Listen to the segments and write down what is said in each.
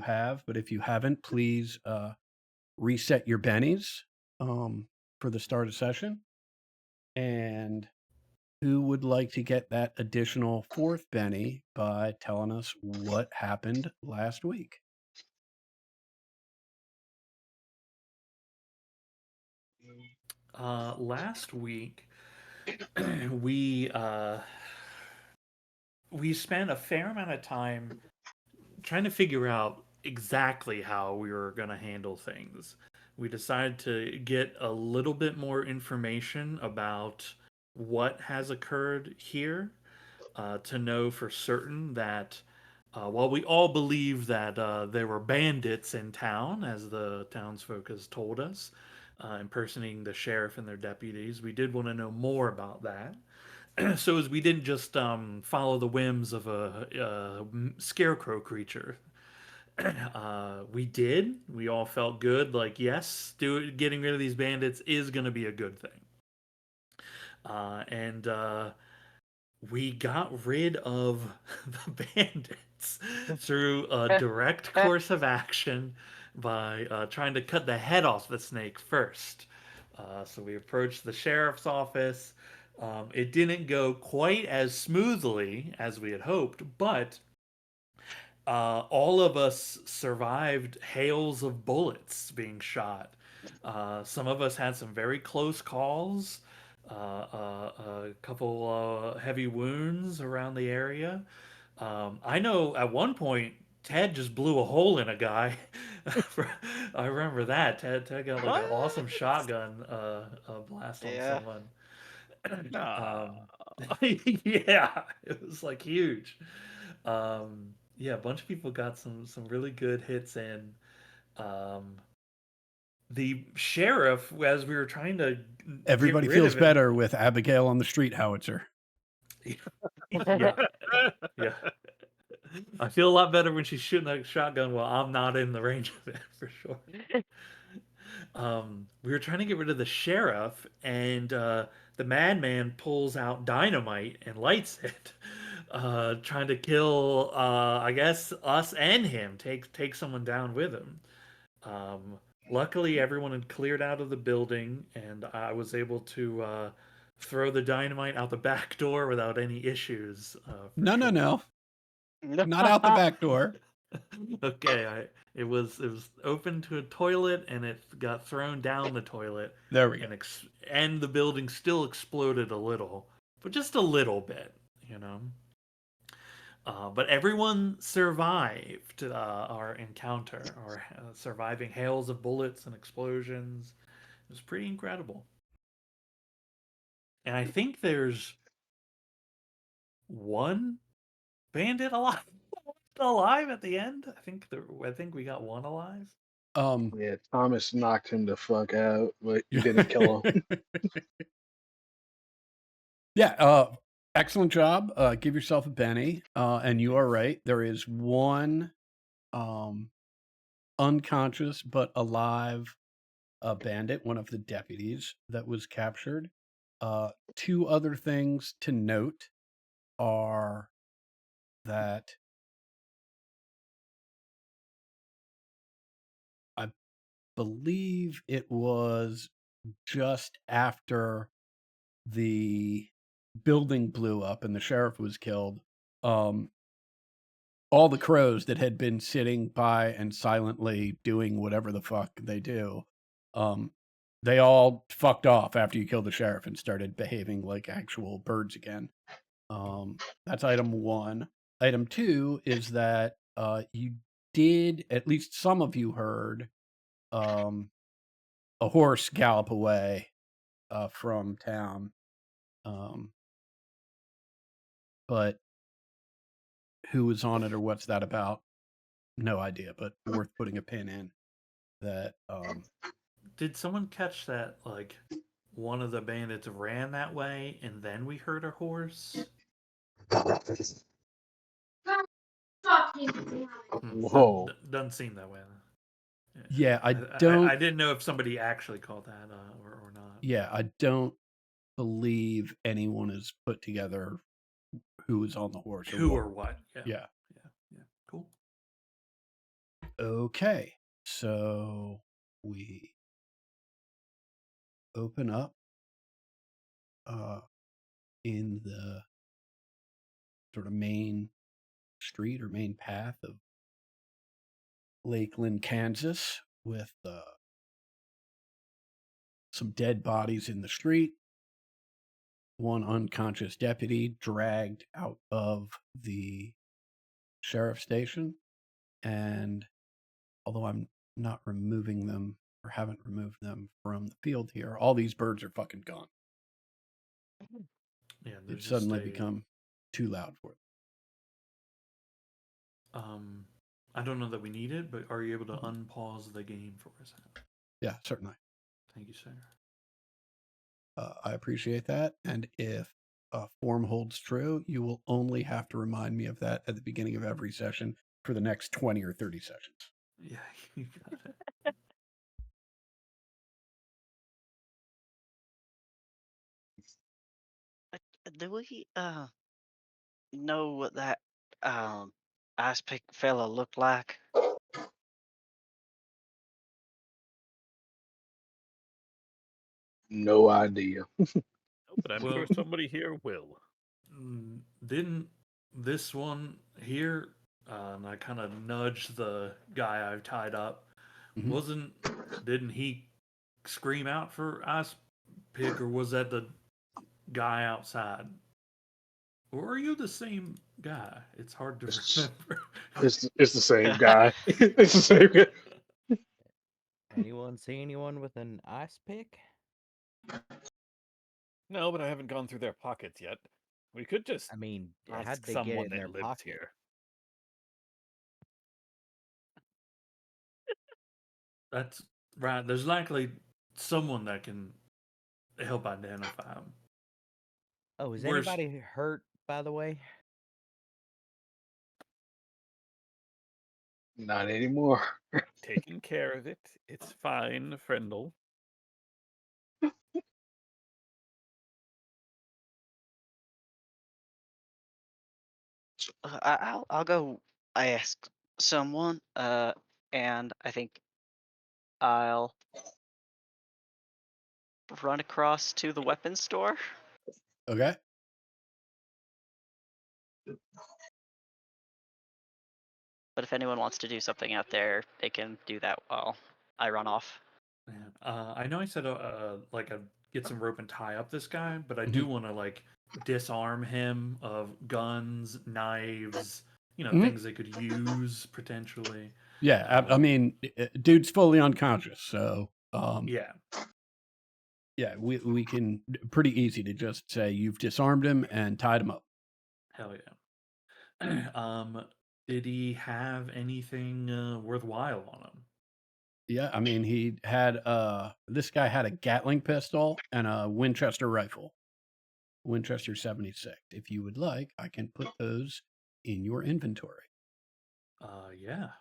have, but if you haven't, please reset your bennies for the start of session. And who would like to get that additional fourth Benny by telling us what happened last week? Last week we we spent a fair amount of time trying to figure out exactly how we were going to handle things. We decided to get a little bit more information about what has occurred here to know for certain that while we all believe that there were bandits in town, as the townsfolk has told us, impersonating the sheriff and their deputies, we did want to know more about that. So as we didn't just follow the whims of a scarecrow creature. We did. We all felt good. Like, yes, getting rid of these bandits is going to be a good thing. And we got rid of the bandits through a direct course of action by trying to cut the head off the snake first. So we approached the sheriff's office. It didn't go quite as smoothly as we had hoped, but all of us survived hails of bullets being shot. Some of us had some very close calls, a couple heavy wounds around the area. I know at one point Ted just blew a hole in a guy. I remember that Ted got like What? an awesome shotgun blast on Yeah. someone. Nah. um, yeah, it was like huge. Yeah, a bunch of people got some really good hits in. Um, the sheriff, as we were trying to get Everybody rid feels of him, better with Abigail on the street howitzer. yeah, yeah. I feel a lot better when she's shooting a shotgun while I'm not in the range of it for sure. We were trying to get rid of the sheriff, and the madman pulls out dynamite and lights it, trying to kill, I guess, us and him. Take someone down with him. Um, Luckily, everyone had cleared out of the building, and I was able to throw the dynamite out the back door without any issues, for No, no, sure. no. Not out the back door. Okay, it was open to a toilet and it got thrown down the toilet There we go. and the building still exploded a little, but just a little bit, you know. But everyone survived our encounter, or surviving hails of bullets and explosions. It was pretty incredible. And I think there's one bandit alive at the end. I think we got one alive. Um, Yeah, Thomas knocked him the fuck out, but he didn't kill him. yeah, excellent job. Give yourself a Benny. And you are right. There is one um, unconscious but alive bandit, one of the deputies that was captured. Two other things to note are that I believe it was just after the building blew up and the sheriff was killed. Um, all the crows that had been sitting by and silently doing whatever the fuck they do, um, they all fucked off after you killed the sheriff and started behaving like actual birds again. That's item one. Item two is that you did, at least some of you heard, um, a horse gallop away from town. Um, but who was on it or what's that about? No idea, but worth putting a pin in that. Did someone catch that? Like, one of the bandits ran that way, and then we heard a horse. Whoa. Doesn't seem that way. Yeah, I I don't. didn't know if somebody actually called that or not. Yeah, I don't believe anyone has put together who was on the horse or Who what. or what? Yeah, Yeah. yeah, yeah. Cool. Okay, so we open up in the sort of main street or main path of Lakeland, Kansas, with some dead bodies in the street, one unconscious deputy dragged out of the sheriff's station, and although I'm not removing them or haven't removed them from the field here, all these birds are fucking gone. Yeah, They've there's just suddenly a become too loud for them. I don't know that we need it, but are you able to unpause the game for us? Yeah, certainly. Thank you, sir. I appreciate that. And if form holds true, you will only have to remind me of that at the beginning of every session for the next 20 or 30 sessions. Yeah, you got it. Do we know what that ice pick fella looked like? No idea. No, but I'm sure Well, somebody here will. didn't this one here, and I kind of nudged the guy I've tied up, Mhm. didn't he scream out for ice pick, or was that the guy outside? Or are you the same guy? It's hard to It's remember. it's the same guy. It's the same guy. Anyone see anyone with an ice pick? No, but I haven't gone through their pockets yet. We could just I mean, ask how'd they get someone it in that their lives pocket? here. That's right. There's likely someone that can help identify him. Oh, is Where's anybody hurt, by the way? Not anymore. Taking care of it. It's fine, Friendle. I'll go ask someone. And I think I'll run across to the weapons store. Okay. But if anyone wants to do something out there, they can do that while I run off. I know I said like I'd get some rope and tie up this guy, but I do Mhm. want to like disarm him of guns, knives, Mhm. things they could use potentially. Yeah, I mean, dude's fully unconscious, so Yeah, yeah, we can pretty easy to just say you've disarmed him and tied him up. hell yeah. Did he have anything worthwhile on him? Yeah, I mean, he had this guy had a Gatling pistol and a Winchester rifle, Winchester 76. If you would like, I can put those in your inventory. Yeah.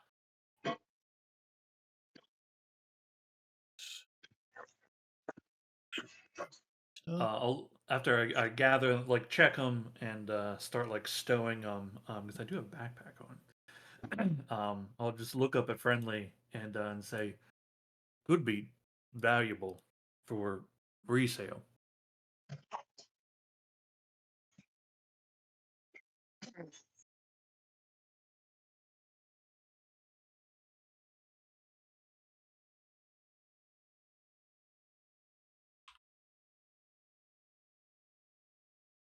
Stuff. I'll after I gather, like check them and start like stowing them because I do have a backpack on. I'll just look up at friendly and say could be valuable for resale.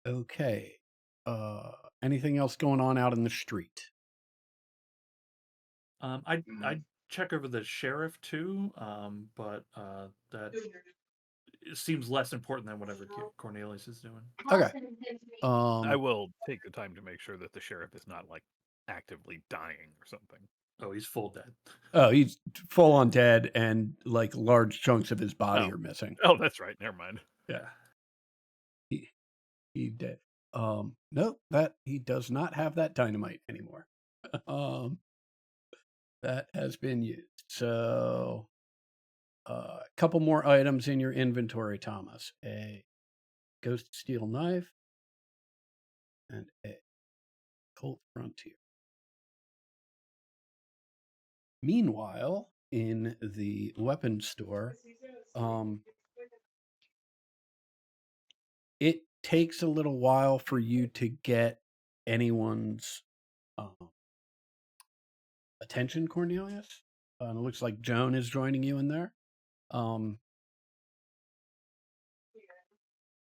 Okay. Anything else going on out in the street? I Mm. check over the sheriff too, but that it seems less important than whatever Cornelius is doing. Okay. I will take the time to make sure that the sheriff is not like actively dying or something. Oh, he's full dead. Oh, he's full on dead, and like large chunks of his body Oh. are missing. Oh, that's right. Never mind. Yeah. He dead. Nope, that he does not have that dynamite anymore. That has been used. So, a couple more items in your inventory, Thomas. A ghost steel knife and a Colt Frontier. Meanwhile, in the weapons store, it takes a little while for you to get anyone's attention, Cornelius. It looks like Joan is joining you in there.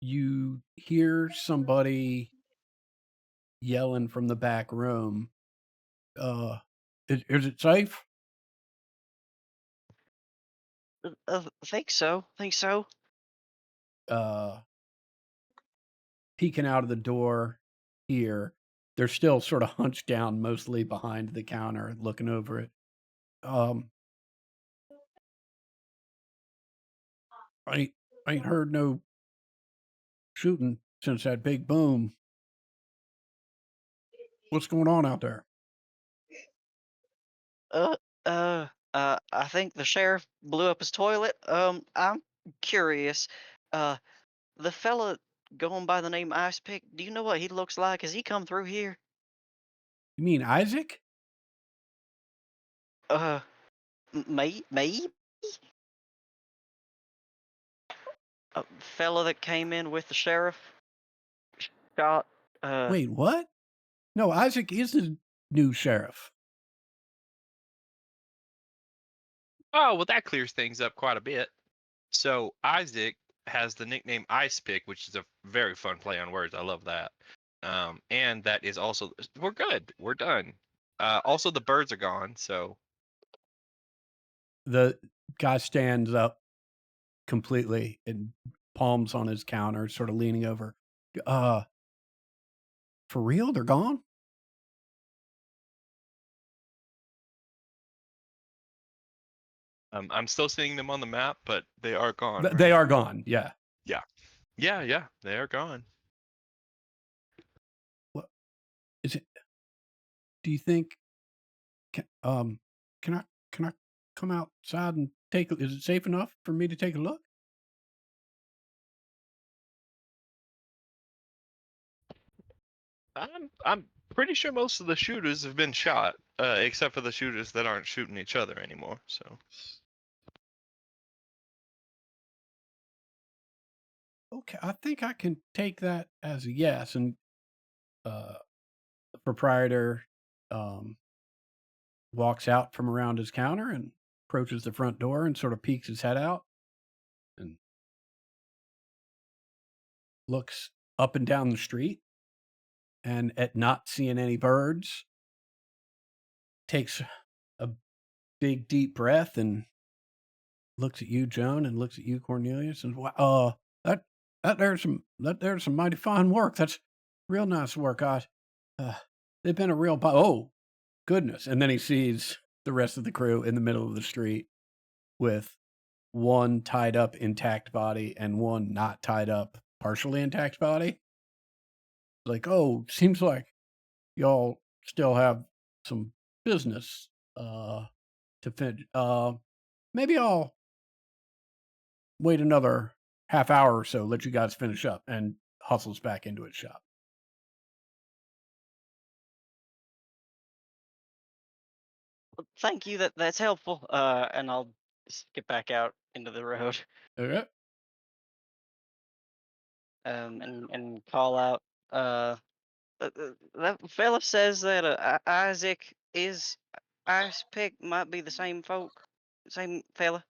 You hear somebody yelling from the back room. Is it safe? Think so. Think so. Peeking out of the door here, they're still sort of hunched down, mostly behind the counter, looking over it. I ain't heard no shooting since that big boom. What's going on out there? I think the sheriff blew up his toilet. I'm curious. The fella going by the name Ice Pick, do you know what he looks like? Has he come through here? You mean Isaac? Me? Fella that came in with the sheriff shot. Wait, what? No, Isaac is the new sheriff. Oh, well, that clears things up quite a bit. So Isaac has the nickname Ice Pick, which is a very fun play on words. I love that. And that is also we're good. We're done. Also, the birds are gone. So The guy stands up completely and palms on his counter, sort of leaning over. For real? They're gone? I'm still seeing them on the map, but they are gone. They Right? are gone. Yeah. Yeah. They are gone. What is it? Do you think? Can I come outside and take? Is it safe enough for me to take a look? I'm pretty sure most of the shooters have been shot, except for the shooters that aren't shooting each other anymore. So Okay, I think I can take that as a yes. And the proprietor walks out from around his counter and approaches the front door and sort of peeks his head out and looks up and down the street, and at not seeing any birds, takes a big deep breath and looks at you, Joan, and looks at you, Cornelius, and that there's some mighty fine work. That's real nice work. They've been a real oh goodness. And then he sees the rest of the crew in the middle of the street with one tied up intact body and one not tied up partially intact body. Like, oh, seems like y'all still have some business to finish. Maybe I'll wait another half hour or so, let you guys finish up, and hustles back into his shop. Thank you. That's helpful. And I'll get back out into the road. Okay. And call out. That fella says that Isaac is Ice Pick might be the same same fella.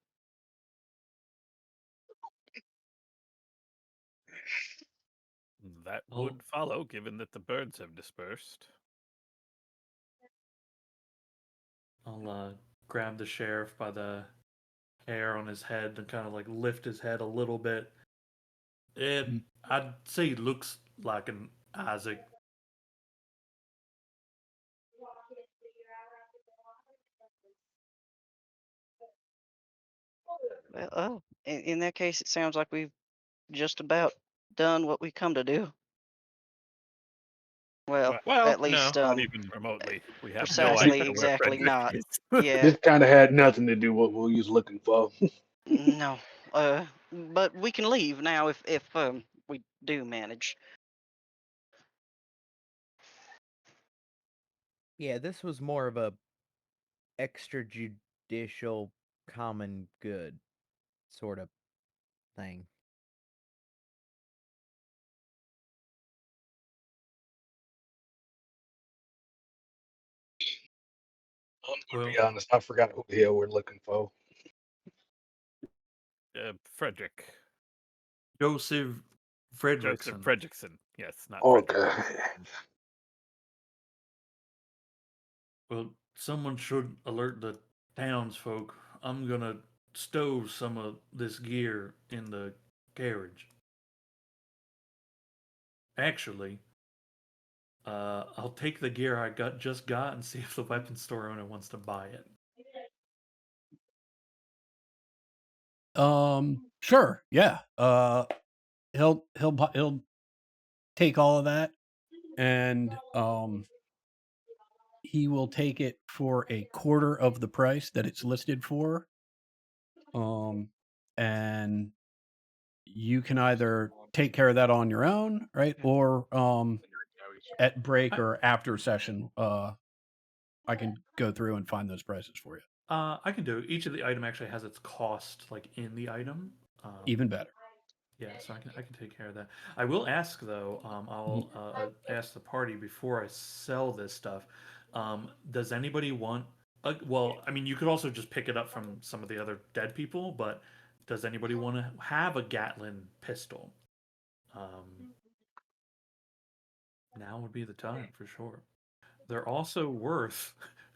That Oh. would follow, given that the birds have dispersed. I'll grab the sheriff by the hair on his head and kind of like lift his head a little bit. I'd say he looks like an Isaac. Well, in that case, it sounds like we've just about done what we come to do. Well, well, at no. least Not even remotely. We have no precisely, idea where exactly Frederick not. is. Yeah, This kind of had nothing to do with what we was looking for. no. But we can leave now if we do manage. Yeah, this was more of a extrajudicial common good sort of thing. I'm gonna Well, be honest. I forgot who the hell we're looking for. Frederick. Joseph Joseph Fredrickson. Fredrickson. Yes, not Okay. Frederick. Well, someone should alert the townsfolk. I'm gonna stow some of this gear in the carriage. Actually, I'll take the gear I just got and see if the weapon store owner wants to buy it. Sure, yeah. He'll take all of that, and he will take it for a quarter of the price that it's listed for. And you can either take care of that on your own, right? Or at break or after session, I can go through and find those prices for you. I can do it. Each of the item actually has its cost, like in the item. Even better. Yeah, so I can take care of that. I will ask though. I'll ask the party before I sell this stuff. Does anybody want? Well, I mean, you could also just pick it up from some of the other dead people, but does anybody want to have a Gatlin pistol? Now would be the time for sure. They're also worth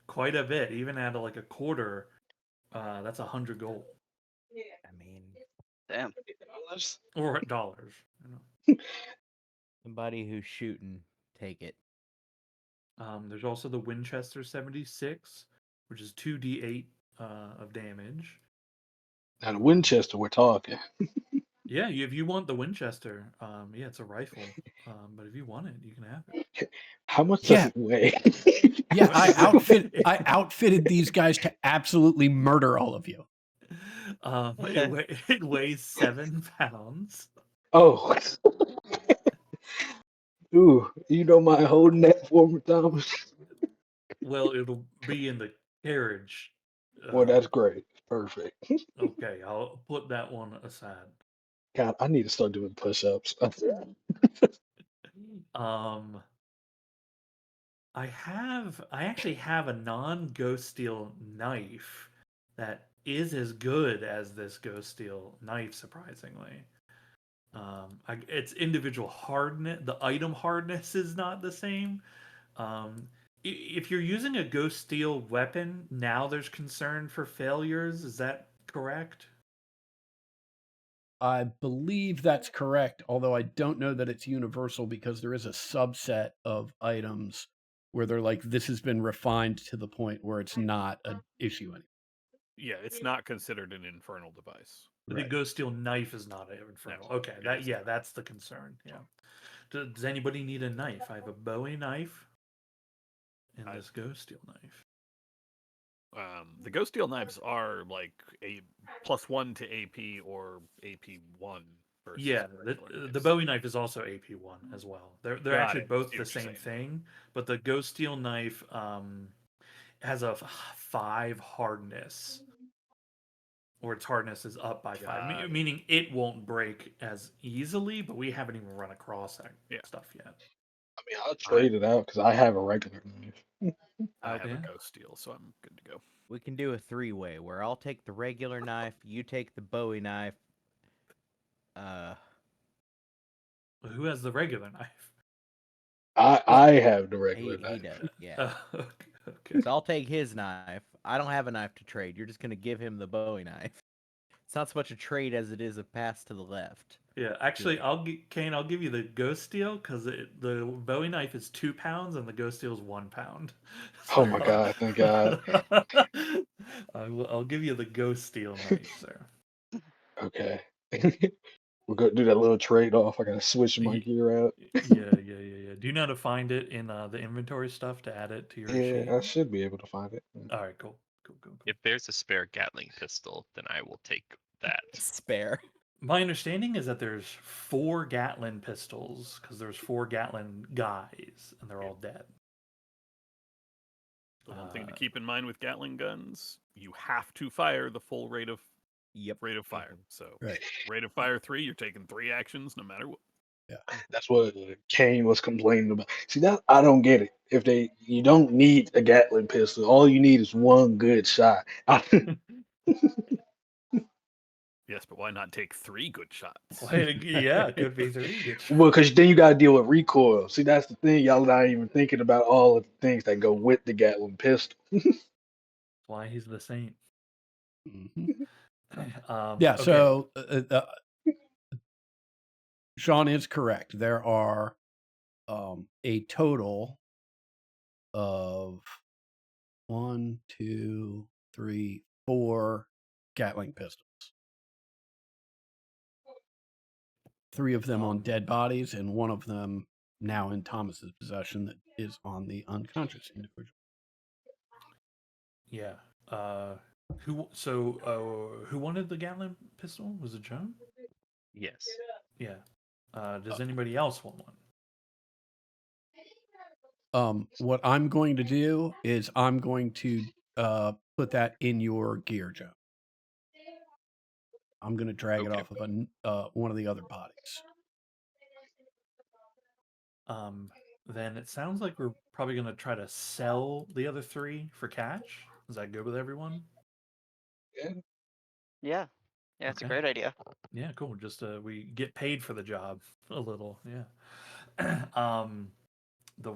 quite a bit, even at like a quarter. That's 100 gold I mean, Damn. or dollars. You know. somebody who's shooting, take it. There's also the Winchester 76, which is 2d8 of damage. Now the Winchester we're talking. Yeah, if you want the Winchester, yeah, it's a rifle. But if you want it, you can have it. How much does Yeah. it weigh? Yeah, I outfitted these guys to absolutely murder all of you. It weighs 7 pounds. Oh. Ooh, you don't mind holding that for me, Thomas? Well, it'll be in the carriage. Well, that's great. Perfect. Okay, I'll put that one aside. God, I need to start doing push-ups. Um, I actually have a non-ghost steel knife that is as good as this ghost steel knife, surprisingly. It's individual hardness. The item hardness is not the same. If you're using a ghost steel weapon, now there's concern for failures. Is that correct? I believe that's correct, although I don't know that it's universal because there is a subset of items where they're like, this has been refined to the point where it's not an issue anymore. Yeah, it's not considered an infernal device. The ghost steel knife is not an infernal. Okay, that's the concern. Yeah. Does anybody need a knife? I have a Bowie knife and this ghost steel knife. The ghost steel knives are like a +1 to AP or AP1 versus Yeah, the Bowie knife is also AP1 as well. They're actually both the same thing, but the ghost steel knife has a 5 hardness, or its hardness is up by 5, meaning it won't break as easily. But we haven't even run across that stuff yet. I mean, I'll trade it out because I have a regular knife. I have a ghost steel, so I'm good to go. We can do a 3-way where I'll take the regular knife, you take the Bowie knife. Who has the regular knife? I have the regular knife. He does, yeah. Okay. So I'll take his knife. I don't have a knife to trade. You're just gonna give him the Bowie knife. It's not so much a trade as it is a pass to the left. Yeah, actually, I'll give you the ghost steel because the Bowie knife is 2 pounds and the ghost steel is 1 pound. Oh my God! Thank God. I'll give you the ghost steel knife, sir. Okay. We're gonna do that little trade-off. I gotta switch my gear out. Yeah. Do you know how to find it in the inventory stuff to add it to your sheet? Yeah, I should be able to find it. All right, cool. If there's a spare Gatling pistol, then I will take that. Spare. My understanding is that there's 4 Gatlin pistols because there's 4 Gatlin guys and they're all dead. The one thing to keep in mind with Gatling guns, you have to fire the full rate of fire. So Right. rate of fire 3, you're taking 3 actions no matter what. That's what Kane was complaining about. See, that I don't get it. You don't need a Gatling pistol. All you need is one good shot. Yes, but why not take 3 good shots? Yeah, it could be 3 good shots. Well, because then you got to deal with recoil. See, that's the thing. Y'all not even thinking about all of the things that go with the Gatling pistol. Why he's the saint. Mhm. Okay. So Sean is correct. There are a total of 1, 2, 3, 4 Gatling pistols. 3 of them on dead bodies, and 1 of them now in Thomas's possession that is on the unconscious individual. Yeah. Who wanted the Gatling pistol? Was it Joan? Yes. Yeah. Does anybody else want one? What I'm going to do is I'm going to put that in your gear, Joe. I'm going to drag it Okay. off of one of the other bodies. Then it sounds like we're probably going to try to sell the other 3 for cash. Is that good with everyone? Yeah, it's a Okay. great idea. Yeah, cool. Just we get paid for the job a little. Yeah. The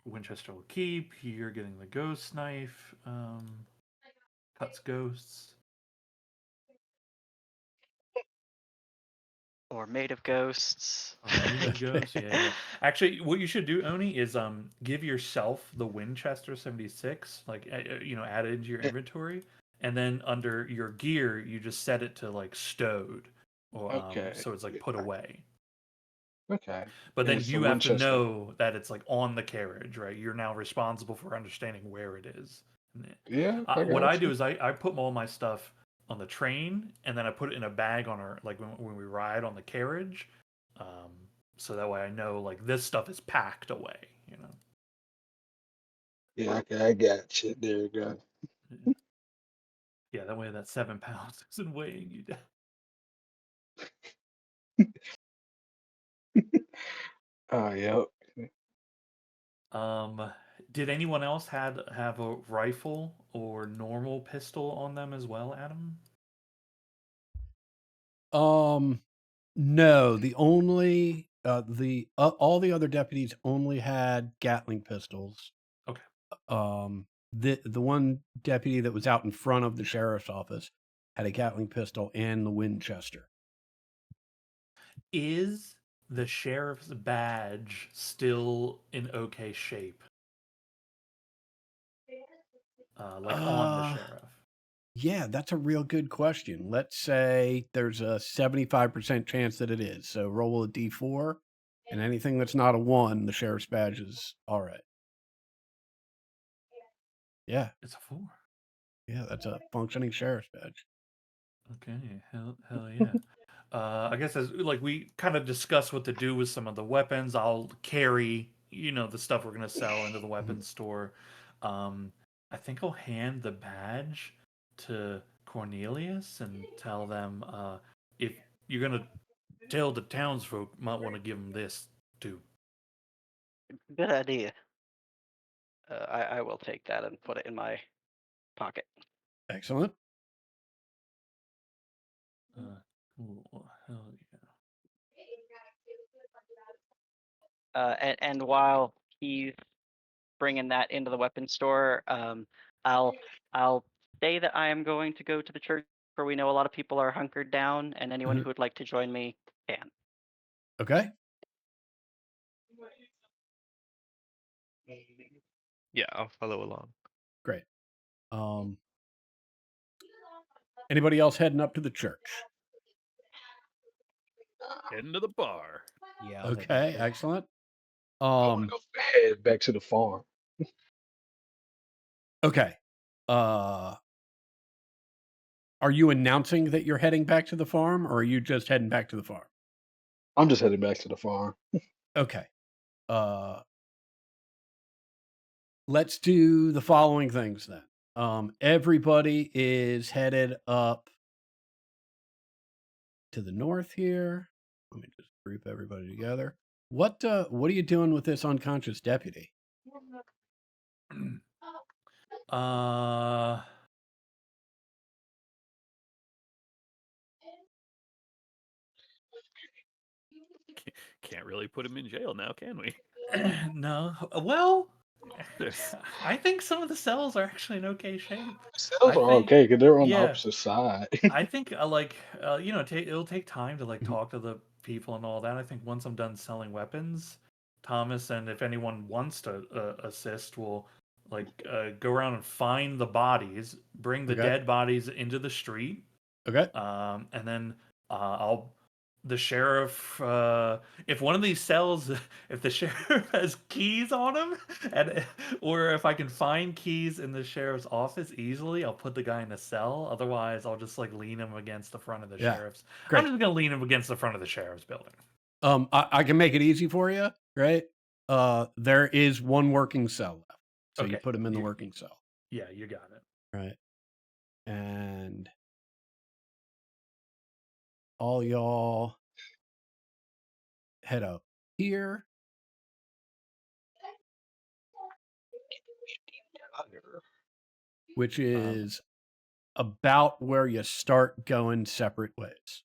Winchester will keep. You're getting the ghost knife. Cuts ghosts. Or made of ghosts. Made of ghosts. Yeah. Actually, what you should do, Oni, is give yourself the Winchester 76, like add it into your inventory, and then under your gear, you just set it to like stowed, or Okay. so it's like put away. Okay. But then It's a you have to Winchester. know that it's like on the carriage, right? You're now responsible for understanding where it is. Yeah, I What got I do you. is I put all my stuff on the train, and then I put it in a bag on our like when we ride on the carriage, so that way I know like this stuff is packed away. Yeah, okay, I got you. There you go. Yeah, that way that 7 pounds isn't weighing you down. Oh, yep. Did anyone else have a rifle or normal pistol on them as well, Adam? No, the only all the other deputies only had Gatling pistols. Okay. The one deputy that was out in front of the sheriff's office had a Gatling pistol and the Winchester. Is the sheriff's badge still in okay shape? Like on the sheriff? Yeah, that's a real good question. Let's say there's a 75% chance that it is. So roll a D4, and anything that's not a 1, the sheriff's badge is all right. Yeah. It's a 4. Yeah, that's a functioning sheriff's badge. Okay, hell yeah. I guess as like we kind of discussed what to do with some of the weapons, I'll carry the stuff we're gonna sell into the weapons store. I think I'll hand the badge to Cornelius and tell them if you're gonna tell the townsfolk, might want to give them this too. Good idea. I will take that and put it in my pocket. Excellent. Cool. Hell yeah. And while he's bringing that into the weapons store, I'll say that I am going to go to the church where we know a lot of people are hunkered down, and anyone who would like to join me can. Okay. Yeah, I'll follow along. Great. Anybody else heading up to the church? Heading to the bar. Yeah. I'll head Okay, there. excellent. I want to go head back to the farm. Okay. Are you announcing that you're heading back to the farm, or are you just heading back to the farm? I'm just heading back to the farm. Okay. let's do the following things then. Everybody is headed up to the north here. Let me just group everybody together. What are you doing with this unconscious deputy? Uh, Can't really put him in jail now, can we? no. Well, There's- I think some of the cells are actually in okay shape. Cells I are think, okay because they're on the yeah, opposite side. I think it'll take time to like Mhm. talk to the people and all that. I think once I'm done selling weapons, Thomas and if anyone wants to assist, will go around and find the bodies, bring the Okay. dead bodies into the street, Okay. and then I'll the sheriff if one of these cells if the sheriff has keys on him and or if I can find keys in the sheriff's office easily, I'll put the guy in a cell. Otherwise I'll just like lean him against the front of the Yeah. sheriff's I'm Great. just gonna lean him against the front of the sheriff's building. I can make it easy for you, right? There is one working cell left. So you Okay, put him in the working cell. yeah, you got it. Right. And all y'all head up here, which is about where you start going separate ways.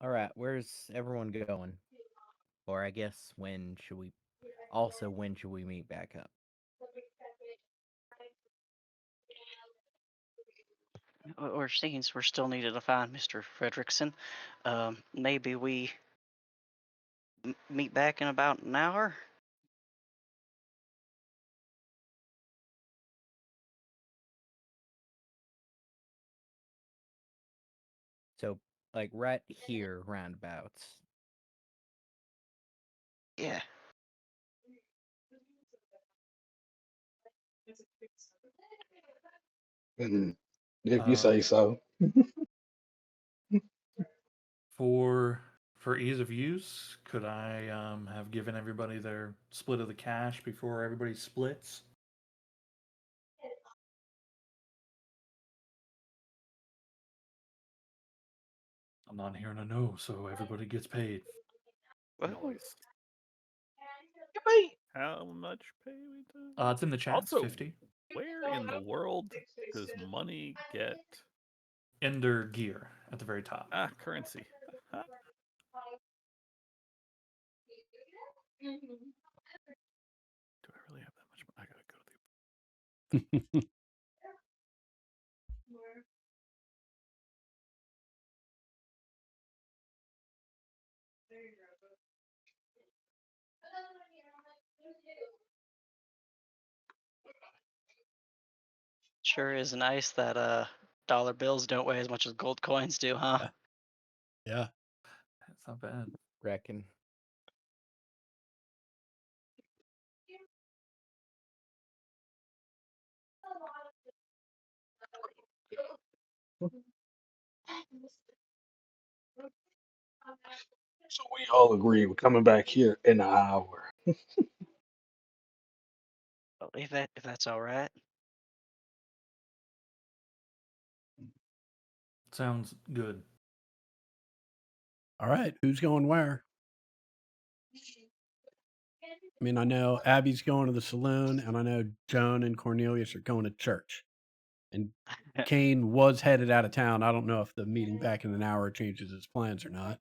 All right, where's everyone going? Or I guess when should we meet back up? Or since we're still needed to find Mr. Fredrickson, maybe we meet back in about an hour. So like right here roundabouts. Yeah. If you say so. For ease of use, could I have given everybody their split of the cash before everybody splits? I'm not hearing a no, so everybody gets paid. Well, Noise. How much pay we do? It's in the chat. It's Also, 50. where in the world does money get Ender gear at the very top. currency? Huh? Do I really have that much money? I gotta go to the sure is nice that dollar bills don't weigh as much as gold coins do, huh? Yeah. That's not bad. Reckon. So we all agree we're coming back here in an hour. Well, if that's all right. Sounds good. All right. Who's going where? I mean, I know Abby's going to the saloon, and I know Joan and Cornelius are going to church. And Kane was headed out of town. I don't know if the meeting back in an hour changes his plans or not.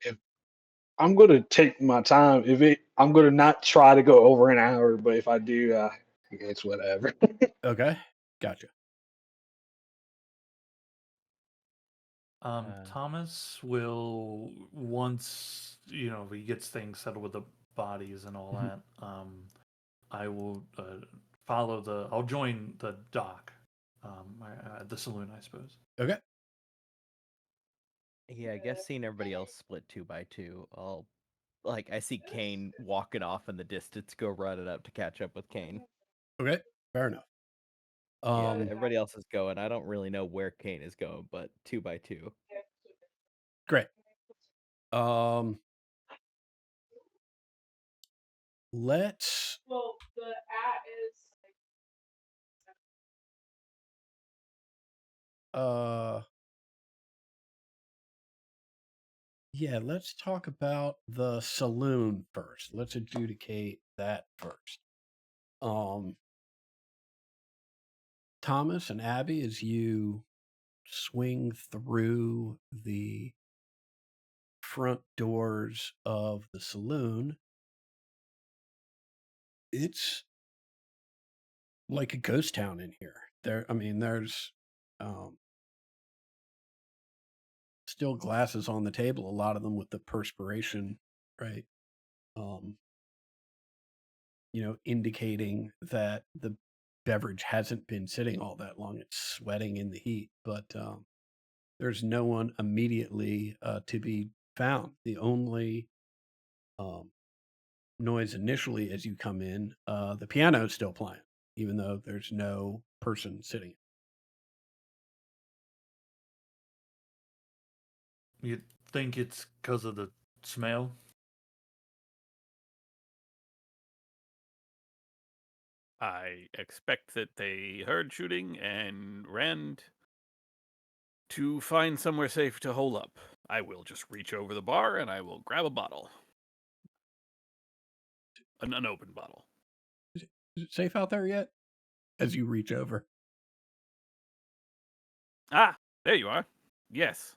If I'm gonna take my time. I'm gonna not try to go over an hour, but if I do, it's whatever. Okay. Gotcha. Thomas will once he gets things settled with the bodies and all Mhm. that. I will I'll join the dock, at the saloon, I suppose. Okay. Yeah, I guess seeing everybody else split 2x2, I see Kane walking off in the distance, go run it up to catch up with Kane. Okay. Fair enough. Yeah, Um, everybody else is going. I don't really know where Kane is going, but 2x2. great. Um, let's. Uh, yeah, let's talk about the saloon first. Let's adjudicate that first. Thomas and Abby, as you swing through the front doors of the saloon, it's like a ghost town in here. There's still glasses on the table, a lot of them with the perspiration, right? Um, indicating that the beverage hasn't been sitting all that long. It's sweating in the heat, but there's no one immediately to be found. The only um, noise initially as you come in, the piano is still playing, even though there's no person sitting. You think it's because of the smell? I expect that they heard shooting and ran to find somewhere safe to hole up. I will just reach over the bar and I will grab a bottle. An unopened bottle. Is it safe out there yet? As you reach over. Ah, there you are. Yes.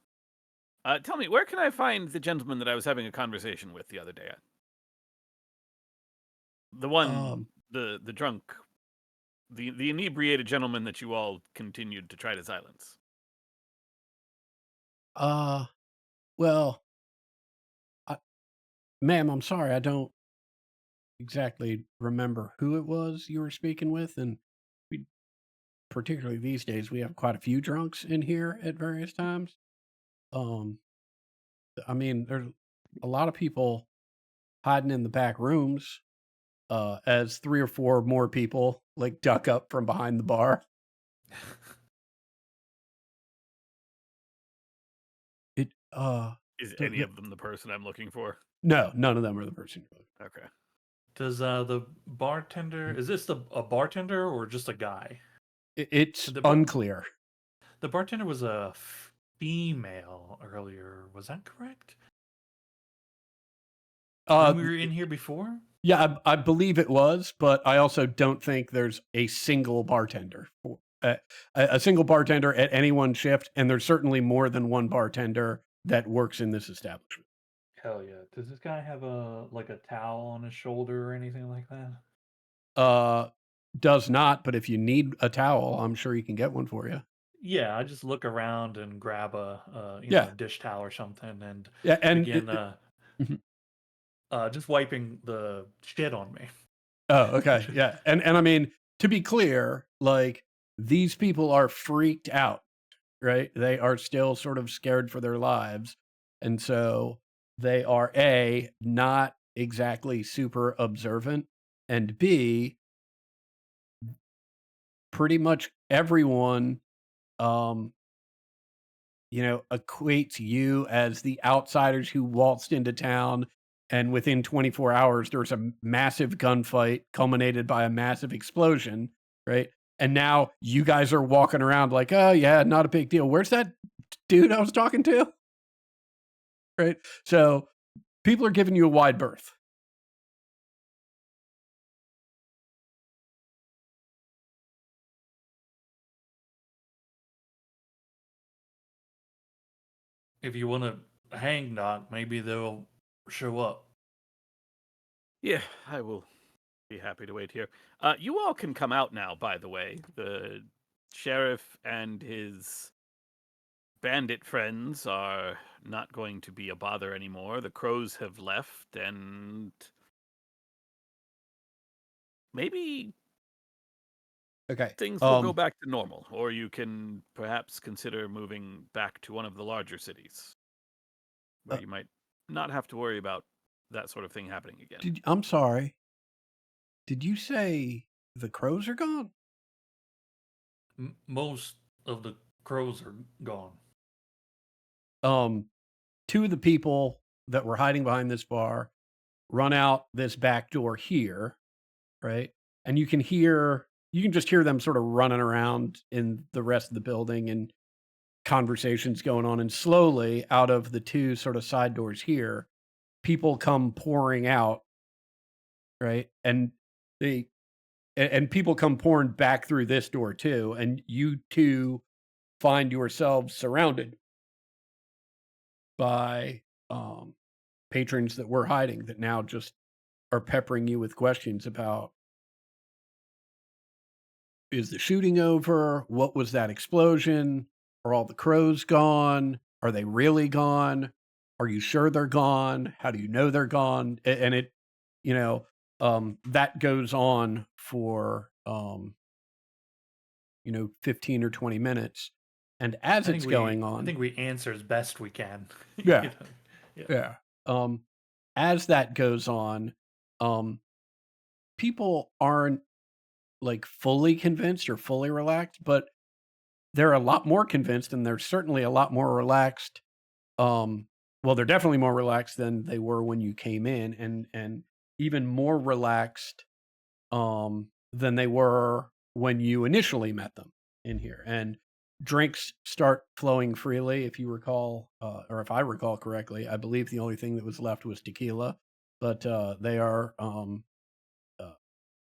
Tell me, where can I find the gentleman that I was having a conversation with the other day? The one, the drunk, the inebriated gentleman that you all continued to try to silence. Well, ma'am, I'm sorry, I don't exactly remember who it was you were speaking with, and we, particularly these days, we have quite a few drunks in here at various times. There's a lot of people hiding in the back rooms, as 3 or 4 more people like duck up from behind the bar. It Is the, any the, of them the person I'm looking for? no, none of them are the person you're looking Okay. Does the bartender, is this a bartender or just a guy? It's The unclear. The bartender was a female earlier. Was that correct? When we were in here before? Yeah, I believe it was, but I also don't think there's a single bartender. A single bartender at any one shift, and there's certainly more than one bartender that works in this establishment. Hell yeah. Does this guy have a towel on his shoulder or anything like that? Does not, but if you need a towel, I'm sure he can get one for you. Yeah, I just look around and grab a Yeah. dish towel or something and Yeah, and begin just wiping the shit on me. oh, okay, yeah, and I mean, to be clear, like, these people are freaked out, right? They are still sort of scared for their lives, and so they are A, not exactly super observant, and B, pretty much everyone, um, equates you as the outsiders who waltzed into town, and within 24 hours, there's a massive gunfight culminated by a massive explosion, right? And now you guys are walking around like, oh, yeah, not a big deal. Where's that dude I was talking to? Right? So people are giving you a wide berth. If you want to hang, Doc, maybe they'll show up. Yeah, I will be happy to wait here. You all can come out now, by the way. The sheriff and his bandit friends are not going to be a bother anymore. The crows have left, and maybe Okay. things will go back to normal, or you can perhaps consider moving back to one of the larger cities where you might not have to worry about that sort of thing happening again. I'm sorry. Did you say the crows are gone? Most of the crows are gone. Two of the people that were hiding behind this bar run out this back door here, right? And you can just hear them sort of running around in the rest of the building and conversations going on. And slowly, out of the two sort of side doors here, people come pouring out, right? And people come pouring back through this door too. And you two find yourselves surrounded by patrons that were hiding that now just are peppering you with questions about, is the shooting over? What was that explosion? Are all the crows gone? Are they really gone? Are you sure they're gone? How do you know they're gone? And it, you know, that goes on for 15 or 20 minutes. And as it's going I on, think we answer as best we can. Yeah. You know? yeah. As that goes on, people aren't like fully convinced or fully relaxed, but they're a lot more convinced, and they're certainly a lot more relaxed. Well, they're definitely more relaxed than they were when you came in, and even more relaxed than they were when you initially met them in here. And drinks start flowing freely. If you recall, or if I recall correctly, I believe the only thing that was left was tequila, but they are uh,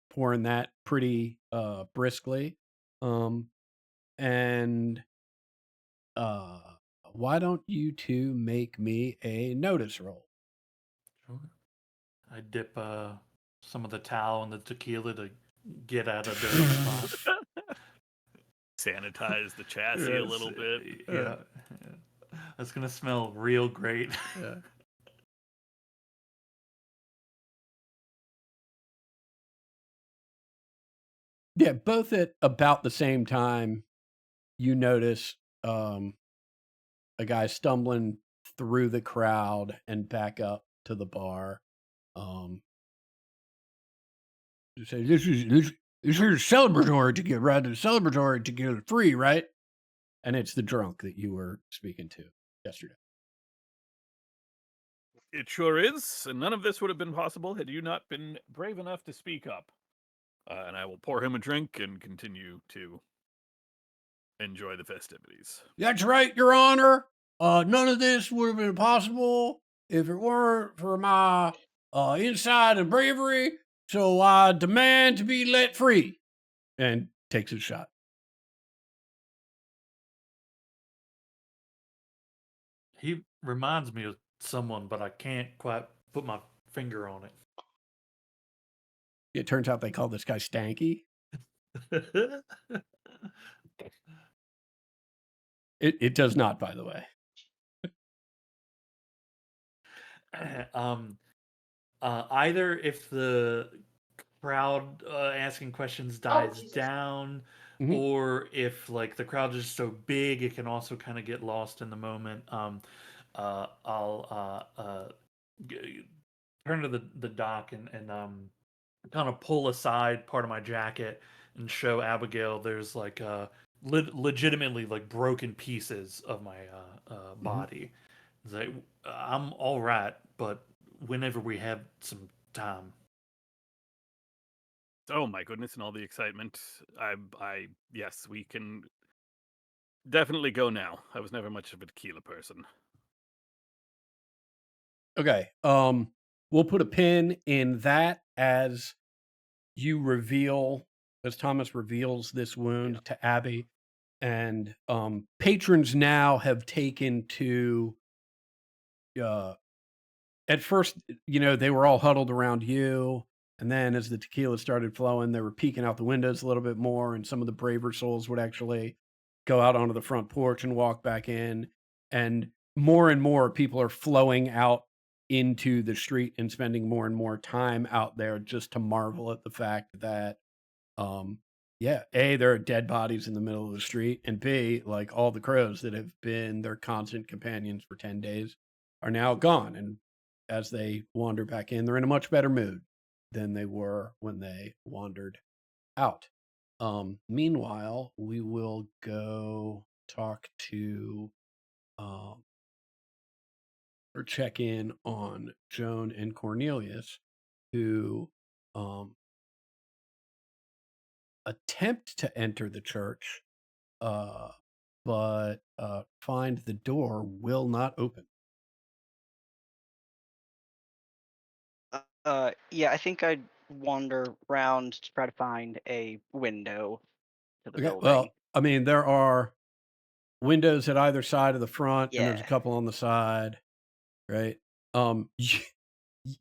pouring that pretty briskly. And uh, why don't you two make me a notice roll? Sure. I dip some of the towel and the tequila to get at a dirty spot. Sanitize the chassis a little bit. Yeah. That's gonna smell real great. Yeah. Yeah, both at about the same time, you notice a guy stumbling through the crowd and back up to the bar. You say, this is celebratory to get right. Celebratory to get free, right? And it's the drunk that you were speaking to yesterday. It sure is, and none of this would have been possible had you not been brave enough to speak up. And I will pour him a drink and continue to enjoy the festivities. That's right, Your Honor. None of this would have been possible if it weren't for my insight and bravery. So I demand to be let free. And takes a shot. He reminds me of someone, but I can't quite put my finger on it. It turns out they call this guy Stanky. It does not, by the way. Either if the crowd asking questions dies down, Mhm. or if like the crowd is so big, it can also kind of get lost in the moment. I'll turn to the dock and kind of pull aside part of my jacket and show Abigail there's like legitimately like broken pieces of my body. It's like, I'm all right, but whenever we have some time. Oh my goodness, and all the excitement. Yes, we can definitely go now. I was never much of a tequila person. Okay. We'll put a pin in that as Thomas reveals this wound to Abby. And patrons now have taken to at first, they were all huddled around you. And then as the tequila started flowing, they were peeking out the windows a little bit more. And some of the braver souls would actually go out onto the front porch and walk back in. And more people are flowing out into the street and spending more and more time out there just to marvel at the fact that, A, there are dead bodies in the middle of the street. And B, like all the crows that have been their constant companions for 10 days are now gone. And as they wander back in, they're in a much better mood than they were when they wandered out. Meanwhile, we will go talk to or check in on Joan and Cornelius, who attempt to enter the church, but find the door will not open. Yeah, I think I'd wander around to try to find a window to the Okay, building. well, I mean, there are windows at either side of the front, and there's a Yeah. couple on the side, right?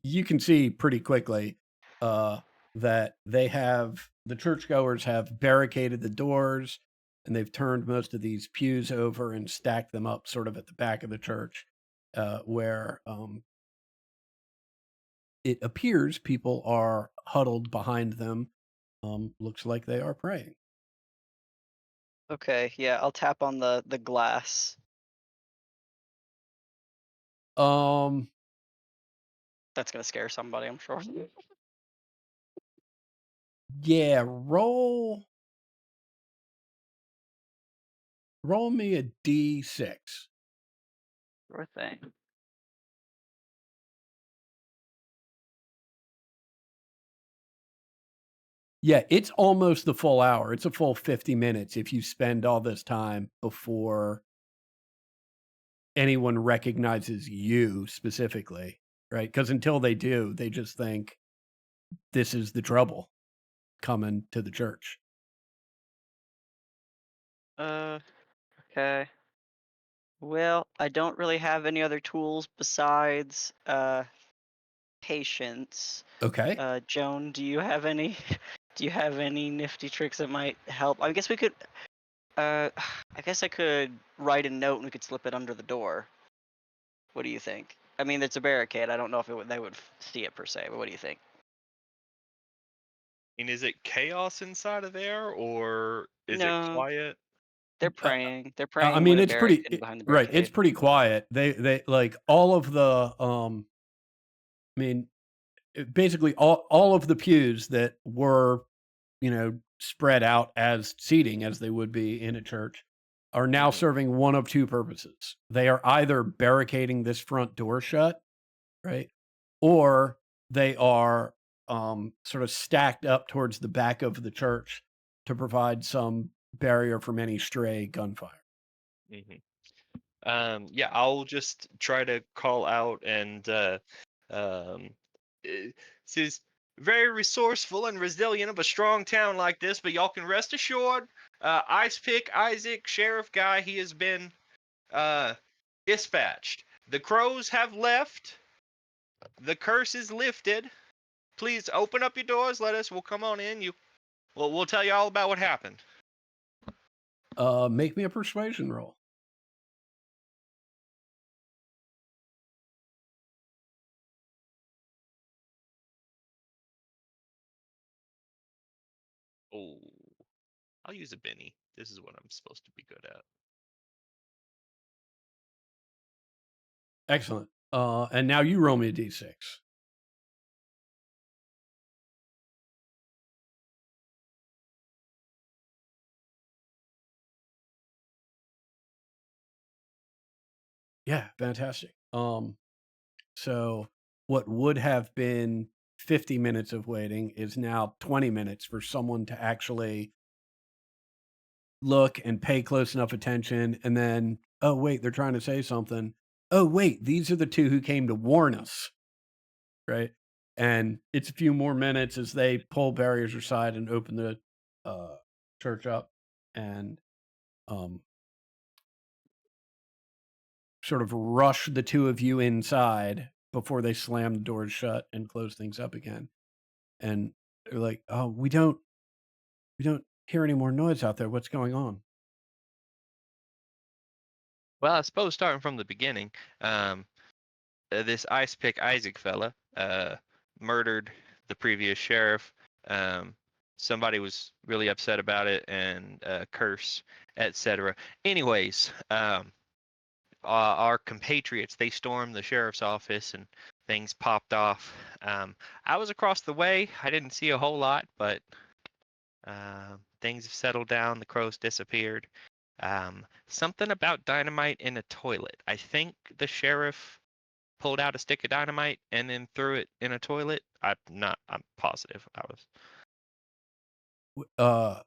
You can see pretty quickly that the churchgoers have barricaded the doors, and they've turned most of these pews over and stacked them up sort of at the back of the church, where it appears people are huddled behind them. Looks like they are praying. Okay, yeah, I'll tap on the glass. Um, That's gonna scare somebody, I'm sure. yeah, roll me a D6. Sure thing. Yeah, it's almost the full hour. It's a full 50 minutes if you spend all this time before anyone recognizes you specifically, right? Because until they do, they just think this is the trouble coming to the church. Okay. Well, I don't really have any other tools besides patience. Okay. Joan, do you have any do you have any nifty tricks that might help? I guess we could I guess I could write a note and we could slip it under the door. What do you think? I mean, it's a barricade. I don't know if they would see it per se, but what do you think? And is it chaos inside of there, or is it No, quiet? they're Uh, praying. They're I praying mean, with a it's pretty barricade behind the right. It's barricade. pretty quiet. They like all of the I mean, basically all of the pews that were, spread out as seating as they would be in a church are now Mhm. serving one of two purposes. They are either barricading this front door shut, right? Or they are sort of stacked up towards the back of the church to provide some barrier from any stray gunfire. hmm Yeah, I'll just try to call out and this is very resourceful and resilient of a strong town like this, but y'all can rest assured, Ice Pick Isaac, Sheriff Guy, he has been dispatched. The crows have left. The curse is lifted. Please open up your doors. We'll come on in. We'll tell you all about what happened. Make me a persuasion roll. Oh, I'll use a Benny. This is what I'm supposed to be good at. Excellent. And now you roll me a d6. Yeah, fantastic. So what would have been 50 minutes of waiting is now 20 minutes for someone to actually look and pay close enough attention, and then, oh wait, they're trying to say something. Oh wait, these are the two who came to warn us, right? And it's a few more minutes as they pull barriers aside and open the church up, and um, sort of rush the two of you inside before they slam the doors shut and close things up again. And they're like, "Oh, we don't hear any more noise out there. What's going on?" Well, I suppose starting from the beginning, this Ice Pick Isaac fella murdered the previous sheriff. Somebody was really upset about it and curse, etc. Anyways, our compatriots, they stormed the sheriff's office and things popped off. I was across the way. I didn't see a whole lot, but things have settled down. The crows disappeared. Something about dynamite in a toilet. I think the sheriff pulled out a stick of dynamite and then threw it in a toilet. I'm positive. I was.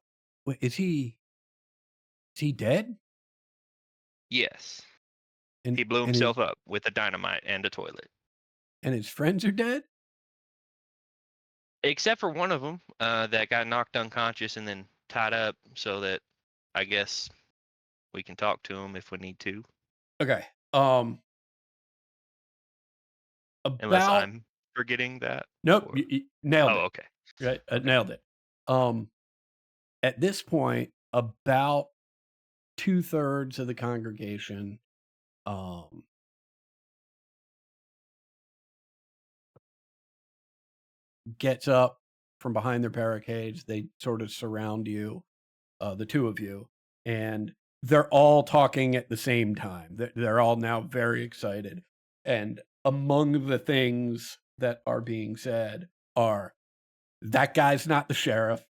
Is he dead? Yes. And He blew and his himself up with a dynamite and a toilet. and his friends are dead? Except for one of them that got knocked unconscious and then tied up so that I guess we can talk to him if we need to. Okay. Unless About I'm forgetting that. nope, Or... you nailed Oh, it. okay. Right, Okay. nailed it. At this point, about 2/3 of the congregation, gets up from behind their barricades. They sort of surround you, the two of you, and they're all talking at the same time. They're all now very excited. And among the things that are being said are, that guy's not the sheriff.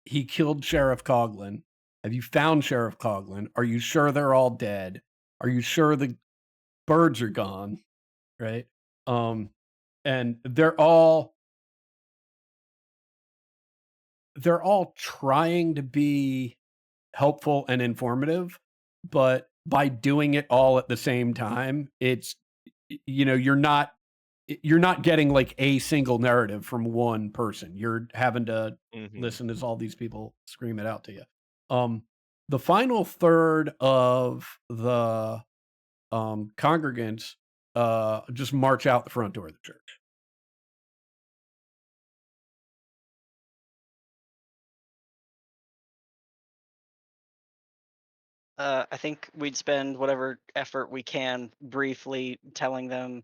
He killed Sheriff Coughlin. Have you found Sheriff Coughlin? Are you sure they're all dead? Are you sure the birds are gone? Right? And they're all trying to be helpful and informative, but by doing it all at the same time, it's you're not getting like a single narrative from one person. You're having to listen as all these people scream it out to you. The final third of the congregants just march out the front door of the church. I think we'd spend whatever effort we can briefly telling them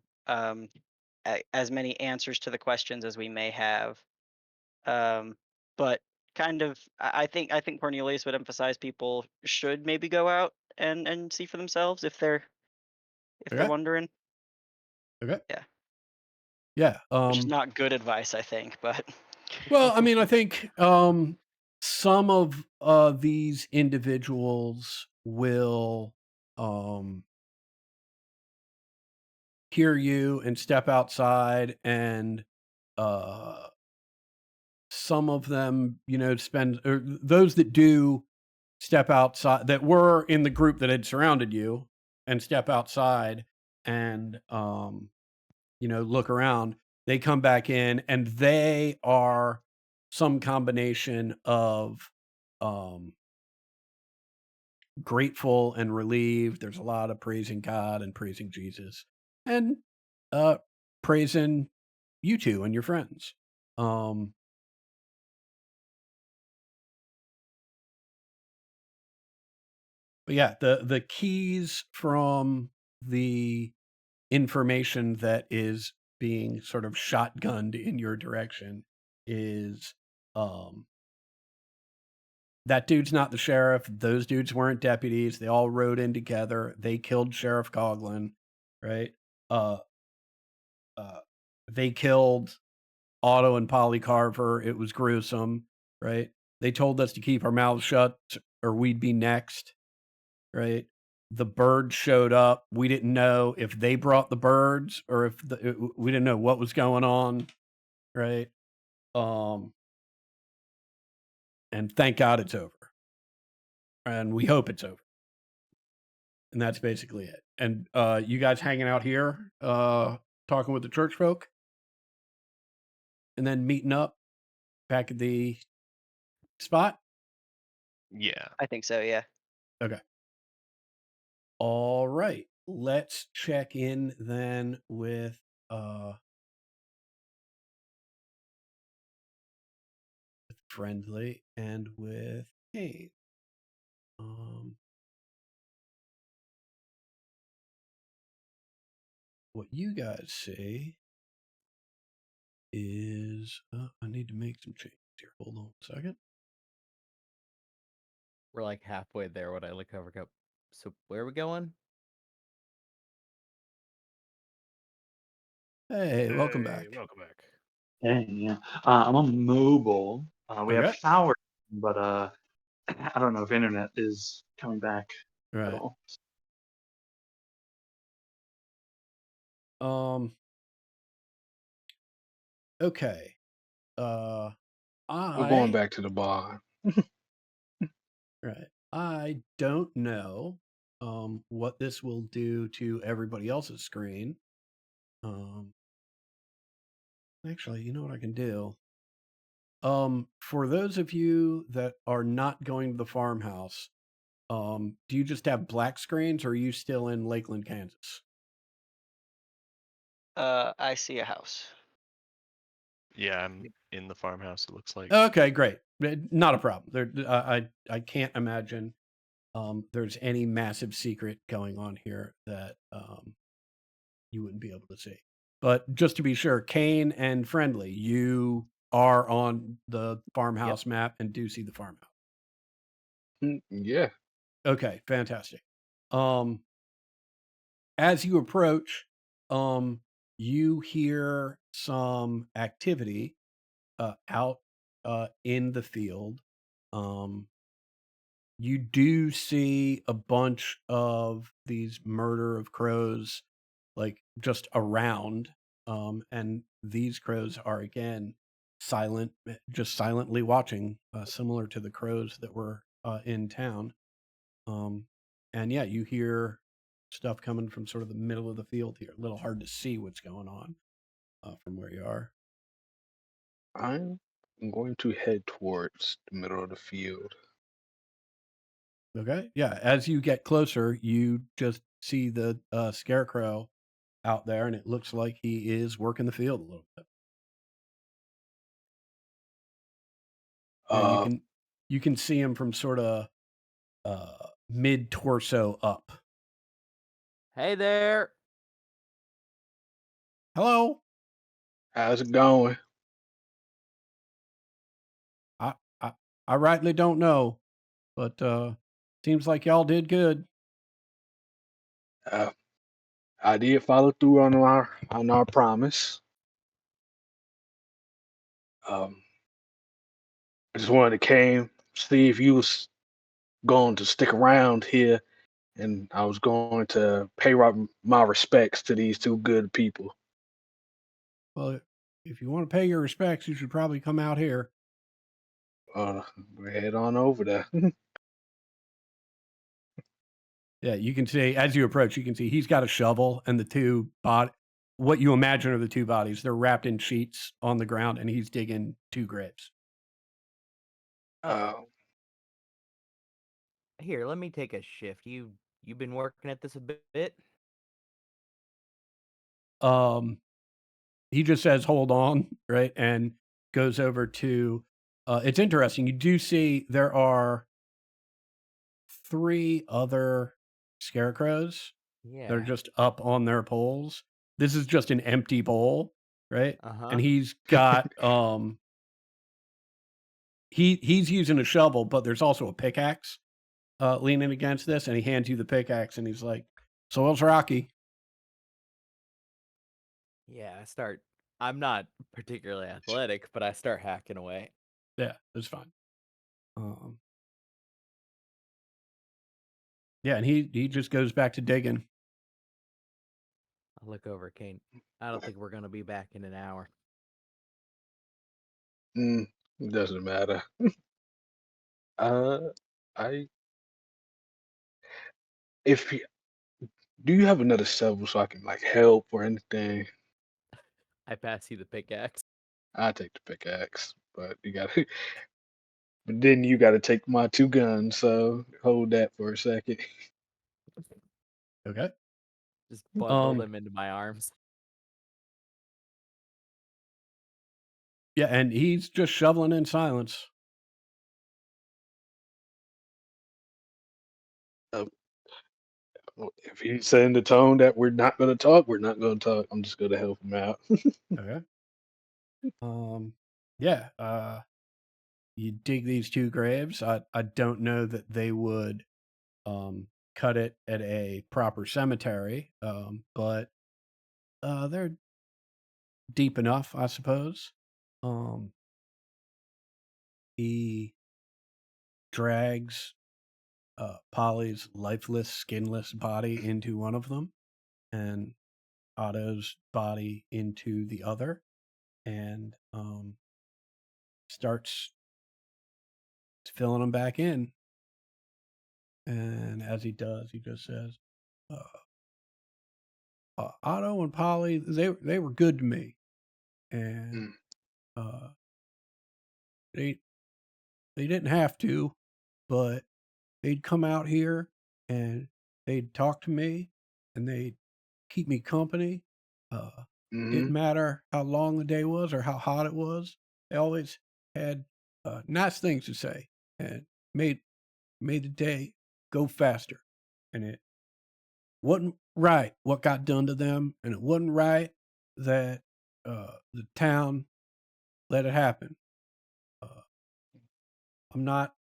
as many answers to the questions as we may have. But kind of, I think Cornelius would emphasize people should maybe go out and see for themselves if they're Okay. wondering. Okay. Yeah. Yeah. Which is not good advice, I think, but Well, I mean, I think some of these individuals will hear you and step outside, and some of them, spend, or those that do step outside, that were in the group that had surrounded you, and step outside and look around. They come back in, and they are some combination of grateful and relieved. There's a lot of praising God and praising Jesus, and praising you two and your friends. But yeah, the keys from the information that is being sort of shotgunned in your direction is that dude's not the sheriff. Those dudes weren't deputies. They all rode in together. They killed Sheriff Coughlin, right? Uh, they killed Otto and Polly Carver. It was gruesome, right? They told us to keep our mouths shut or we'd be next, right? The birds showed up. We didn't know if they brought the birds or if we didn't know what was going on, right? And thank God it's over. And we hope it's over. And that's basically it. And you guys hanging out here, talking with the church folk, and then meeting up back at the spot? Yeah. I think so, yeah. Okay. All right. Let's check in then with Friendly and with Kane. What you guys say is I need to make some changes here. Hold on a second. We're like halfway there when I look over. Go. So where are we going? Hey, welcome back. Welcome back. Hey, yeah. I'm on mobile. We have Okay. power, but I don't know if internet is coming back at Right. all. Um. Okay. Uh. We're going I back to the bar. Right. I don't know what this will do to everybody else's screen. Um. Actually, you know what I can do? For those of you that are not going to the farmhouse, do you just have black screens or are you still in Lakeland, Kansas? I see a house. Yeah, I'm in the farmhouse. It looks like. Okay, great. Not a problem. I can't imagine there's any massive secret going on here that you wouldn't be able to see. But just to be sure, Kane and Friendly, you are on the Yep. farmhouse map and do see the farmhouse. Yeah. Okay, fantastic. Um, as you approach, um, you hear some activity out in the field. Um, you do see a bunch of these murder of crows like just around, and these crows are again silent, just silently watching, similar to the crows that were in town. um, and yeah, you hear stuff coming from sort of the middle of the field here. A little hard to see what's going on from where you are. I'm going to head towards the middle of the field. Okay. Yeah. As you get closer, you just see the scarecrow out there, and it looks like he is working the field a little bit. Yeah, Uh, you can see him from sort of mid torso up. Hey there. Hello. how's it going? I I I rightly don't know, but seems like y'all did good. Uh, I did follow through on our promise. Um, I just wanted to came see if you was going to stick around here, and I was going to pay my respects to these two good people. Well, if you want to pay your respects, you should probably come out here. We'll head on over there. Yeah, you can see as you approach, you can see he's got a shovel and the two what you imagine are the two bodies. They're wrapped in sheets on the ground, and he's digging two graves. Uh, Uh, Here, let me take a shift. You've been working at this a bit. Um, he just says, "Hold on," right, and goes over to. It's interesting. You do see there are three other scarecrows. They're Yeah. just up on their poles. This is just an empty bowl, right? Uh And huh. he's got he's using a shovel, but there's also a pickaxe leaning against this, and he hands you the pickaxe, and he's like, "Soil's rocky." Yeah. I'm not particularly athletic, but I start hacking away. Yeah, it's fine. Um, yeah, and he just goes back to digging. I look over at Kane. I don't think we're gonna be back in an hour. mm, it doesn't matter. Uh, I if you, do you have another shovel so I can like help or anything? I pass you the pickaxe. I take the pickaxe, but you got to. But then you got to take my two guns. So hold that for a second. Okay. Just bundle Um, them into my arms. yeah, and he's just shoveling in silence. Uh, if he's setting the tone that we're not going to talk, we're not going to talk. I'm just going to help him out. Okay. Yeah. You dig these two graves. I don't know that they would cut it at a proper cemetery, but they're deep enough, I suppose. Um, he drags Polly's lifeless, skinless body into one of them, and Otto's body into the other, and starts filling them back in. And as he does, he just says, "Otto and Polly, they were good to me, and Mm. uh, they didn't have to, but they'd come out here and they'd talk to me, and they'd keep me company. Hmm. Didn't matter how long the day was or how hot it was. They always had nice things to say, and made the day go faster. And it wasn't right what got done to them, and it wasn't right that the town let it happen. Uh, I'm not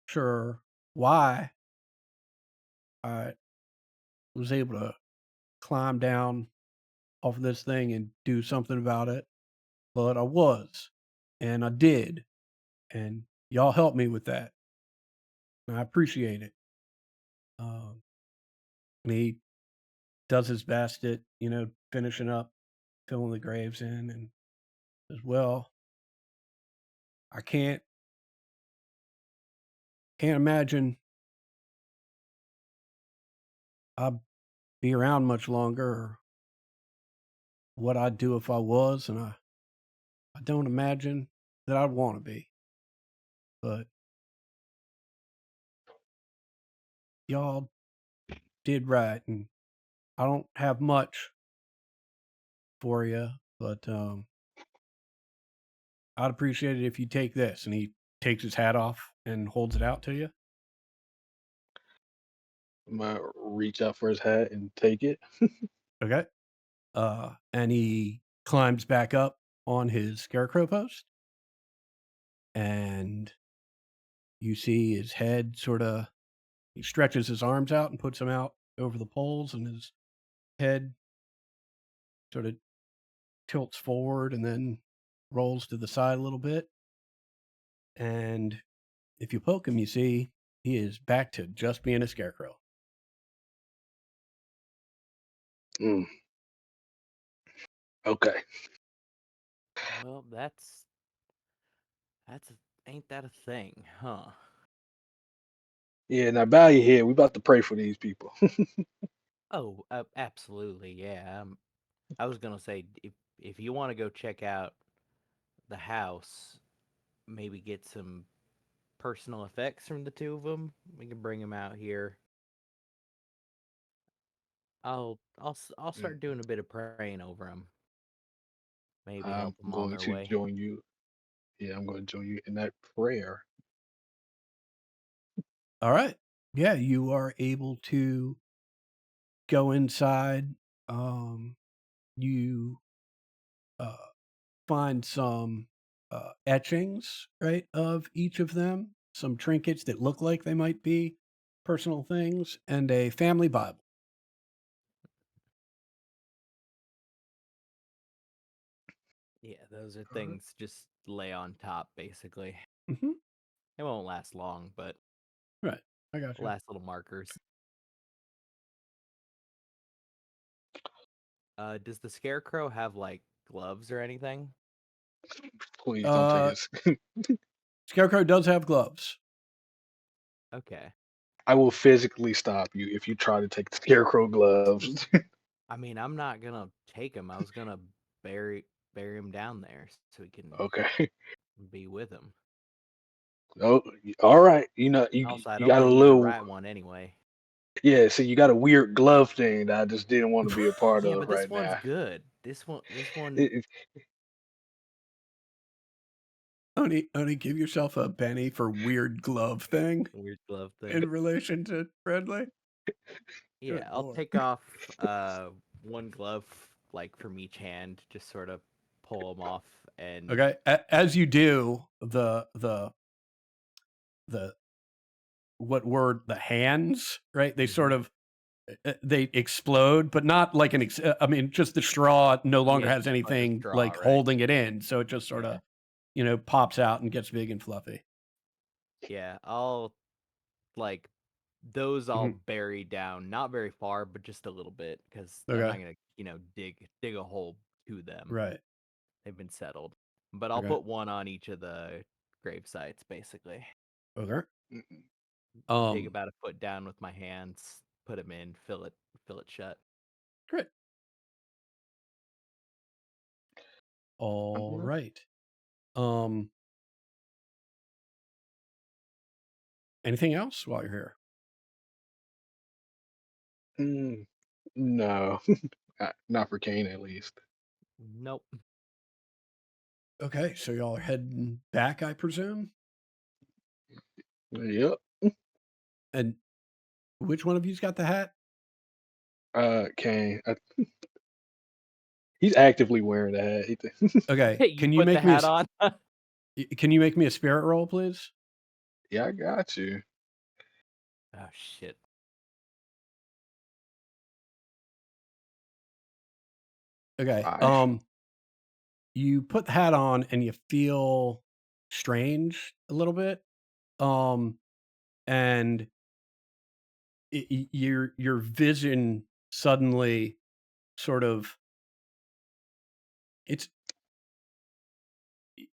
sure why I was able to climb down off of this thing and do something about it, but I was, and I did, and y'all helped me with that, and I appreciate it. Um, and he does his best at finishing up, filling the graves in, and as well, I can't imagine I'd be around much longer, or what I'd do if I was, and I don't imagine that I'd want to be, but y'all did right, and I don't have much for you, but I'd appreciate it if you take this. And he takes his hat off and holds it out to you. I'm gonna reach out for his hat and take it. Okay. And he climbs back up on his scarecrow post, and you see his head he stretches his arms out and puts them out over the poles, and his head sort of tilts forward and then rolls to the side a little bit. And if you poke him, you see he is back to just being a scarecrow. Mm, okay. Well, that's ain't that a thing, huh? Yeah. Now bow your head. We about to pray for these people. Oh, absolutely, yeah. I was gonna say if you want to go check out the house, maybe get some personal effects from the two of them. We can bring them out here. I'll Mm, start doing a bit of praying over them. Maybe I'm help them on going their to way. join you. Yeah, I'm going to join you in that prayer. All right. Yeah, you are able to go inside. You uh, find some etchings, right, of each of them, some trinkets that look like they might be personal things, and a family Bible. Yeah, those are All right. things just lay on top, basically. Hmm. It won't last long, but Right. I got you. last little markers. Does the scarecrow have like gloves or anything? Please don't take Uh, us. Scarecrow does have gloves. Okay. I will physically stop you if you try to take the scarecrow gloves. I mean, I'm not gonna take him. I was gonna bury him down there so he can Okay. be with him. Oh, all right. You know, you Also, I you don't got a think he's the little, right one anyway. yeah. So you got a weird glove thing that I just didn't want to be a part Yeah, of but this right one's now. good. This one, It, Only give yourself a penny for weird glove thing weird glove thing. in relation to friendly. Yeah, Good I'll lord. take off one glove like from each hand, just sort of pull them off, and Okay. As you do, the what word, the hands, right? They sort Mhm. of they explode, but not like I mean, just the straw no longer Yeah, has just like the anything straw, like right? holding it in, so it just sort Yeah. of, pops out and gets big and fluffy. Yeah, I'll like those I'll Mhm. bury down, not very far, but just a little bit, because I'm not Okay. gonna, dig a hole to them. Right. They've been settled. But I'll Okay. put one on each of the grave sites, basically. Okay. Mm-mm. Dig Um, about a foot down with my hands, put them in, fill it shut. great. All Alright. right. Um, anything else while you're here? Mm, no, not for Kane at least. Nope. Okay, so y'all are heading back, I presume? Yep. And which one of you's got the hat? Kane. He's actively wearing the hat. Okay, You put the hat on? can you make me a spirit roll, please? Yeah, I got you. Oh shit. Okay. Five. You put the hat on and you feel strange a little bit. And your vision suddenly sort of it's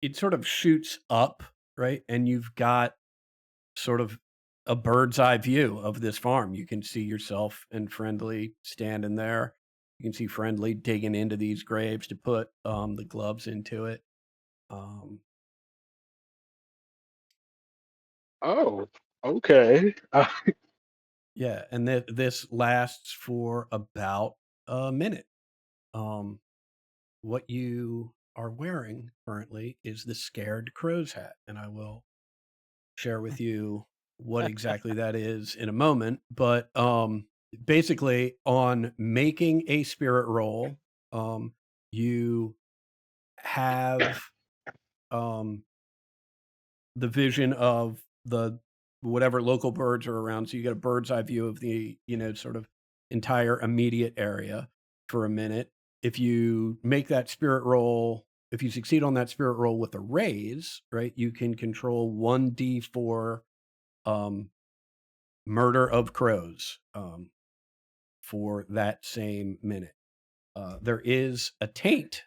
it sort of shoots up, right? And you've got sort of a bird's eye view of this farm. You can see yourself and Friendly standing there. You can see Friendly digging into these graves to put the gloves into it. Um, Oh, okay. yeah, and this lasts for about a minute. Um, what you are wearing currently is the Scared Crow's hat, and I will share with you what exactly that is in a moment. But basically, on making a spirit roll, you have um, the vision of the whatever local birds are around. So you get a bird's eye view of the sort of entire immediate area for a minute. If you make that spirit roll, if you succeed on that spirit roll with a raise, right, you can control 1d4 um, murder of crows for that same minute. There is a taint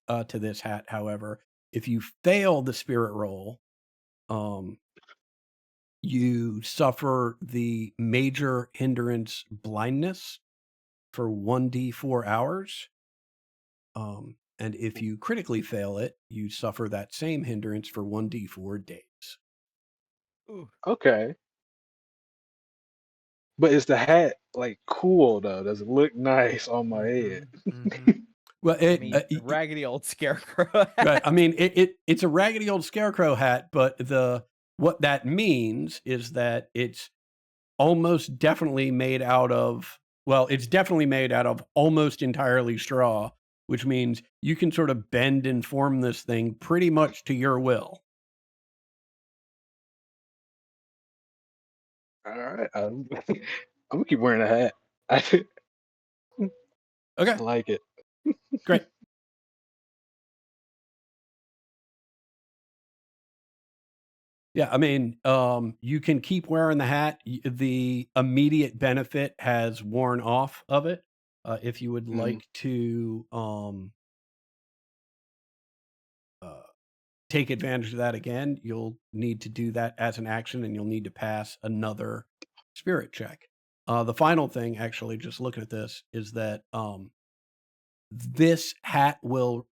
to this hat, however. If you fail the spirit roll, um, you suffer the major hindrance blindness for 1d4 hours. And if you critically fail it, you suffer that same hindrance for 1d4 days. Ooh. Okay. But is the hat like cool though? Does it look nice on my head? Well, I mean, it's a raggedy old scarecrow right. hat. I mean, it's a raggedy old scarecrow hat, but what that means is that it's almost definitely made out of it's definitely made out of almost entirely straw, which means you can sort of bend and form this thing pretty much to your will. All right. I'm gonna keep wearing a hat. I Okay, like it. great. Yeah, I mean, you can keep wearing the hat. The immediate benefit has worn off of it. If you would Mm. like to uh, take advantage of that again, you'll need to do that as an action, and you'll need to pass another spirit check. The final thing, actually, just looking at this, is that this hat will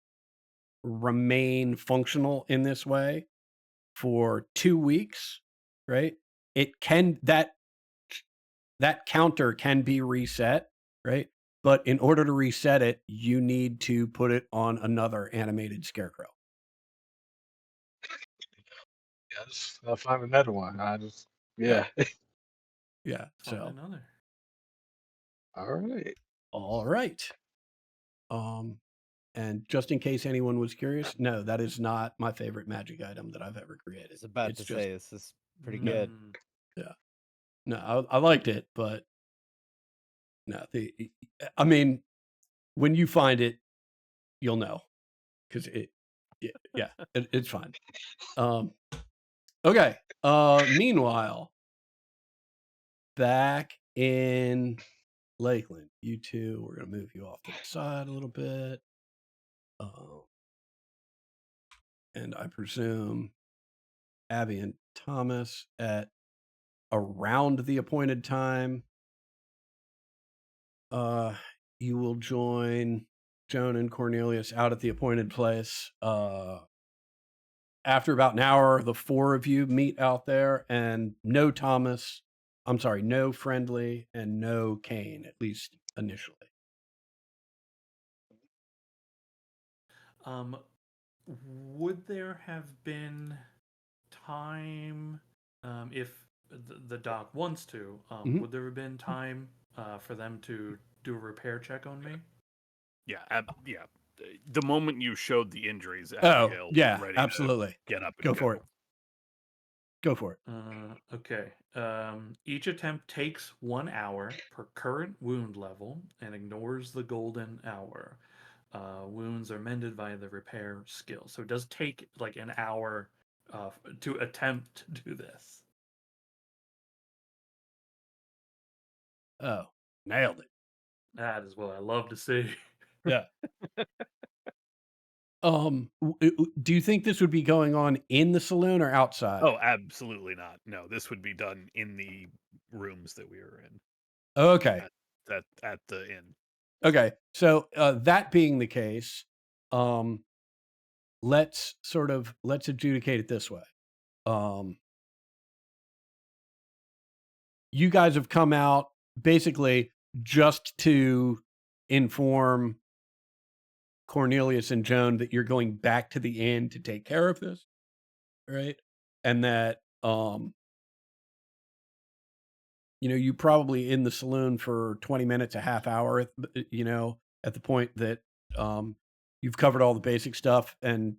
remain functional in this way for 2 weeks, right? It can that counter can be reset, right? But in order to reset it, you need to put it on another animated scarecrow. Yes. I'll find another one. Yeah, Yeah. yeah. Find So, another. All right. all right. Um, and just in case anyone was curious, no, that is not my favorite magic item that I've ever I created. was about It's to just say this is pretty no, good. Mm. yeah, no. I liked it, but No, I mean, when you find it, you'll know because yeah, it's fine. Okay. Meanwhile, back in Lakeland, you two, we're gonna move you off to the side a little bit. And I presume Abby and Thomas at around the appointed time, you will join Joan and Cornelius out at the appointed place. After about an hour, the four of you meet out there, and no Thomas, I'm sorry, no Friendly, and no Kane, at least initially. Would there have been time, if the doc wants to, Mhm. would there have been time for them to do a repair check on me? Yeah, yeah. The moment you showed the injuries, Oh, Abigail was yeah, ready absolutely. to get up and Go for it. Go for it. Okay. Each attempt takes 1 hour per current wound level and ignores the golden hour. Wounds are mended by the repair skill, so it does take like an hour to attempt to do this. Oh, nailed it. That is what I love to see. Yeah. Do you think this would be going on in the saloon or outside? Oh, absolutely not. No, this would be done in the rooms that we were in Okay. at the inn. Okay. So that being the case, let's adjudicate it this way. You guys have come out basically just to inform Cornelius and Joan that you're going back to the inn to take care of this, right? And that you probably in the saloon for 20 minutes, a half hour, at the point that you've covered all the basic stuff and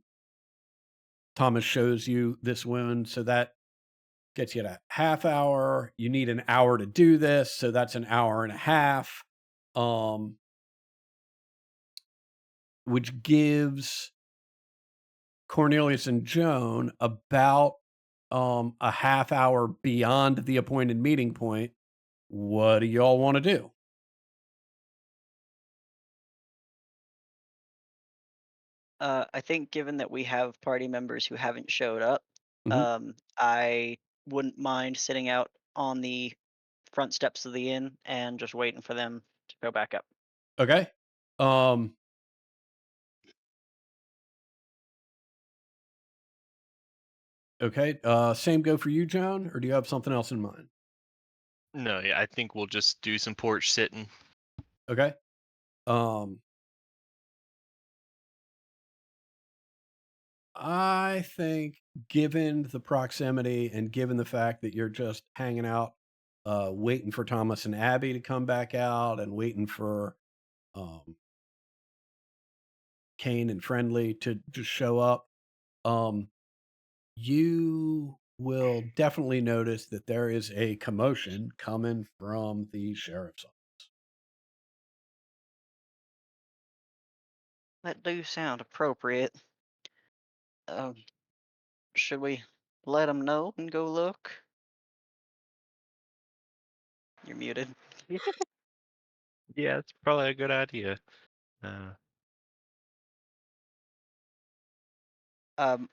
Thomas shows you this wound. So that gets you at a half hour. You need an hour to do this. So that's an hour and a half, which gives Cornelius and Joan about a half hour beyond the appointed meeting point. What do y'all want to do? I think given that we have party members who haven't showed up, Mhm. I wouldn't mind sitting out on the front steps of the inn and just waiting for them to go back up. Okay. Okay. Same go for you, Joan, or do you have something else in mind? No, yeah, I think we'll just do some porch sitting. Okay. I think given the proximity and given the fact that you're just hanging out, waiting for Thomas and Abby to come back out and waiting for um, Kane and Friendly to just show up, you will definitely notice that there is a commotion coming from the sheriff's office. That do sound appropriate. Um, should we let them know and go look? You're muted. Yeah, it's probably a good idea. Uh,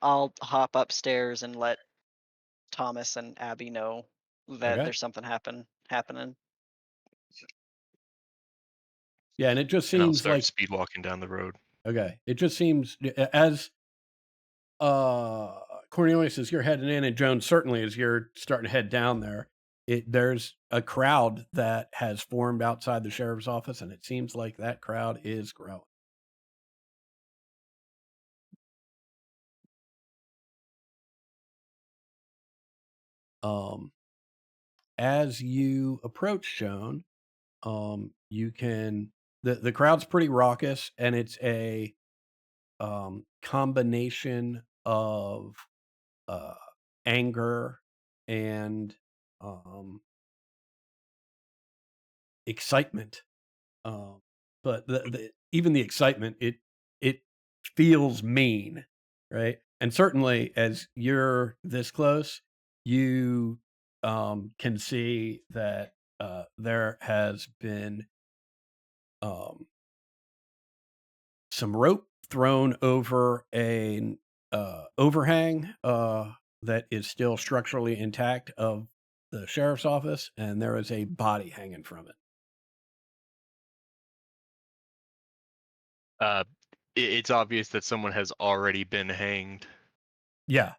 I'll hop upstairs and let Thomas and Abby know that Okay. there's something happening. Yeah, and it just and I'll seems start like speed walking down the road. okay. It just seems as Cornelius, as you're heading in, and Joan certainly as you're starting to head down there, there's a crowd that has formed outside the sheriff's office, and it seems like that crowd is growing. Um, as you approach Joan, you can the crowd's pretty raucous, and it's a combination of uh, anger and um, excitement. But even the excitement, it feels mean, right? And certainly, as you're this close, you can see that there has been um, some rope thrown over an overhang that is still structurally intact of the sheriff's office, and there is a body hanging from it. Uh, it's obvious that someone has already been hanged, Yeah,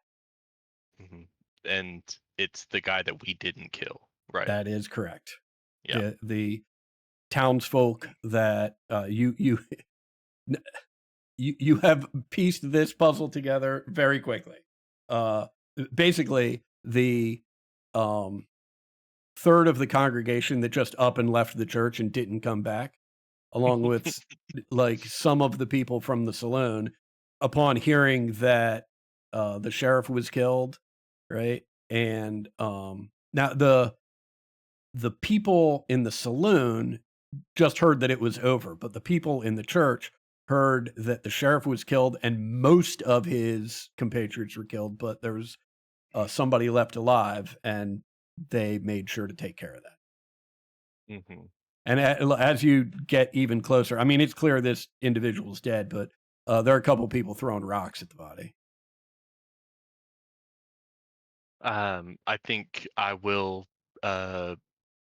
hmm and it's the guy that we didn't kill, right? that is correct. Yeah. The townsfolk that n- you have pieced this puzzle together very quickly. Uh, Basically, the um, third of the congregation that just up and left the church and didn't come back, along with like some of the people from the saloon, upon hearing that the sheriff was killed, right? And now the people in the saloon just heard that it was over, but the people in the church heard that the sheriff was killed and most of his compatriots were killed, but there was somebody left alive, and they made sure to take care of that. hmm And as you get even closer, I mean, it's clear this individual's dead, but there are a couple people throwing rocks at the body. I think I will uh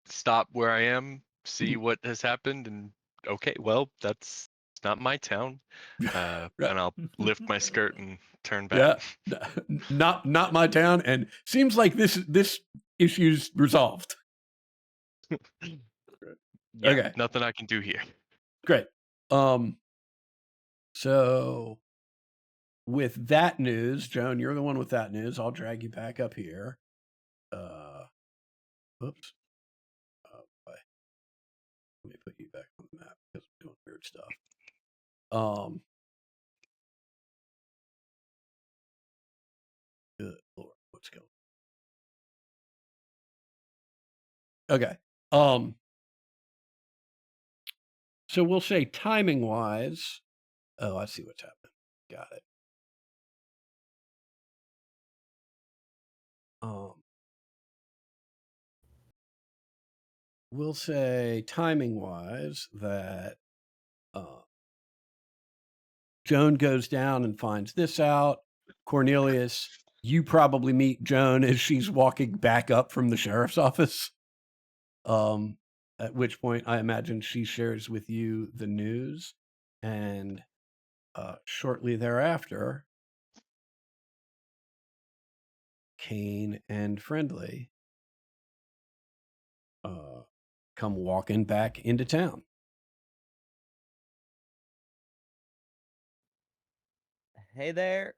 stop where I am, see what has happened, and okay, well, that's not my town. Right. And I'll lift my skirt and turn back. Yeah, not my town, and seems like this issue's resolved. Yeah, Okay, nothing I can do here. great. So with that news, Joan, you're the one with that news. I'll drag you back up here. Oops. Boy. Let me put you back on the map because I'm doing weird stuff. Good Lord, what's going on? Okay. So we'll say timing wise. Oh, I see what's happening. Got it. We'll say timing wise that Joan goes down and finds this out. Cornelius, you probably meet Joan as she's walking back up from the sheriff's office. At which point I imagine she shares with you the news. And shortly thereafter, Kane and Friendly come walking back into town. Hey there.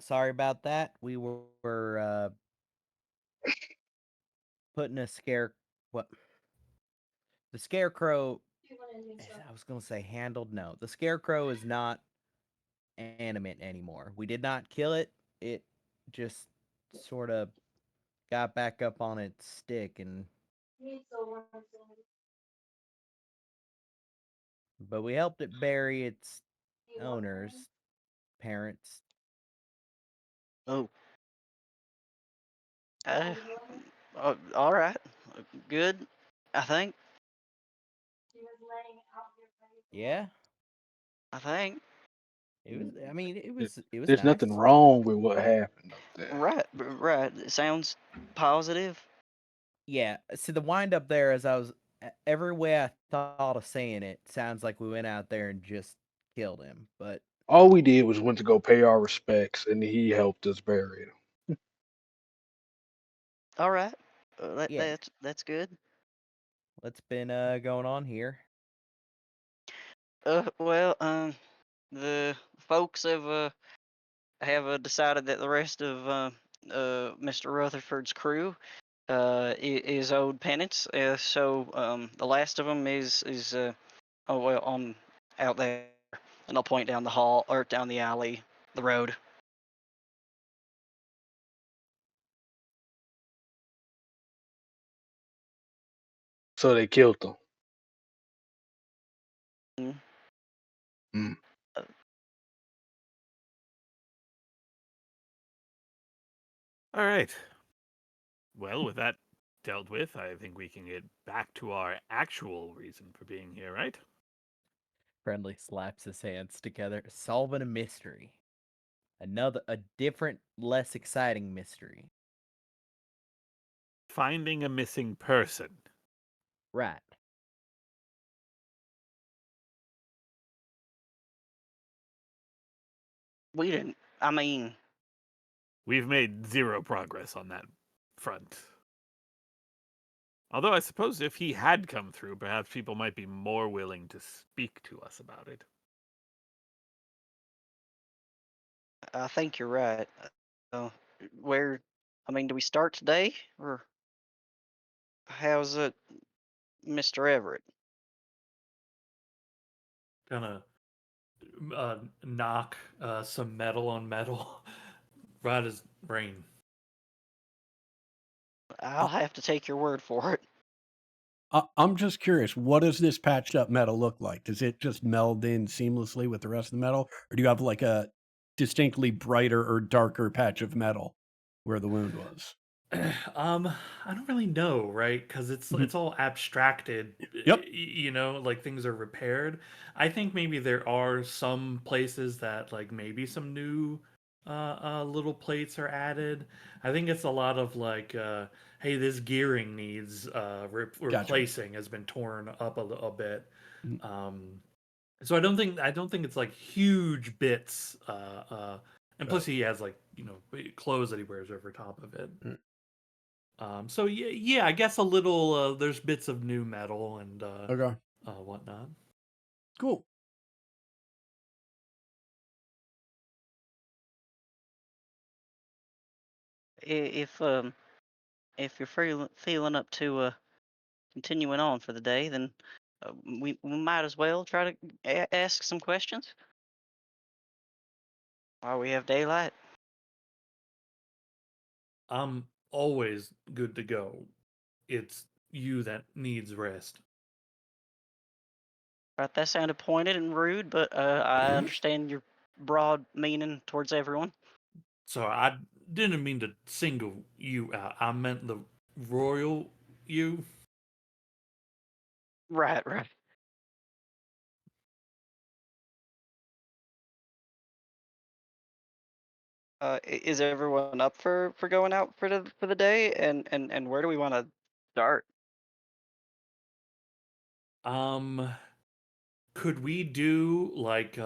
Sorry about that. We were putting a scare. What? The scarecrow. I was gonna say handled. No, the scarecrow is not animate anymore. We did not kill it. It just sort of got back up on its stick and. But we helped it bury its owners, parents. Oh, uh, all right, good. I think. Yeah, I think. it was. I mean, it There- was. It was There's nothing nice. wrong with what happened up there. Right, right. It sounds positive. Yeah. See, the wind up there, as I was every way I thought of saying it, sounds like we went out there and just killed him. But All we did was went to go pay our respects, and he helped us bury him. All right. yeah, That's good. what's been going on here? Well, the folks have decided that the rest of Mr. Rutherford's crew is owed penance. So the last of them is oh well on out there, and I'll point down the hall or down the alley, the road. So they killed him. Mm. Uh, All right. Well, with that dealt with, I think we can get back to our actual reason for being here, right? Friendly slaps his hands together, solving a mystery. A different, less exciting mystery. Finding a missing person. Right. we didn't. I mean, We've made zero progress on that front. Although I suppose if he had come through, perhaps people might be more willing to speak to us about it. I think you're right. Uh, where? I mean, do we start today, or how's it, Mr. Everett? Kind of knock some metal on metal right as rain. I'll have to take your word for it. I'm just curious, what does this patched up metal look like? Does it just meld in seamlessly with the rest of the metal, or do you have like a distinctly brighter or darker patch of metal where the wound was? I don't really know, right? Because Mhm. it's all abstracted, Yep, you know, like things are repaired. I think maybe there are some places that like maybe some new little plates are added. I think it's a lot of like, hey, this gearing needs gotcha. replacing, has been torn up a bit. Mm, Um, so I don't think it's like huge bits. And right. plus he has like clothes that he wears over top of it. Mm, So yeah, I guess a little. There's bits of new metal and okay, whatnot. cool. If if you're feeling up to continuing on for the day, then we might as well try to ask some questions while we have daylight. I'm always good to go. It's you that needs rest. Right, that sounded pointed and rude, but I understand your broad meaning towards everyone. So I didn't mean to single you out. I meant the royal you. Right, right. Is everyone up for going out for the day? And where do we want to start? Um, could we do like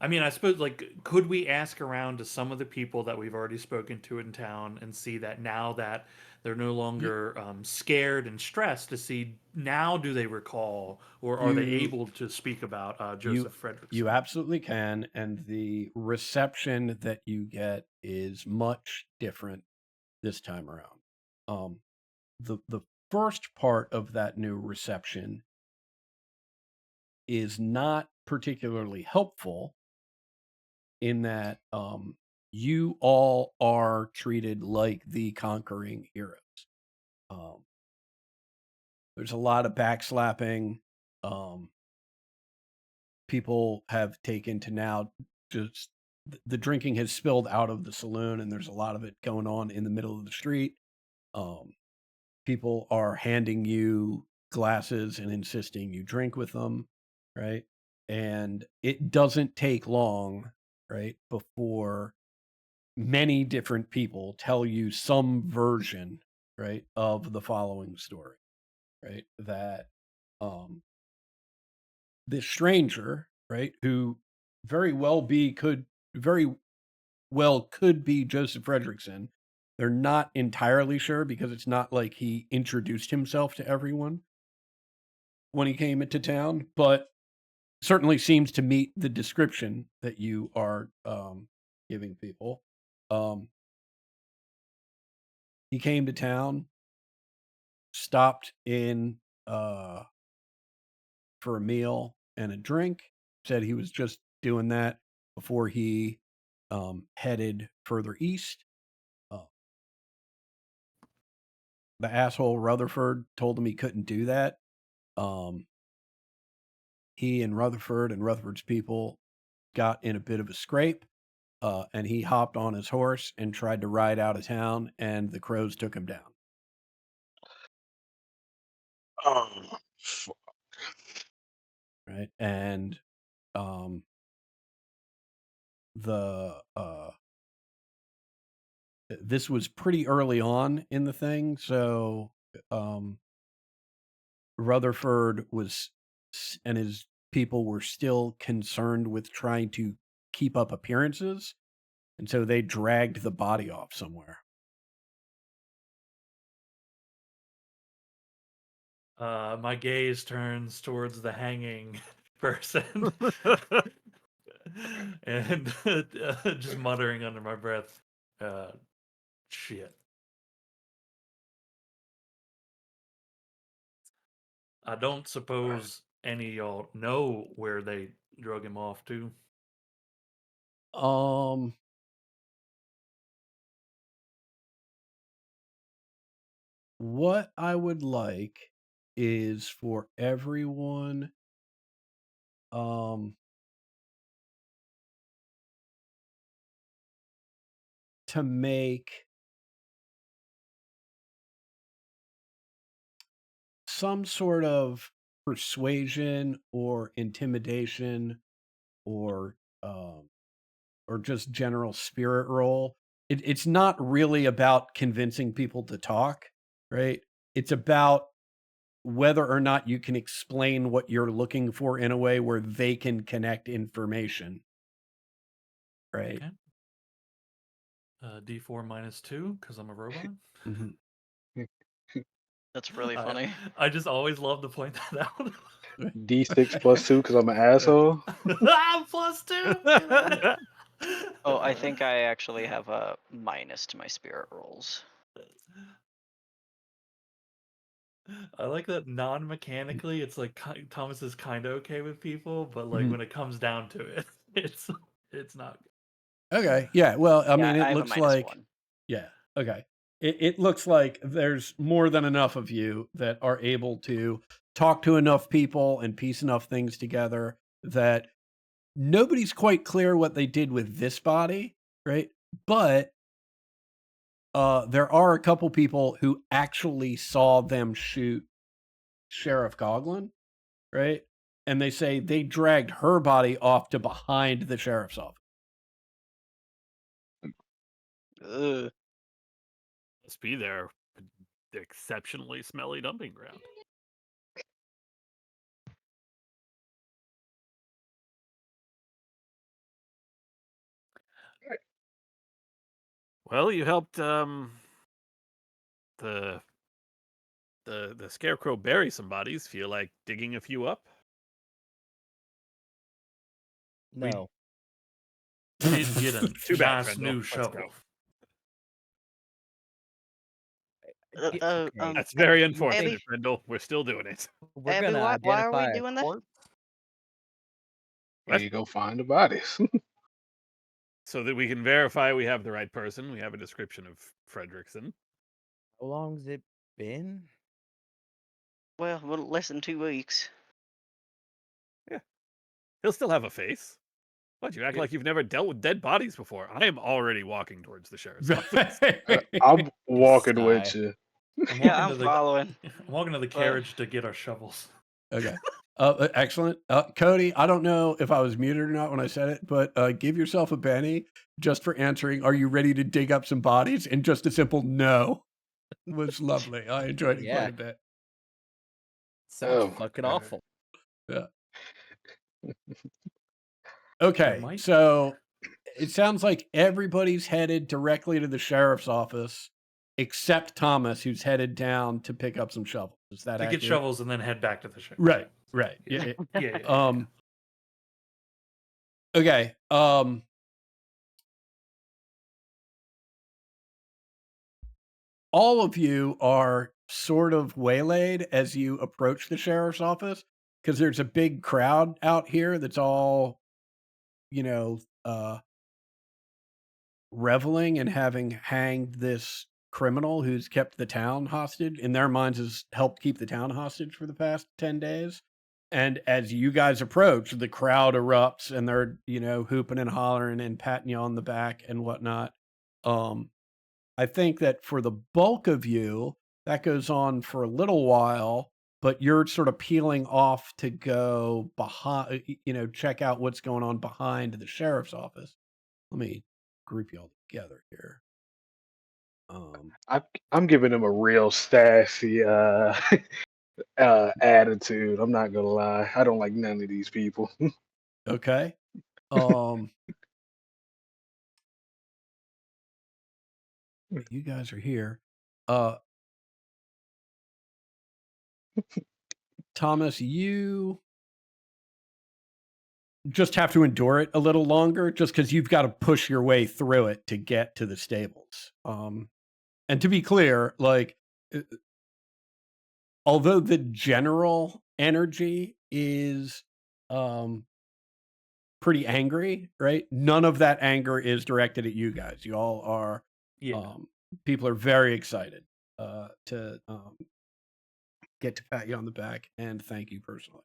I mean, I suppose like could we ask around to some of the people that we've already spoken to in town and see that now that they're no You, longer scared and stressed to see now do they recall or are they you, able to speak about you, Joseph you Fredrickson? absolutely can, and the reception that you get is much different this time around. Um, the first part of that new reception is not particularly helpful in that you all are treated like the conquering heroes. Um, there's a lot of backslapping. Um, people have taken to now just the drinking has spilled out of the saloon, and there's a lot of it going on in the middle of the street. Um, people are handing you glasses and insisting you drink with them, right? And it doesn't take long, right, before many different people tell you some version, right, of the following story, right? That um this stranger, right, who very well be could very well could be Joseph Fredrickson. They're not entirely sure because it's not like he introduced himself to everyone when he came into town, but certainly seems to meet the description that you are giving people. Um, he came to town, stopped in uh, for a meal and a drink, said he was just doing that before he headed further east. Uh, the asshole Rutherford told him he couldn't do that. Um, he and Rutherford's people got in a bit of a scrape, and he hopped on his horse and tried to ride out of town, and the crows took him down. Oh, fu- Right, and um, the this was pretty early on in the thing, so um, Rutherford and his people were still concerned with trying to keep up appearances, and so they dragged the body off somewhere. My gaze turns towards the hanging person, and just muttering under my breath, "Shit." I don't suppose any of y'all know where they drug him off to. Um, what I would like is for everyone um to make some sort of persuasion or intimidation or um or just general spirit roll. It's not really about convincing people to talk, right? It's about whether or not you can explain what you're looking for in a way where they can connect information, right? Okay. D4 -2 because I'm a robot. Mhm. That's really I funny. I just always love to point that out. D6 plus 2 because I'm an asshole. Ah, +2. Oh, I think I actually have a minus to my spirit rolls. I like that non-mechanically, it's like Thomas is kind of okay with people, but like Mhm. when it comes down to it, it's not. Okay, yeah, well, I Yeah, mean, it I have a looks minus like one. yeah, okay. It looks like there's more than enough of you that are able to talk to enough people and piece enough things together that nobody's quite clear what they did with this body, right? But there are a couple people who actually saw them shoot Sheriff Coughlin, right? And they say they dragged her body off to behind the sheriff's office. Ugh. Must be their exceptionally smelly dumping ground. Well, you helped the the scarecrow bury some bodies. Feel like digging a few up? No. Did get a Too bad, nice Frendel. new Let's shovel. go. Okay. That's very Abby, unfortunate, Frendel. We're still doing it. We're Abby, gonna why are we identify a doing that? corpse. Here What? you go find the bodies. So that we can verify we have the right person. We have a description of Fredrickson. How long's it been? Well, less than 2 weeks. Yeah. He'll still have a face. What, you act like you've never dealt with dead bodies before? I am already walking towards the sheriff's office. I'm walking Sigh. with you. I'm Yeah, walking I'm to the following. I'm walking to the But carriage to get our shovels. Okay. Excellent. Cody, I don't know if I was muted or not when I said it, but give yourself a Benny just for answering, "Are you ready to dig up some bodies?" And just a simple no was lovely. I enjoyed it quite Yeah. a bit. Sounds Oh my fucking God. awful. Yeah. There Okay, might so it sounds like everybody's headed directly to the sheriff's office except Thomas, who's headed down to pick up some shovels. Is that to get accurate? shovels and then head back to the ship. Right, right. Yeah. Yeah. Yeah. Okay. All of you are sort of waylaid as you approach the sheriff's office because there's a big crowd out here that's all, you know, reveling and having hanged this criminal who's kept the town hostage. In their minds, has helped keep the town hostage for the past 10 days. And as you guys approach, the crowd erupts and they're, hooping and hollering and patting you on the back and whatnot. Um, I think that for the bulk of you, that goes on for a little while, but you're sort of peeling off to go behind, check out what's going on behind the sheriff's office. Let me group you all together here. I'm giving him a real sassy attitude. I'm not gonna lie. I don't like none of these people. Okay. You guys are here. Thomas, you just have to endure it a little longer just because you've got to push your way through it to get to the stables. And to be clear, like, although the general energy is pretty angry, right? None of that anger is directed at you guys. You all are, people are very excited to get to pat you on the back and thank you personally.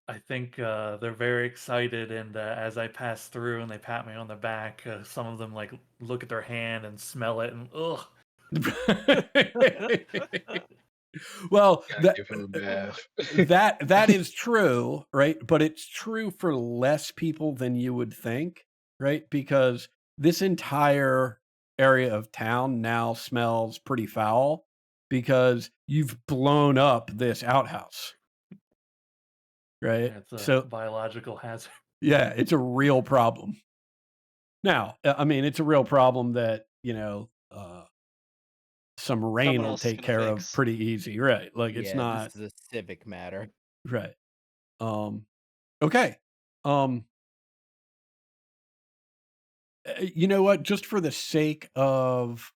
I think they're very excited, and as I pass through and they pat me on the back, some of them like look at their hand and smell it, and ugh. Well, Gotta give him a bath. that is true, right? But it's true for less people than you would think, right? Because this entire area of town now smells pretty foul because you've blown up this outhouse, right? It's a So biological hazard. yeah, it's a real problem. Now, I mean, it's a real problem that, some rain Someone will else is take gonna care of fix. pretty easy, right? Like it's Yeah, not this is a civic matter. right. Okay. Um, you know what? Just for the sake of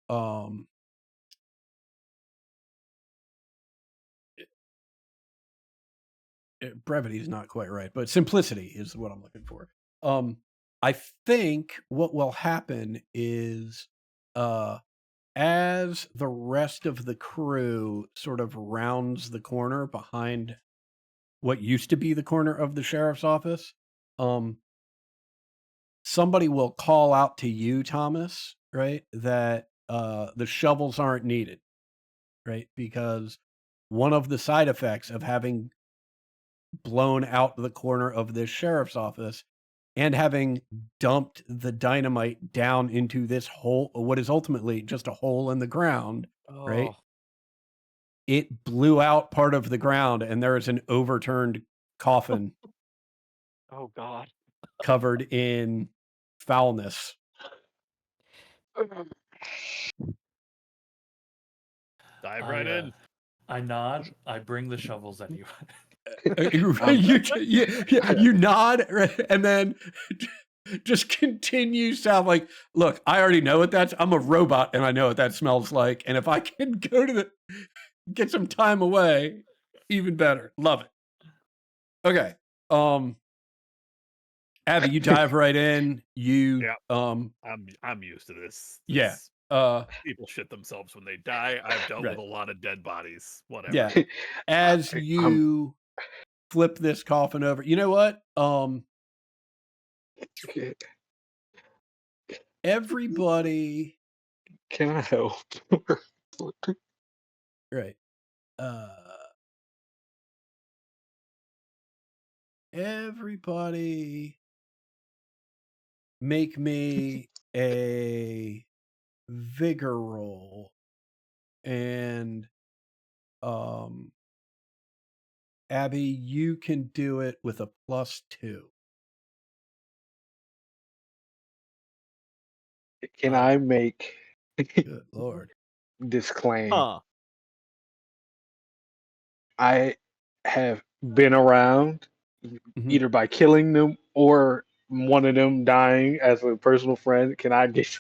brevity is not quite right, but simplicity is what I'm looking for. I think what will happen is as the rest of the crew sort of rounds the corner behind what used to be the corner of the sheriff's office, um, somebody will call out to you, Thomas, right? That the shovels aren't needed, right? Because one of the side effects of having blown out the corner of this sheriff's office and having dumped the dynamite down into this hole, what is ultimately just a hole in the ground, right? Oh, It blew out part of the ground and there is an overturned coffin Oh God. covered in foulness. Dive right in. I nod. I bring the shovels at you. You nod, right? And then just continue sound like, look, I already know what that's. I'm a robot, and I know what that smells like. And if I can go to get some time away, even better. Love it. Okay, Abby, you dive right in. You, I'm used to this. yeah. People shit themselves when they die. I've dealt with Right. a lot of dead bodies. Whatever. Yeah. As you flip this coffin over, you know what? Everybody, Can I help? right? Everybody, make me a vigor roll, and Abby, you can do it with a +2. Can I make Good Lord. this claim? huh. I have been around Mhm. either by killing them or one of them dying as a personal friend. Can I get?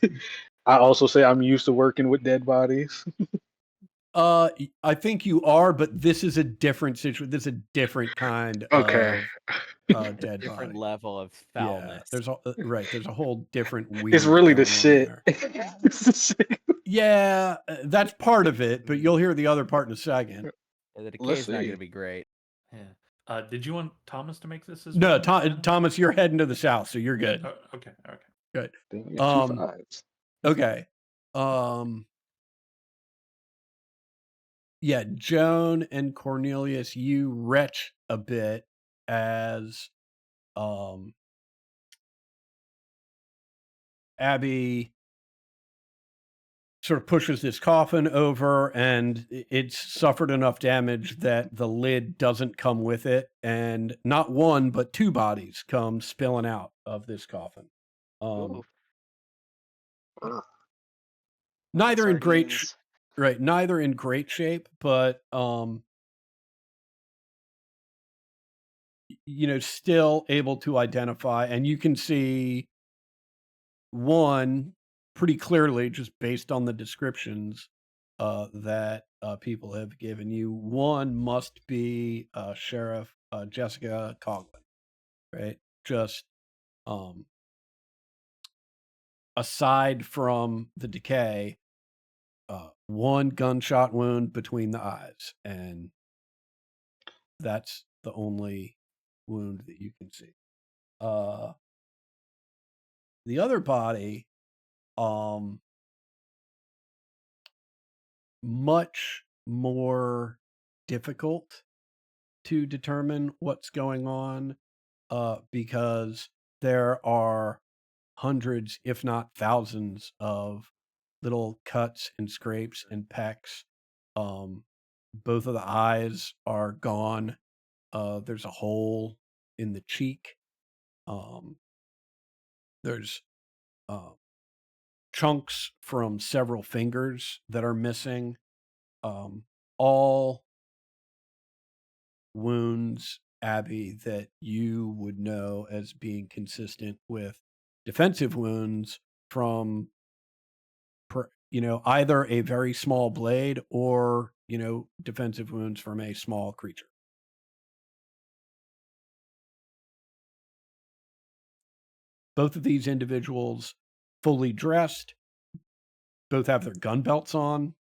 I also say I'm used to working with dead bodies. I think you are, but this is a different situation. This is a different kind Okay. of dead Different body. level of Yeah, foulness. there's right. There's a whole different weird. It's really the going on shit. there. It's the shit. Yeah, that's part of it, but you'll hear the other part in a second. Yeah, the Let's decay's not see. gonna be great. Yeah. Did you want Thomas to make this as No, well? Shannon? Thomas, you're heading to the south, so you're good. Okay. Good. Then you get two Um, fives. okay. Yeah, Joan and Cornelius, you retch a bit as Abby sort of pushes this coffin over, and it's suffered enough damage that the lid doesn't come with it, and not one but two bodies come spilling out of this coffin. Ooh, Ugh. Neither in great sardines. right, neither in great shape, but still able to identify, and you can see one pretty clearly just based on the descriptions that people have given you. One must be Sheriff Jessica Coughlin, right? Just um, aside from the decay, one gunshot wound between the eyes, and that's the only wound that you can see. The other body, much more difficult to determine what's going on because there are hundreds, if not thousands, of little cuts and scrapes and pecks. Both of the eyes are gone. There's a hole in the cheek. There's chunks from several fingers that are missing. All wounds, Abby, that you would know as being consistent with defensive wounds from, either a very small blade or, defensive wounds from a small creature. Both of these individuals fully dressed, both have their gun belts on.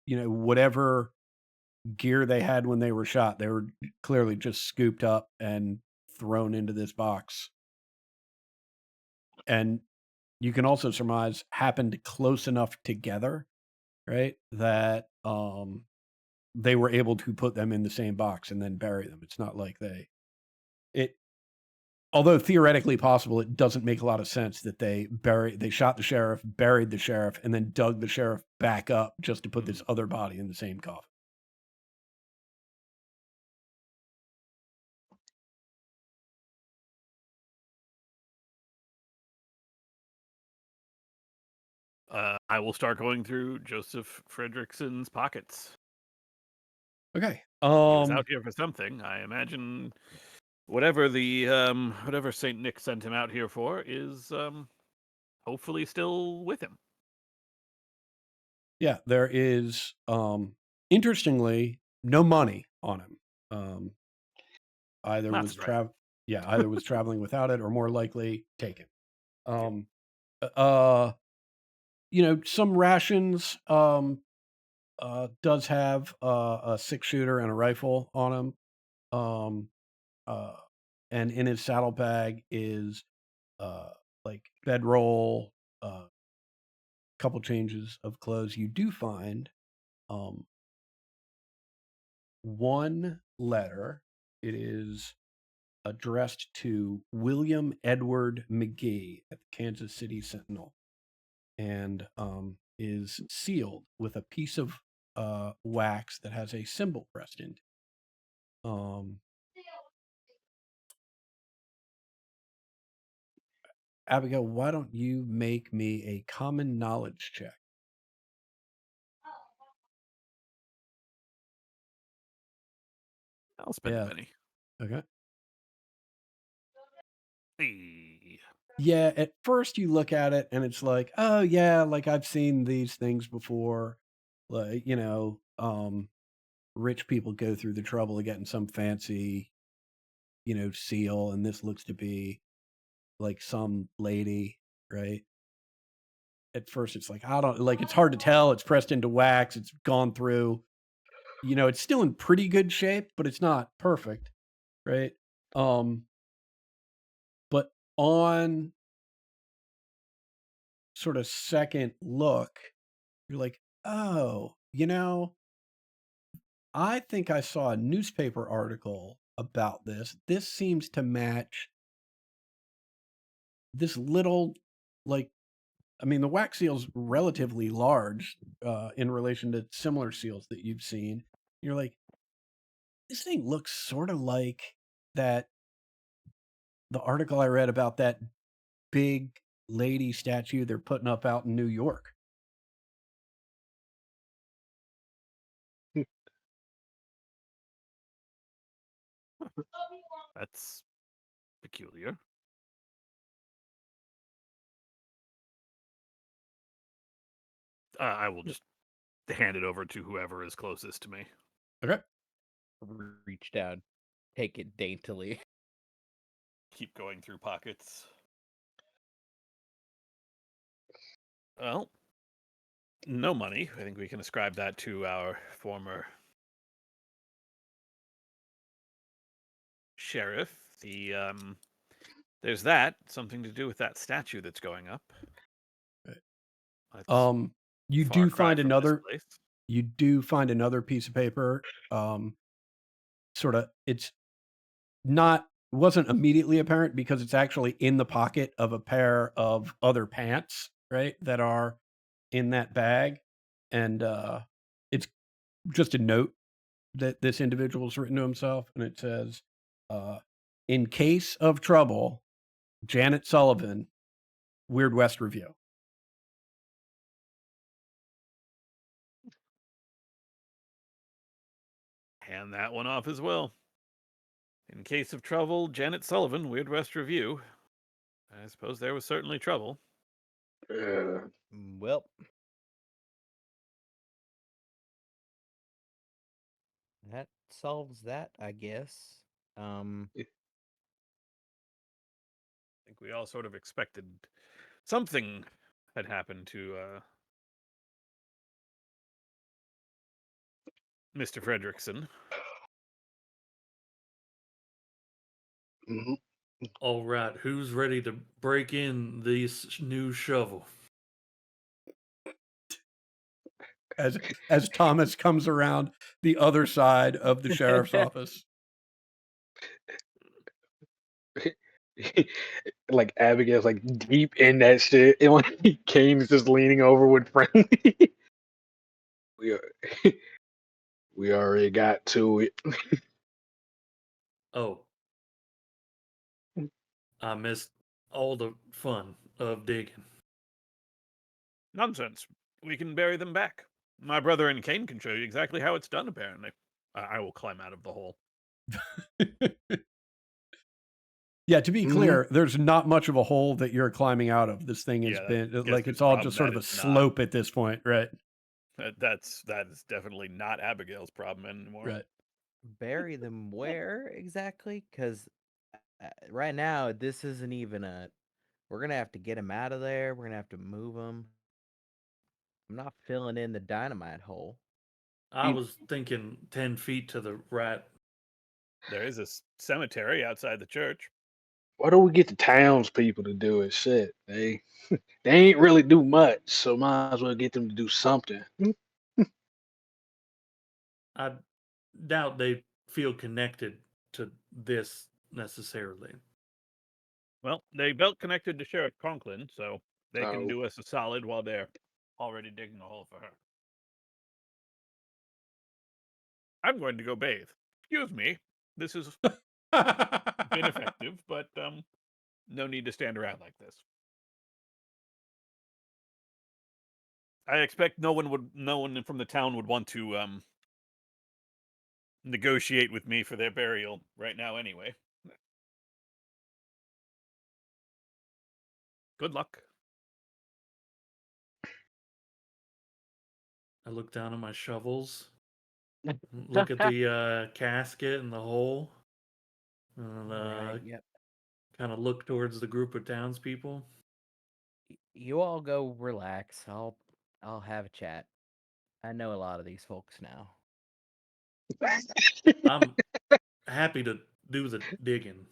Whatever gear they had when they were shot, they were clearly just scooped up and thrown into this box. And you can also surmise happened close enough together, right? That they were able to put them in the same box and then bury them. It's not like although theoretically possible, it doesn't make a lot of sense that they shot the sheriff, buried the sheriff, and then dug the sheriff back up just to put this other body in the same coffin. I will start going through Joseph Fredrickson's pockets. Okay. He was out here for something. I imagine whatever whatever Saint Nick sent him out here for is hopefully still with him. Yeah, there is interestingly no money on him. Either Not was surprising. either was traveling without it or more likely taken. Um uh some rations does have a 6-shooter and a rifle on him. Um and in his saddlebag is like bedroll, couple changes of clothes. You do find one letter. It is addressed to William Edward McGee at the Kansas City Sentinel, and is sealed with a piece of wax that has a symbol pressed into it. Abigail, why don't you make me a common knowledge check? I'll spend a penny. Okay. Hey. Yeah, at first you look at it and it's like, oh yeah, like I've seen these things before. Like, rich people go through the trouble of getting some fancy, seal, and this looks to be like some lady, right? At first it's like, I don't like it's hard to tell, it's pressed into wax, it's gone through, it's still in pretty good shape, but it's not perfect, right? Um, but on sort of second look, you're like, oh, I think I saw a newspaper article about this. This seems to match this little, like, I mean, the wax seal's relatively large in relation to similar seals that you've seen. You're like, this thing looks sort of like that the article I read about that big lady statue they're putting up out in New York. That's peculiar. I will just hand it over to whoever is closest to me. Okay. Reach down, take it daintily. Keep going through pockets. Well, no money. I think we can ascribe that to our former sheriff. There's that something to do with that statue that's going up. Right. That's You far do cry find from this another place. you do find another piece of paper. Sort of it's not wasn't immediately apparent because it's actually in the pocket of a pair of other pants, right? That are in that bag. And it's just a note that this individual's written to himself, and it says, uh, in case of trouble, Janet Sullivan, Weird West Review. Hand that one off as well. In case of trouble, Janet Sullivan, Weird West Review. I suppose there was certainly trouble. Well, that solves that, I guess. I think we all sort of expected something had happened to Mr. Fredrickson. Mhm. All right, who's ready to break in this new shovel? As Thomas comes around the other side of the sheriff's office. Like Abigail's like deep in that shit, and like Kane's just leaning over with friendly. we are, we already got to it. Oh, I missed all the fun of digging. Nonsense. We can bury them back. My brother and Kane can show you exactly how it's done, apparently. I will climb out of the hole. Yeah, to be Mhm. clear, there's not much of a hole that you're climbing out of. This thing has Yeah, been guess like whose it's all problem just sort that of a is not. slope at this point, right? That is definitely not Abigail's problem anymore. Right. Bury them where exactly? Because right now, this isn't even a. We're gonna have to get them out of there. We're gonna have to move them. I'm not filling in the dynamite hole. I was thinking 10 feet to the right. There is a cemetery outside the church. Why don't we get the townspeople to do it? Shit, they ain't really do much, so might as well get them to do something. I doubt they feel connected to this necessarily. Well, they belt connected to Sheriff Conklin, so they can Oh, do us a solid while they're already digging a hole for her. I'm going to go bathe. Excuse me. This has been effective, but no need to stand around like this. I expect no one from the town would want to negotiate with me for their burial right now anyway. Good luck. I look down at my shovels, look at the casket and the hole, and Right. Yep. kind of look towards the group of townspeople. You all go relax. I'll have a chat. I know a lot of these folks now. I'm happy to do the digging.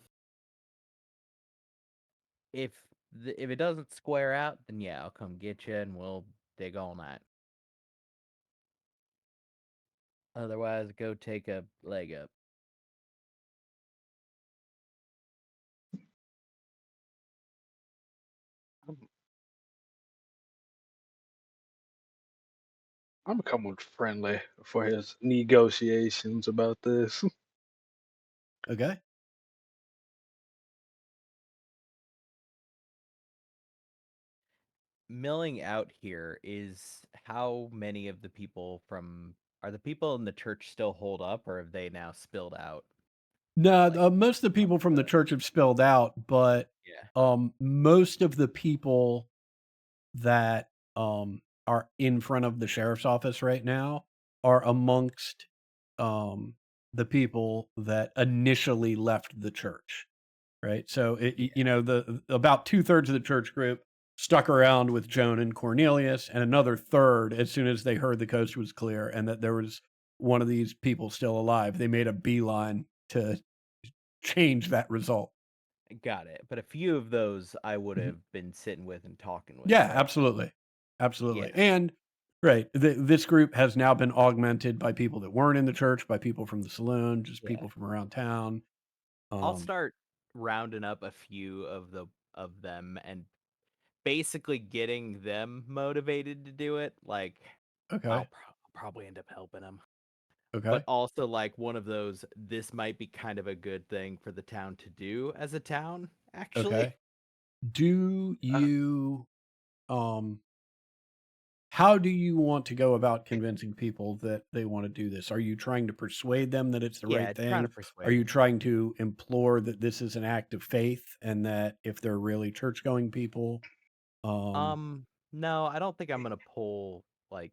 If if it doesn't square out, then yeah, I'll come get you and we'll dig all night. Otherwise, go take a leg up. I'm, I'm becoming friendly for his negotiations about this. Okay. Milling out here is how many of the people from are the people in the church still hold up or have they now spilled out? No, Like most of the people from the church have spilled out, but yeah. most of the people that are in front of the sheriff's office right now are amongst um, the people that initially left the church. Right? So the about 2/3 of the church group stuck around with Joan and Cornelius, and another third, as soon as they heard the coast was clear and that there was one of these people still alive, they made a beeline to change that result. Got it. But a few of those I would Mhm. have been sitting with and talking with, Yeah, right? absolutely. Absolutely. Yeah. And right, this group has now been augmented by people that weren't in the church, by people from the saloon, just Yeah. people from around town. I'll Um, start rounding up a few of them and basically getting them motivated to do it. Like okay. I'll probably end up helping them. But Okay. also like one of those this might be kind of a good thing for the town to do as a town, actually. Okay. Do Uh, you um how do you want to go about convincing people that they want to do this? Are you trying to persuade them that it's the yeah, right trying to thing? Are persuade you them. trying to implore that this is an act of faith and that if they're really church-going people, um, No, I don't think I'm gonna pull like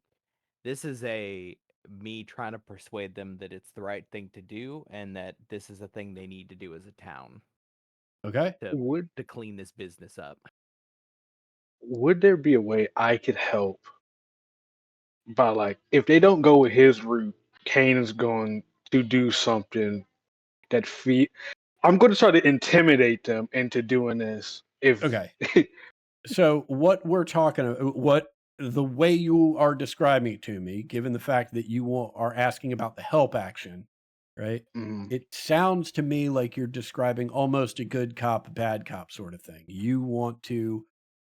this is a me trying to persuade them that it's the right thing to do and that this is a thing they need to do as a town okay? to would to clean this business up. would there be a way I could help by like if they don't go with his route, Kane is going to do something that I'm going to try to intimidate them into doing this. If Okay. So what we're talking about, what the way you are describing it to me, given the fact that are asking about the help action, right? Mhm, It sounds to me like you're describing almost a good cop, bad cop sort of thing. You want to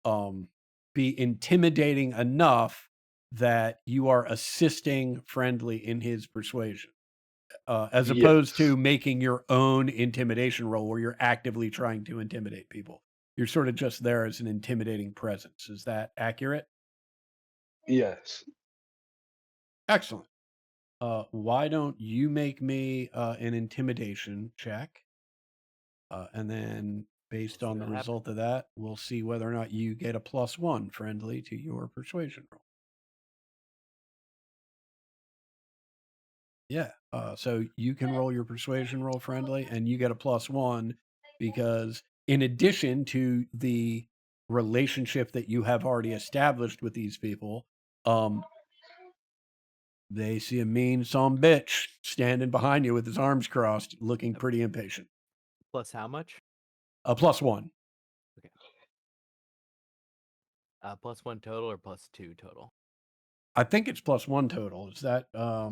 um, be intimidating enough that you are assisting Friendly in his persuasion, as opposed yes, to making your own intimidation role where you're actively trying to intimidate people. You're sort of just there as an intimidating presence. Is that accurate? yes. Excellent. Why don't you make me an intimidation check? And then We'll based see on the what happens. result of that, we'll see whether or not you get a +1 Friendly to your persuasion roll. Yeah. So you can roll your persuasion roll, Friendly, and you get a +1 because in addition to the relationship that you have already established with these people, um, they see a mean some bitch standing behind you with his arms crossed, looking pretty impatient. Plus how much? A +1. Okay. Plus one total or plus two total? I think it's +1 total. Is that let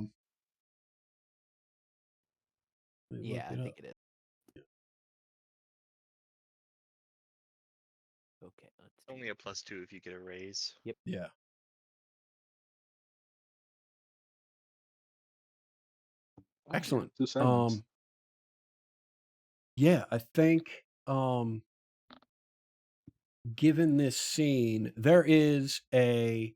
me look Yeah, I it up. think it is. Okay, let's do Only a +2 if you get a raise. Yeah. Oh, yeah, Excellent. 2 sevens. Yeah, I think given this scene, there is a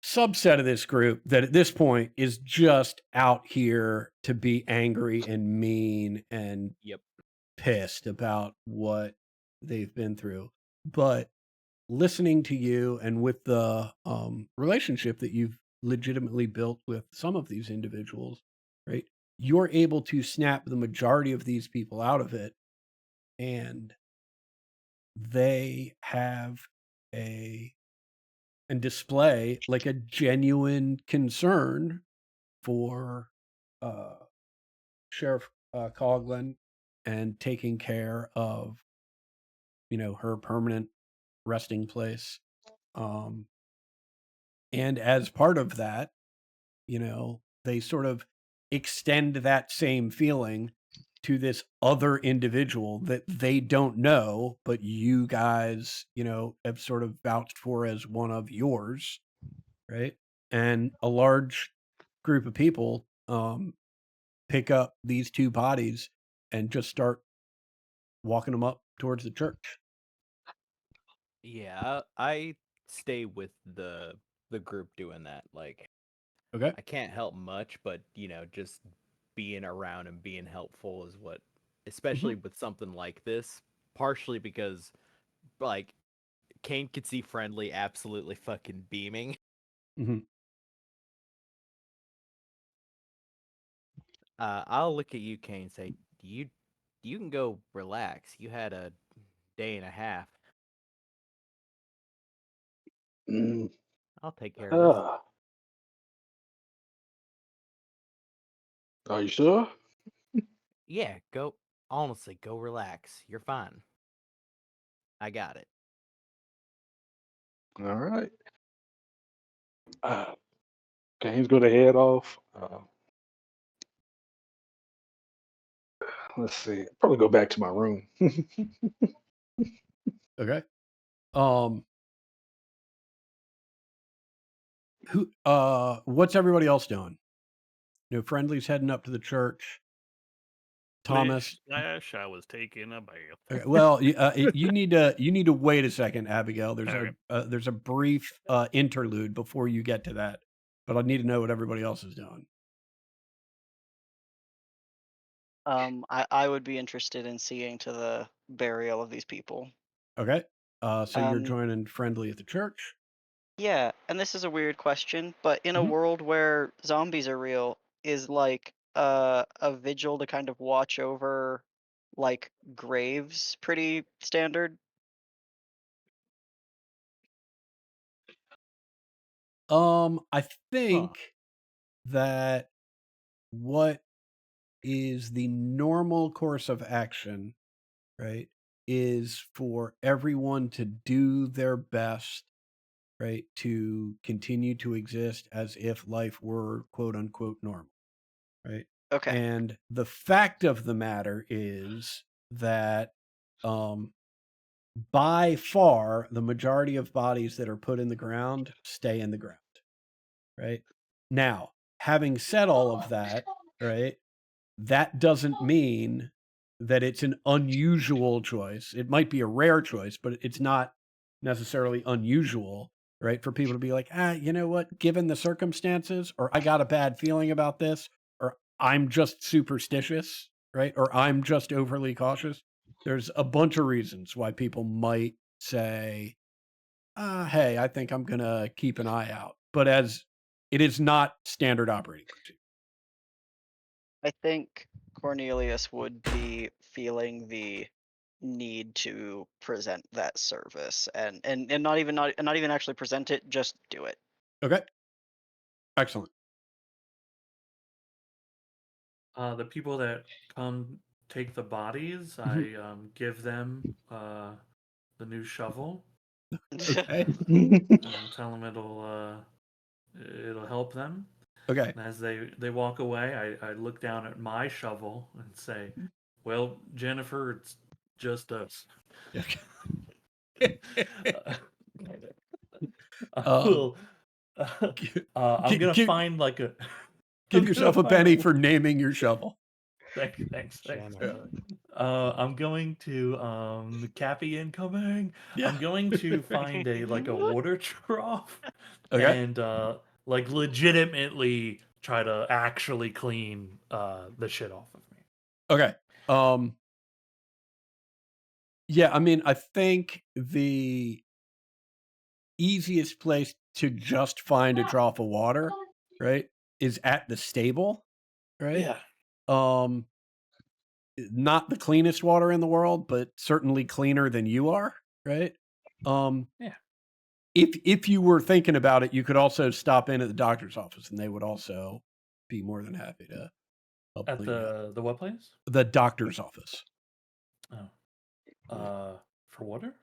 subset of this group that at this point is just out here to be angry and mean and Yep. pissed about what they've been through. But listening to you and with the relationship that you've legitimately built with some of these individuals, right? You're able to snap the majority of these people out of it, and they have a and display like a genuine concern for uh, Sheriff Coughlin and taking care of, her permanent resting place. And as part of that, they sort of extend that same feeling to this other individual that they don't know, but you guys, have sort of vouched for as one of yours, right? And a large group of people pick up these two bodies and just start walking them up towards the church. Yeah, I stay with the group doing that. Like, Okay. I can't help much, but just being around and being helpful is what, especially with something like this. Partially because, like, Kane could see Friendly absolutely fucking beaming. Mm-hmm. I'll look at you, Kane, and say, you can go relax. You had a day and a half. Mm, I'll take care of this. Are you sure? Yeah, go. Honestly, go relax. You're fine. I got it. All right. Okay, he's going to head off. Let's see. Probably go back to my room. Okay. What's everybody else doing? Friendly's heading up to the church. Thomas. Slash, I was taking a bath. Okay, well, you need to wait a second, Abigail. There's Okay. there's a brief interlude before you get to that, but I need to know what everybody else is doing. I would be interested in seeing to the burial of these people. Okay. So you're Um, joining Friendly at the church. yeah, and this is a weird question, but in a Mhm. world where zombies are real, is like a vigil to kind of watch over like graves pretty standard? I think that what is the normal course of action, right, is for everyone to do their best, right, to continue to exist as if life were quote unquote normal, right? Okay. And the fact of the matter is that um, by far the majority of bodies that are put in the ground stay in the ground, right? Now, having said all of that, right, that doesn't mean that it's an unusual choice. It might be a rare choice, but it's not necessarily unusual, right? For people to be like, you know what, given the circumstances, or I got a bad feeling about this, or I'm just superstitious, right? Or I'm just overly cautious. There's a bunch of reasons why people might say, hey, I think I'm going to keep an eye out. But as it is not standard operating procedure. I think Cornelius would be feeling the need to present that service and not even actually present it, just do it. Okay. Excellent. The people that come take the bodies, Mhm. I give them the new shovel Okay. and tell them it'll help them. Okay. And as they walk away, I look down at my shovel and say, "Well, Jennifer, it's just us." Okay. I Um, will. gi- I'm gonna give find like a. I'm give gonna yourself a find penny a. for naming your shovel. Thanks. Jennifer. I'm going to Cappy incoming. Yeah. I'm going to find a water trough Okay. and like legitimately try to actually clean the shit off of me. Okay. Yeah, I mean, I think the easiest place to just find a trough of water, right, is at the stable, right? Yeah. Um, not the cleanest water in the world, but certainly cleaner than you are, right? Um, Yeah. if you were thinking about it, you could also stop in at the doctor's office and they would also be more than happy to help At clean you up. the what place? The doctor's office. Oh, for water?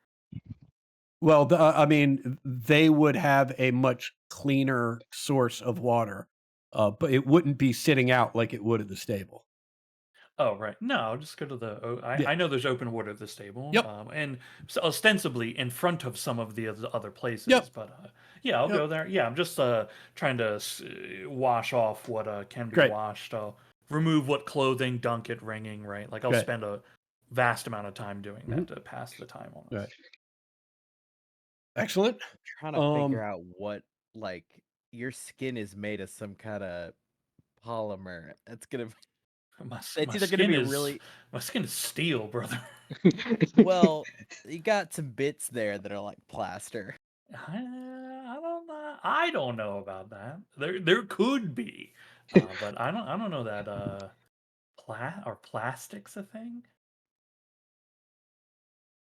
Well, I mean, they would have a much cleaner source of water, but it wouldn't be sitting out like it would at the stable. Oh, right. No, just go to the. Yeah. I know there's open water at the stable, Yep. and ostensibly in front of some of the other places. Yep. But yeah, I'll Yep. go there. Yeah, I'm just trying to wash off what can be Great. washed. I'll remove what clothing, dunk it, ringing. Right, like I'll Great. spend a vast amount of time doing that to pass the time on this. Right. Excellent. Trying to figure out what, like, your skin is made of some kind of polymer. That's gonna. It's either gonna be really. My skin is steel, brother. Well, you got some bits there that are like plaster. I don't know. I don't know about that. There could be, but I don't know that are plastics a thing?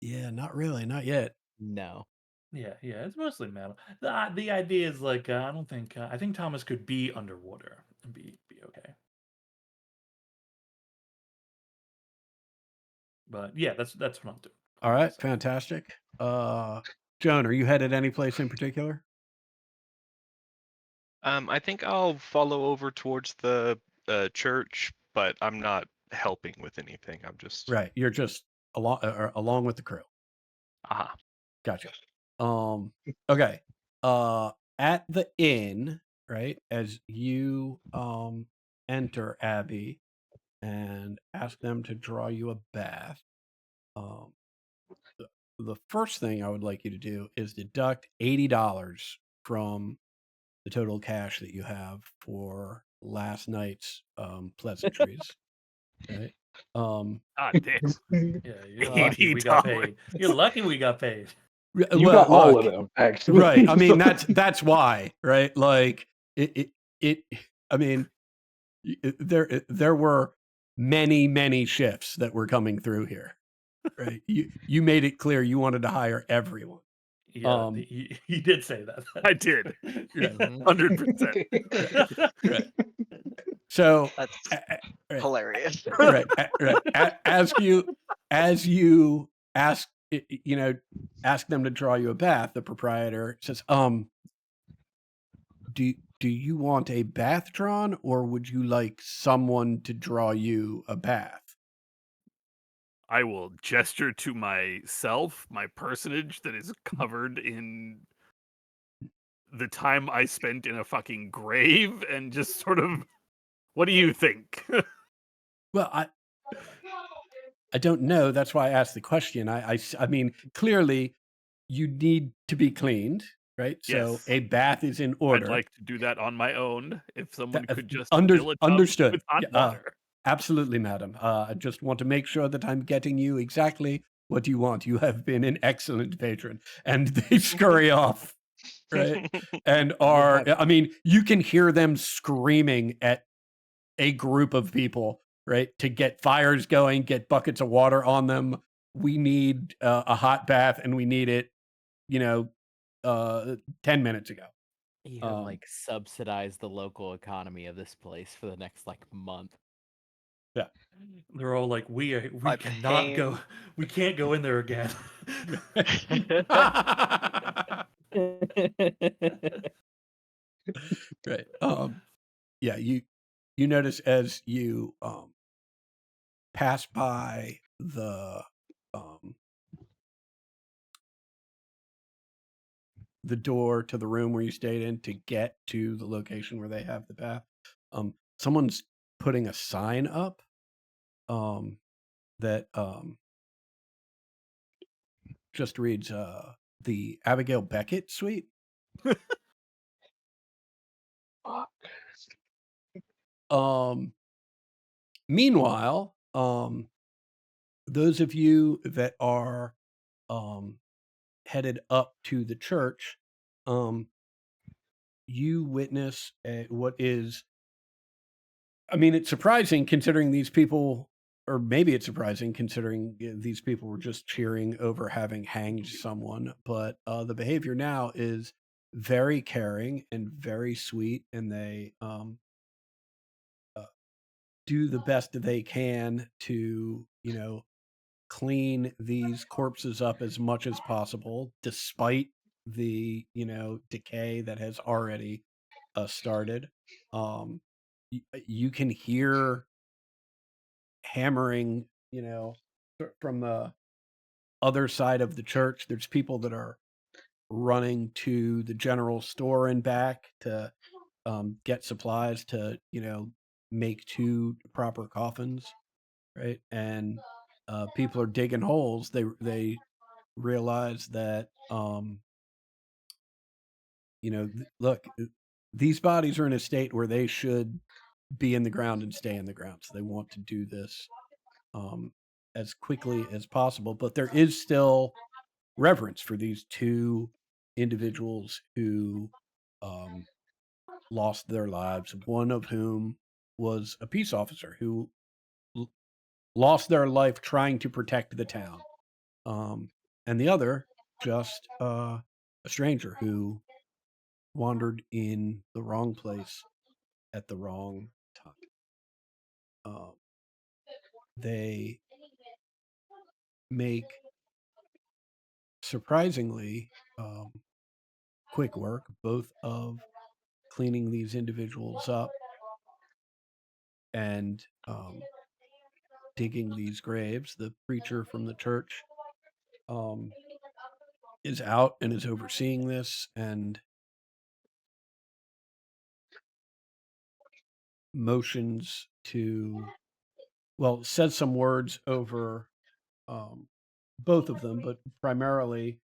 Yeah, not really, not yet. No. Yeah, it's mostly metal. The idea is like I don't think I think Thomas could be underwater and be okay. But yeah, that's what I'm doing. All right, fantastic. Joan, are you headed any place in particular? I think I'll follow over towards the church, but I'm not helping with anything. I'm just Right, you're just along with the crew. aha. Gotcha. Okay. At the inn, right, as you enter Abbey and ask them to draw you a bath, the first thing I would like you to do is deduct $80 from the total cash that you have for last night's pleasantries. Right. God damn. Yeah, you're lucky we got paid. You're lucky we got paid. You Well, got all look, of them, actually. right. I mean, So- that's why, right? Like it I mean, there were many shifts that were coming through here, right? You made it clear you wanted to hire everyone. Yeah, he did say that. I did. Yeah. 100%. Right. So That's right, hilarious. right. As you ask, ask them to draw you a bath, the proprietor says, do you want a bath drawn, or would you like someone to draw you a bath? I will gesture to myself, my personage that is covered in the time I spent in a fucking grave, and just sort of, what do you think? Well, I don't know. That's why I asked the question. I mean, clearly you need to be cleaned, right? So Yes. a bath is in I'd order. like to do that on my own. If someone could just fill a tub Understood. with hot Yeah, water. absolutely, madam. I just want to make sure that I'm getting you exactly what you want. You have been an excellent patron. And they scurry off, right? And I mean, you can hear them screaming at a group of people, right? To get fires going, get buckets of water on them. We need a hot bath, and we need it, 10 minutes ago. You have like subsidized the local economy of this place for the next like month. Yeah. They're all like, we By cannot go. paying- We can't go in there again. Right. Yeah, you notice as you pass by the door to the room where you stayed in to get to the location where they have the bath. Someone's putting a sign up that just reads the Abigail Beckett suite. Fuck. Meanwhile, those of you that are headed up to the church, you witness what is, I mean, it's surprising considering these people, or maybe it's surprising considering these people were just cheering over having hanged someone, but the behavior now is very caring and very sweet, and they do the best that they can to, clean these corpses up as much as possible, despite the, decay that has already started. You can hear hammering, from the other side of the church. There's people that are running to the general store and back to get supplies to, make two proper coffins, right? And people are digging holes. They realize that, look, these bodies are in a state where they should be in the ground and stay in the ground. So they want to do this as quickly as possible. But there is still reverence for these two individuals who um, lost their lives, one of whom was a peace officer who l- lost their life trying to protect the town. And the other, just a stranger who wandered in the wrong place at the wrong time. Um, they make surprisingly quick work, both of cleaning these individuals up and digging these graves. The preacher from the church um, is out and is overseeing this and motions to, well, says some words over both of them, but primarily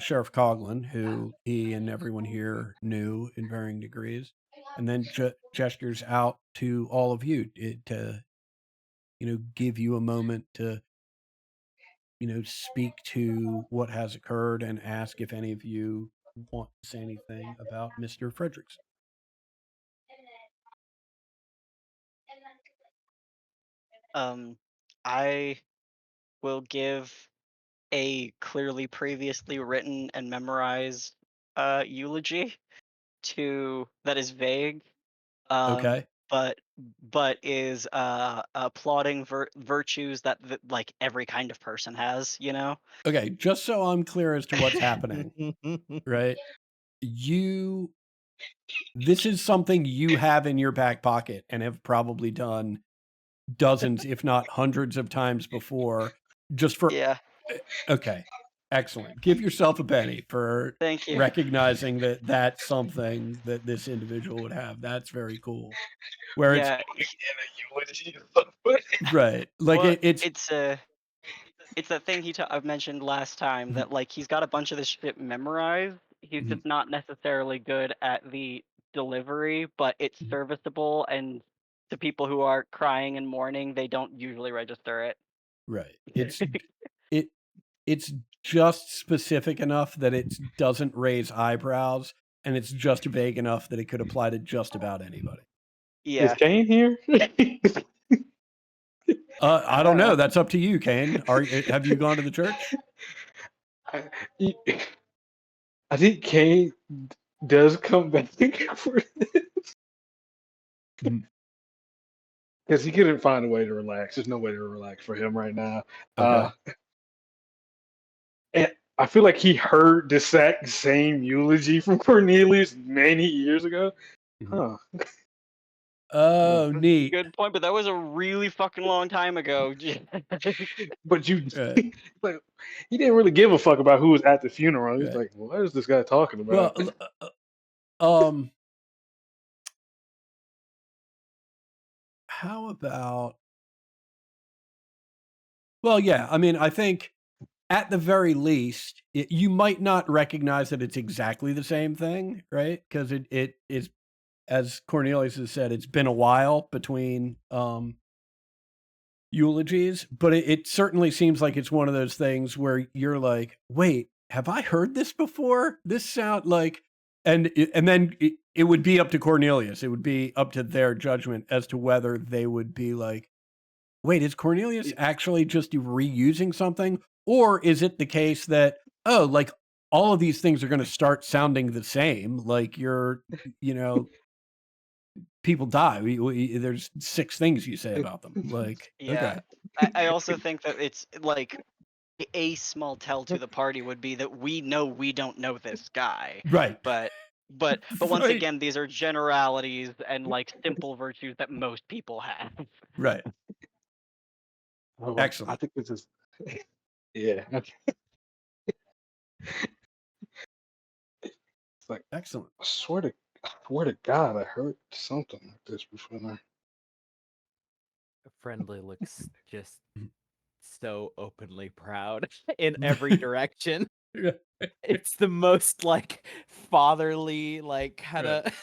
Sheriff Coughlin, who he and everyone here knew in varying degrees, and then gestures out to all of you to, give you a moment to, speak to what has occurred and ask if any of you want to say anything about Mr. Fredericks. I will give a clearly previously written and memorized eulogy to that is vague, Okay. but is applauding virtues that like every kind of person has, Okay. Just so I'm clear as to what's happening, right? This is something you have in your back pocket and have probably done dozens, if not hundreds of times before, just for, Yeah, okay. Excellent. Give yourself a penny for thank you. recognizing that that's something that this individual would have. That's very cool. Where it's Yeah, right. Like well, it's it's that thing I mentioned last time Mhm, that like he's got a bunch of this shit memorized. He's mhm, just not necessarily good at the delivery, but it's mhm. serviceable, and to people who are crying and mourning, they don't usually register it. Right. It it's just specific enough that it doesn't raise eyebrows, and it's just vague enough that it could apply to just about anybody. Is Yeah, Kane here? I I don't don't know. know. That's up to you, Kane. Have you gone to the church? I, I think Kane does come back for Mhm. because he couldn't find a way to relax. There's no way to relax for him right now. Okay. And I feel like he heard the exact same eulogy from Cornelius many years ago. Mhm. Huh. Oh, neat. Good point, but that was a really fucking long time ago. But you, Right. like, he didn't really give a fuck about who was at the funeral. He's Right. like, what is this guy talking Well, about? how about? Well, yeah. I mean, I think at the very least, you might not recognize that it's exactly the same thing, right? Because it is, as Cornelius has said, it's been a while between eulogies, but it certainly seems like it's one of those things where you're like, wait, have I heard this before? This sound like, and then it would be up to Cornelius. It would be up to their judgment as to whether they would be like, wait, is Cornelius actually just reusing something? Or is it the case that, oh, like all of these things are going to start sounding the same? Like you're, you know, people die. There's 6 things you say about them. Like, Yeah. okay. I also think that it's like a small tell to the party would be that we know we don't know this guy. Right. But once Right. again, these are generalities and like simple virtues that most people have. Right. I Excellent. think this is yeah. It's like Excellent. I swear to God, I heard something like this before. Now. Friendly looks just so openly proud in every direction. Yeah. It's the most like fatherly, like kind of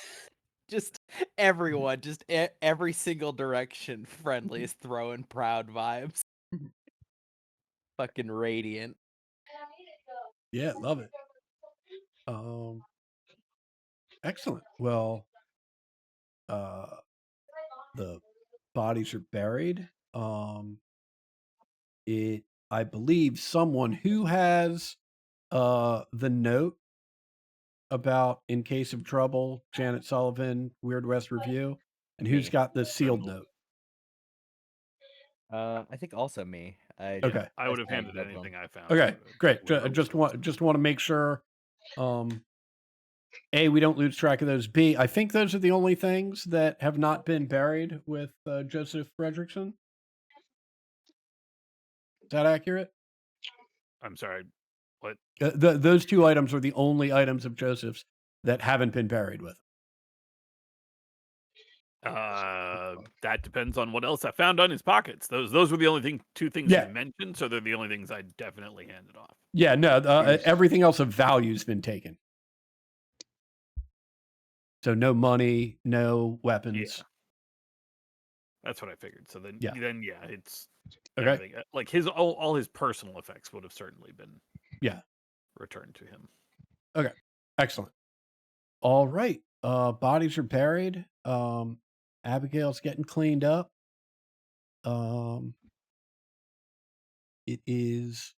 just everyone, just every single direction. Friendly is throwing proud vibes. Fucking radiant. Yeah, love it. Um, excellent. Well, the bodies are buried. I believe someone who has the note about in case of trouble, Janet Sullivan, Weird West Review, and who's Me. got the sealed note? I think also me. I Yeah, Okay. I would have tagged handed both of anything them. I found. Okay, great. whoever Just was want to make sure. A, we don't lose track of those. B, I think those are the only things that have not been buried with Joseph Fredrickson. Is that accurate? I'm sorry. What? Those 2 items are the only items of Joseph's that haven't been buried with. That depends on what else I found on his pockets. Those were the only 2 things Yeah. he mentioned, so they're the only things I definitely handed off. Yeah, no, Nice. everything else of value's been taken. So no money, no weapons. Yeah. That's what I figured. So then, Yeah. it's Okay. everything. Like his all his personal effects would have certainly been returned to him. Okay. Excellent. All right. Bodies are buried. Abigail's getting cleaned up. It is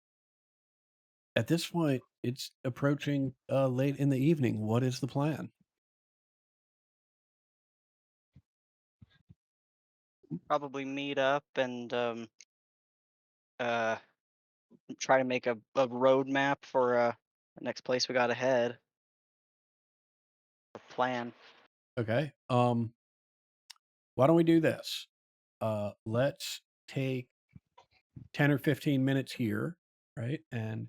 at this point, it's approaching late in the evening. What is the plan? Probably meet up and uh try to make a roadmap for the next place we got to head. A plan. Okay. Why don't we do this? Let's take 10 or 15 minutes here, right? And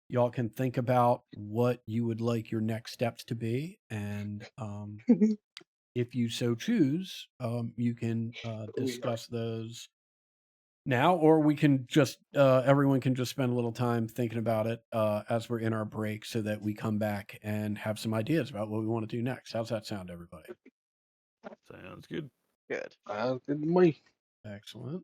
y'all can think about what you would like your next steps to be. And if you so choose, you can discuss those now, or we can just, everyone can just spend a little time thinking about it as we're in our break so that we come back and have some ideas about what we want to do next. How's that sound, everybody? Sounds good. Good. Good to me. Excellent.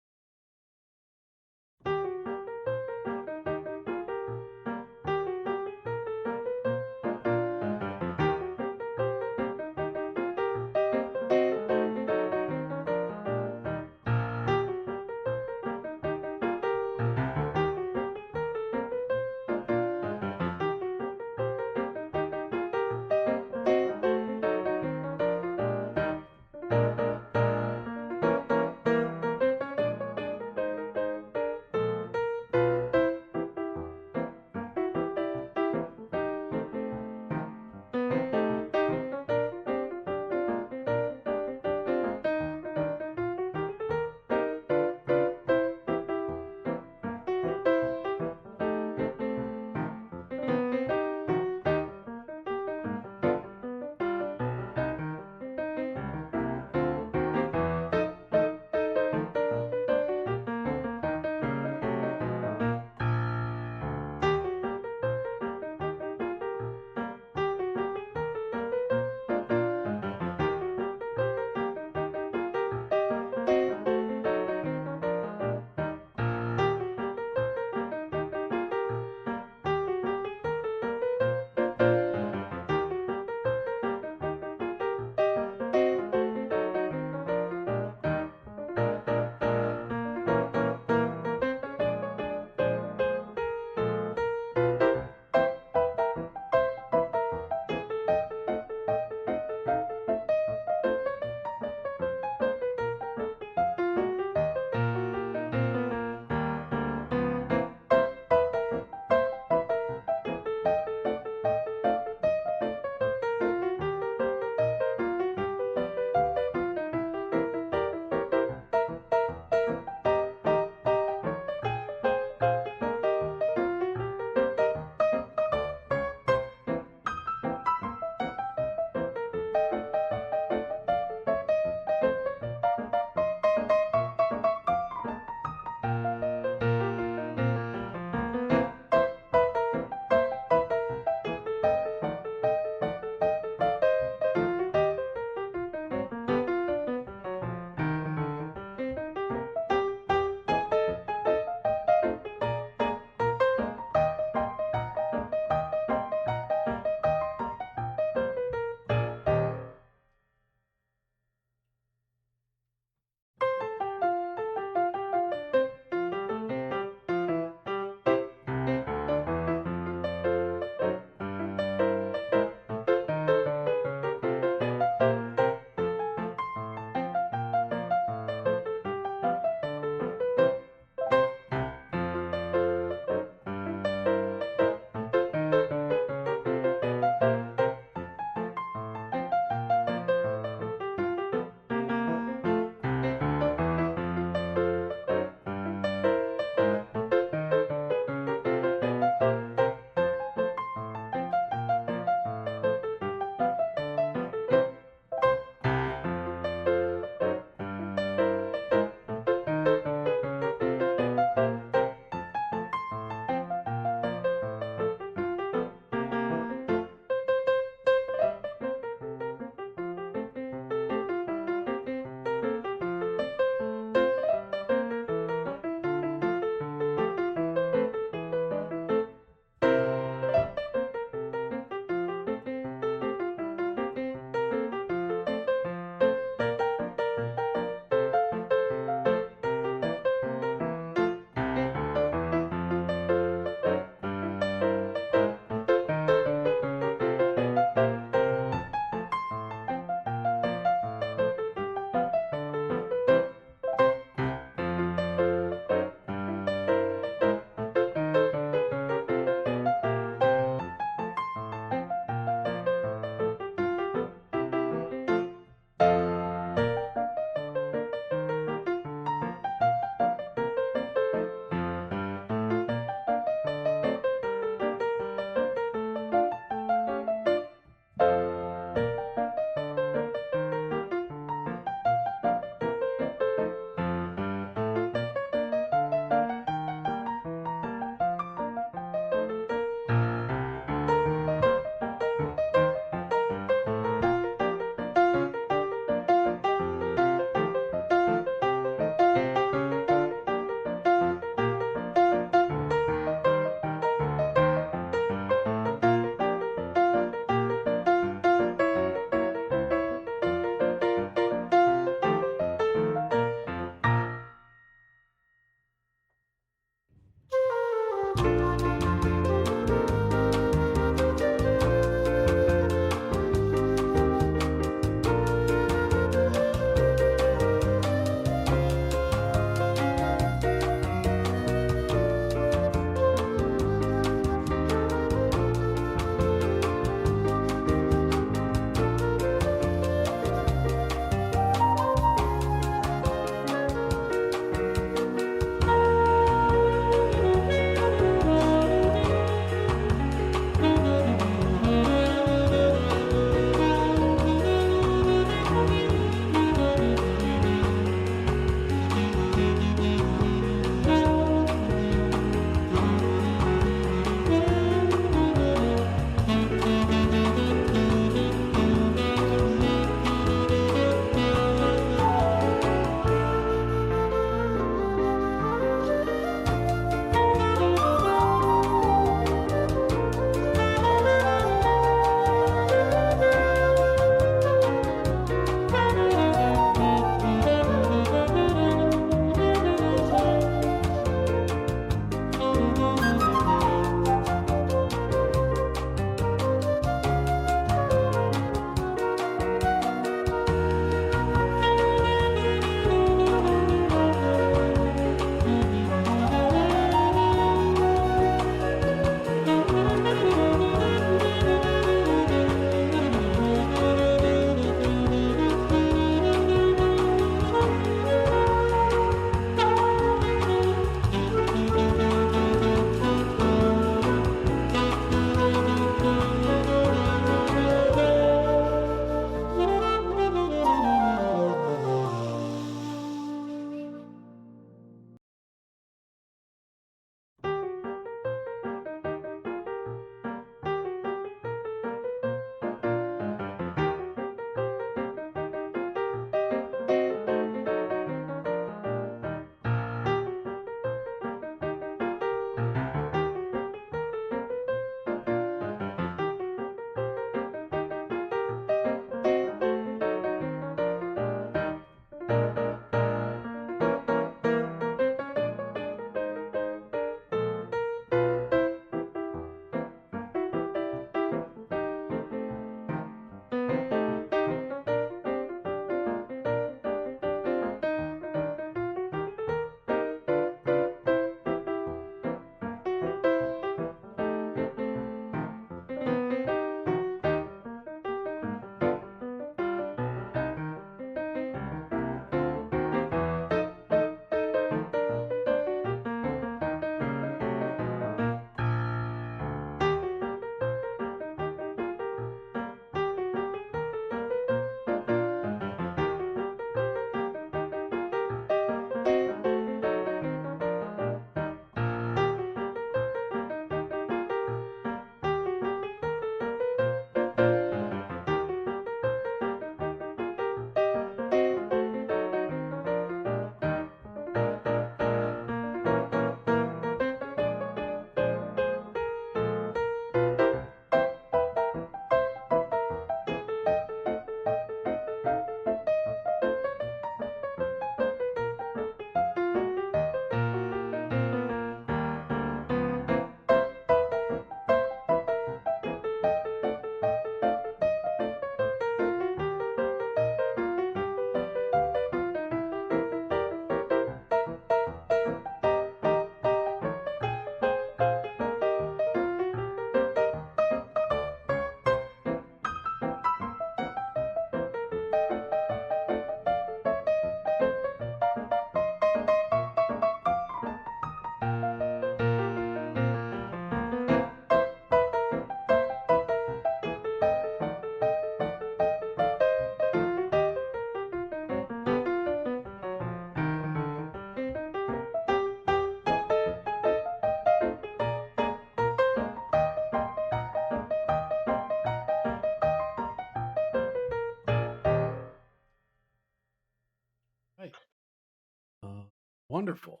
Wonderful.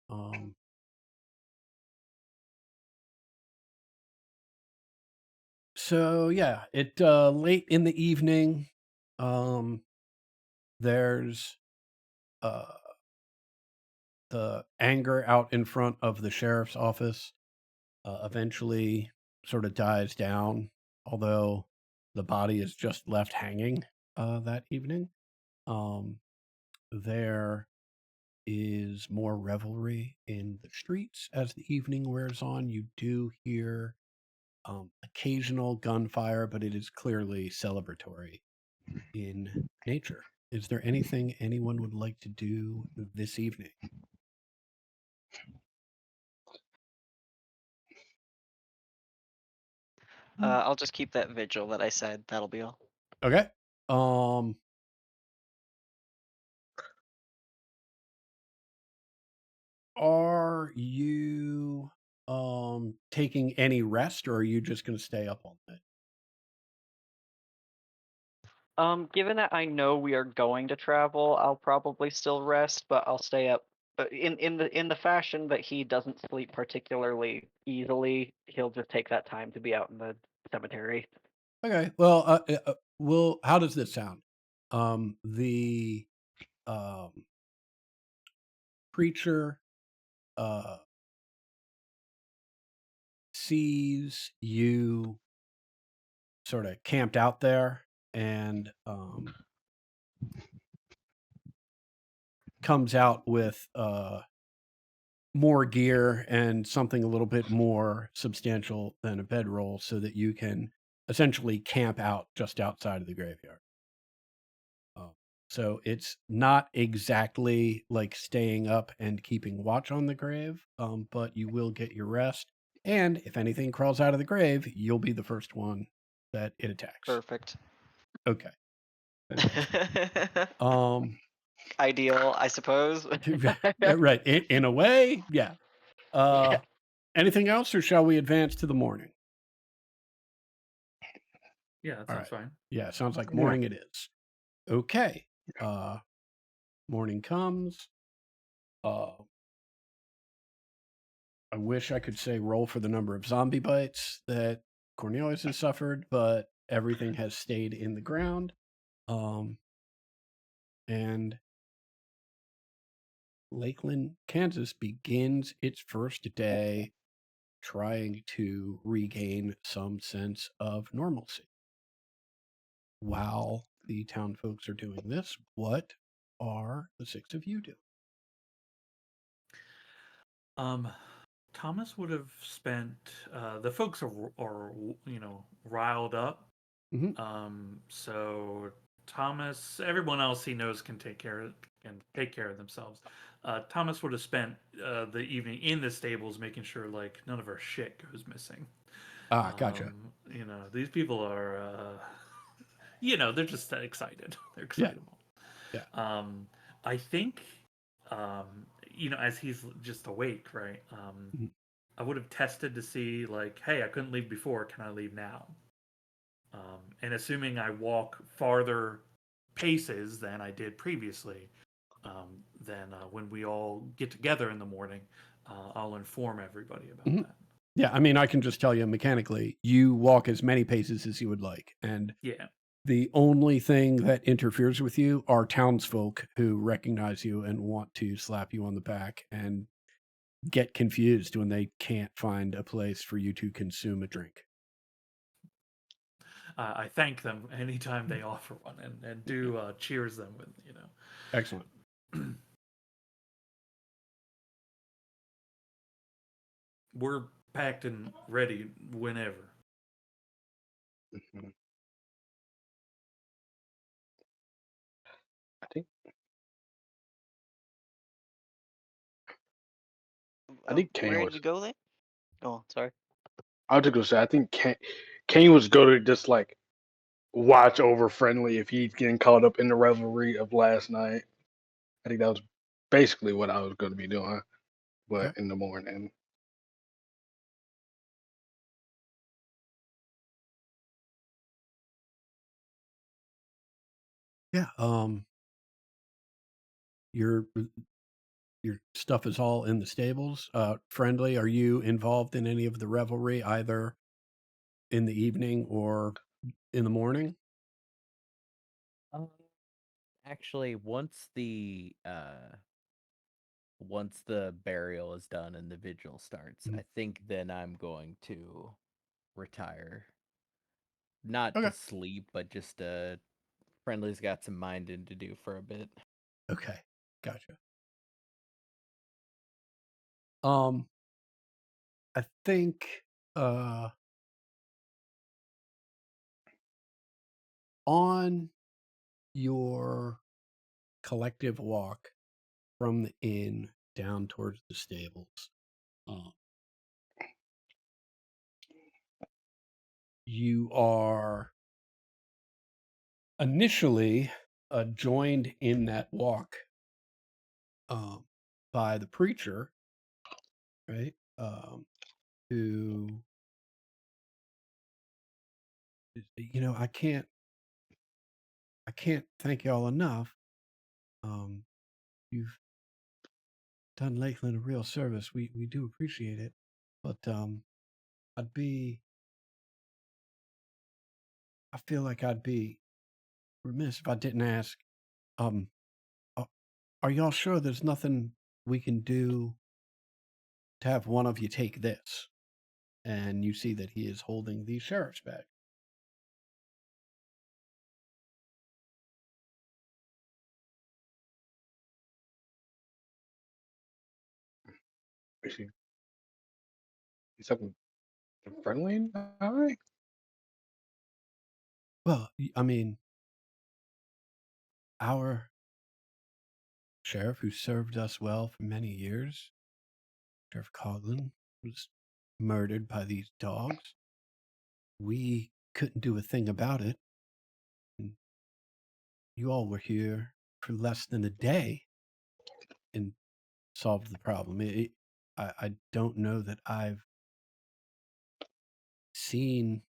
Um, so yeah, it late in the evening. There's uh, the anger out in front of the sheriff's office eventually sort of dies down, although the body is just left hanging that evening. Um, there is more revelry in the streets as the evening wears on. You do hear occasional gunfire, but it is clearly celebratory in nature. Is there anything anyone would like to do this evening? I'll just keep that vigil that I said. That'll be all. Okay. Um, are you taking any rest, or are you just going to stay up all night? Given that I know we are going to travel, I'll probably still rest, but I'll stay up. In the fashion that he doesn't sleep particularly easily, he'll just take that time to be out in the cemetery. Okay. Well, how does this sound? The um, preacher uh, sees you sort of camped out there and comes out with more gear and something a little bit more substantial than a bedroll so that you can essentially camp out just outside of the graveyard. So it's not exactly like staying up and keeping watch on the grave, but you will get your rest. And if anything crawls out of the grave, you'll be the first one that it attacks. Perfect. Okay. Fantastic. Ideal, I suppose. Right. In a way, yeah. Yeah. Anything else, or shall we advance to the morning? Yeah, that All sounds right. fine. Yeah, sounds like Yeah. morning it is. Okay. Morning comes. I wish I could say roll for the number of zombie bites that Cornelius has suffered, but everything has stayed in the ground. And Lakeland, Kansas begins its first day trying to regain some sense of normalcy. While the town folks are doing this, what are the six of you doing? Thomas would have spent. The folks are riled up. Mhm. So Thomas, everyone else he knows can take care of themselves. Thomas would have spent the evening in the stables, making sure like none of our shit goes missing. Gotcha. These people are, they're just excited. They're Yeah. excitable. Yeah. I think, as he's just awake, right? Mhm. I would have tested to see, like, hey, I couldn't leave before. Can I leave now? And assuming I walk farther paces than I did previously, then when we all get together in the morning, I'll inform everybody about Mhm. that. Yeah, I mean, I can just tell you mechanically, you walk as many paces as you would like. And Yeah. the only thing that interferes with you are townsfolk who recognize you and want to slap you on the back and get confused when they can't find a place for you to consume a drink. I thank them anytime they offer one and do cheers them with, Excellent. We're packed and ready whenever. Mhm. I think Kane Where did was. you go then? Oh, sorry. I was just gonna say I think Kane was going to just like watch over friendly if he's getting caught up in the revelry of last night. I think that was basically what I was going to be doing, but Okay. in the morning. Yeah. You're your stuff is all in the stables. Friendly, are you involved in any of the revelry, either in the evening or in the morning? Um, Actually, once the burial is done and the vigil starts, Mhm. I think then I'm going to retire. Not to Okay. sleep, but just Friendly's got some minding to do for a bit. Okay. Gotcha. Um, I think uh on your collective walk from the inn down towards the stables, uh, you are initially joined in that walk um, by the preacher, right? Who, I can't thank y'all enough. You've done Lakeland a real service. We do appreciate it, but I'd be, I feel like I'd be remiss if I didn't ask. Um, a- are y'all sure there's nothing we can do to have one of you take this? And you see that he is holding the sheriff's bag. Is he? He's something friendly? All right. Well, I mean, our sheriff who served us well for many years, Sheriff Coughlin, was murdered by these dogs. We couldn't do a thing about it. And you all were here for less than a day and solved the problem. I don't know that I've seen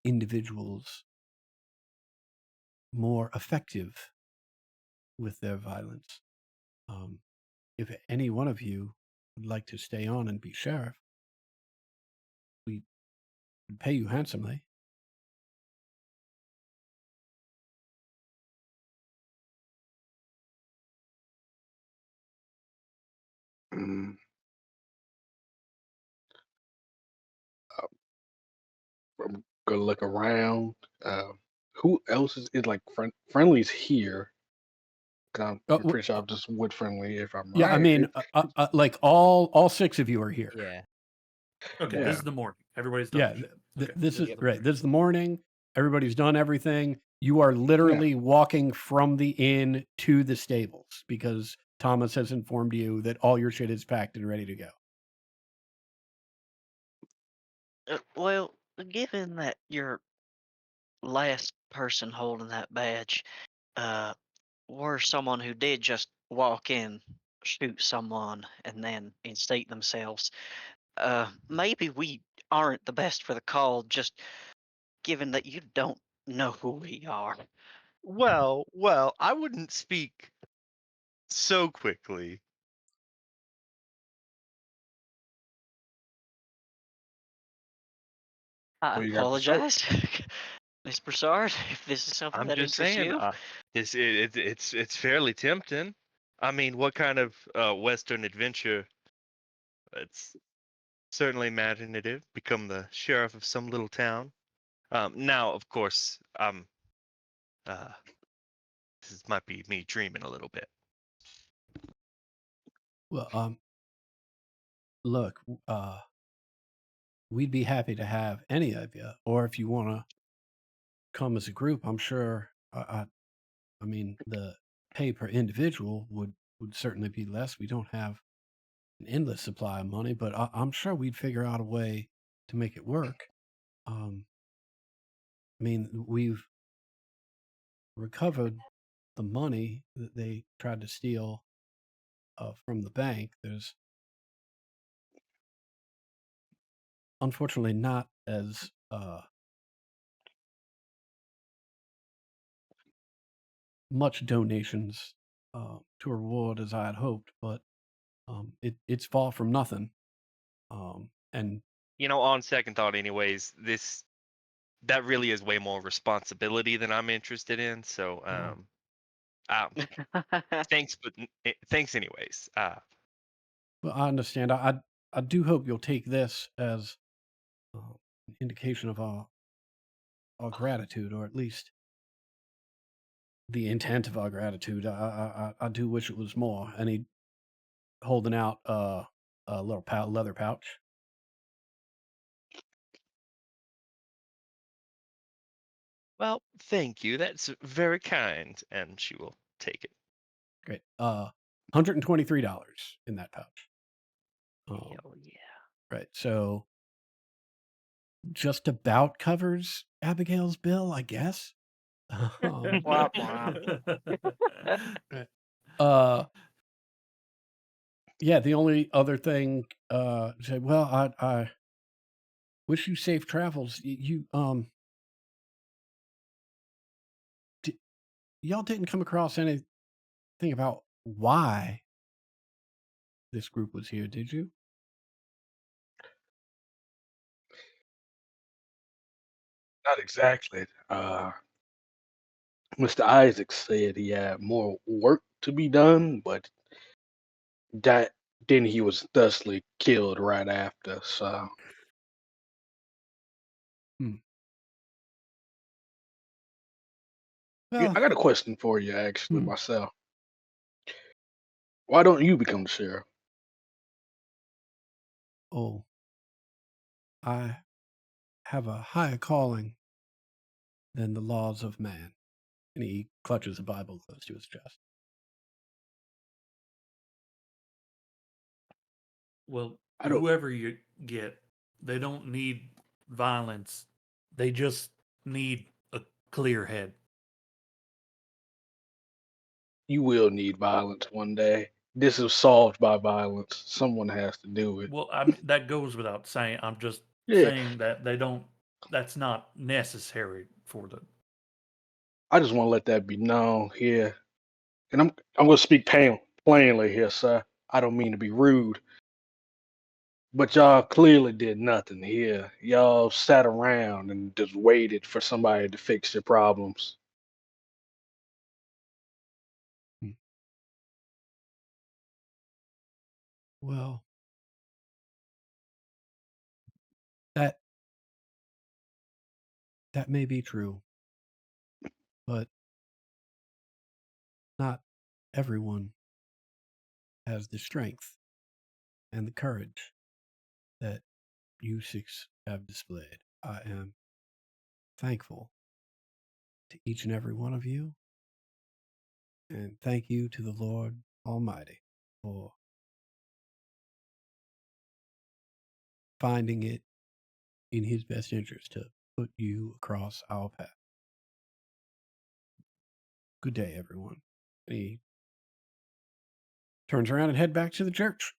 individuals more effective with their violence. Um, if any one of you would like to stay on and be sheriff, we would pay you handsomely. Mm, uh, I'm gonna look around. Who else is like friendly's here? 'Cause I'm pretty sure I'm just with friendly if I'm Yeah, I right. mean, like all 6 of you are here. Yeah. Okay, this Yeah. is the morning. Everybody's done. Yeah, their shit. Okay. this is Yep. right. This is the morning. Everybody's done everything. You are Yeah. literally walking from the inn to the stables because Thomas has informed you that all your shit is packed and ready to go. Well, given that you're last person holding that badge, uh, were someone who did just walk in, shoot someone, and then instate themselves, maybe we aren't the best for the call, just given that you don't know who we are. Well, I wouldn't speak so quickly. I Well, you got to start. apologize, Miss Broussard, if this is something I'm that just interests saying, you. it's fairly tempting. I mean, what kind of Western adventure? It's certainly imaginative. Become the sheriff of some little town. Now, of course, uh, might be me dreaming a little bit. Well, look, we'd be happy to have any of you, or if you want to come as a group, I'm sure. I mean, the pay per individual would certainly be less. We don't have an endless supply of money, but I'm sure we'd figure out a way to make it work. Um, I mean, we've recovered the money that they tried to steal from the bank. There's unfortunately not as much donations to a reward as I had hoped, but it's far from nothing. And On second thought, anyways, that really is way more responsibility than I'm interested in. So, thanks, but thanks anyways. well, I understand. I do hope you'll take this as an indication of our gratitude, or at least the intent of our gratitude. I do wish it was more. And he holding out a little leather pouch. Well, thank you. That's very kind, and she will take it. Great. $123 in that pouch. Hell yeah. Right. So just about covers Abigail's bill, I guess. Womp Right. Uh, yeah. The only other thing, say, well, I wish you safe travels. Y'all didn't come across anything about why this group was here, did you? Not exactly. Mr. Isaac said he had more work to be done, but that then he was thusly killed right after. So Hmm. yeah, Well, I got a question for you, actually, hmm. myself. Why don't you become the sheriff? Oh, I have a higher calling than the laws of man. And he clutches a Bible close to his chest. Well, I don't. whoever you get, they don't need violence. They just need a clear head. You will need violence one day. This is solved by violence. Someone has to do it. Well, I mean, that goes without saying. I'm just Yeah, saying that they don't. That's not necessary for the. I just want to let that be known here. And I'm going to speak plainly here, sir. I don't mean to be rude, but y'all clearly did nothing here. Y'all sat around and just waited for somebody to fix your problems. Hmm. Well, that that may be true, but not everyone has the strength and the courage that you six have displayed. I am thankful to each and every one of you, and thank you to the Lord Almighty for finding it in His best interest to put you across our path. Good day, everyone. And he turns around and head back to the church.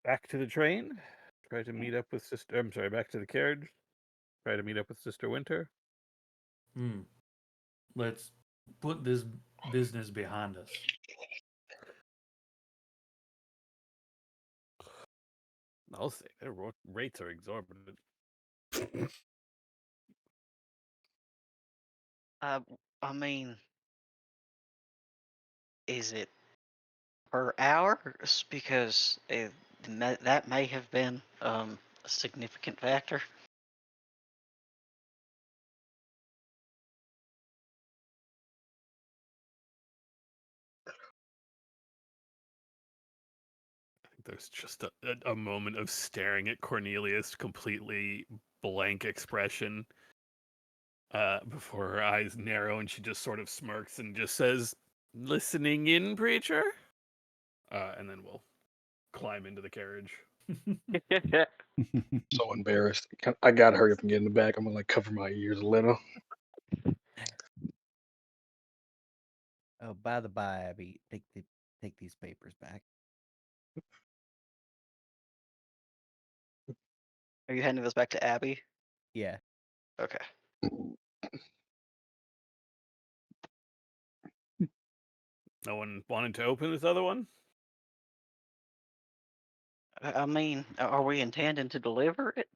Back to the train. Try to meet up with Sister. I'm sorry. Back to the carriage. Try to meet up with Sister Winter. Let's put this business behind us. I'll say their rates are exorbitant. I mean, is it per hour? Because that may have been a significant factor. There's just a moment of staring at Cornelius, completely blank expression, before her eyes narrow, and she just sort of smirks and just says, "Listening in, preacher?" And then we'll climb into the carriage. So embarrassed. I gotta hurry up and get in the back. I'm gonna like cover my ears a little. Oh, by the by, Abby, take these papers back. Are you handing this back to Abby? Yeah. Okay. No one wanted to open this other one? I mean, are we intending to deliver it?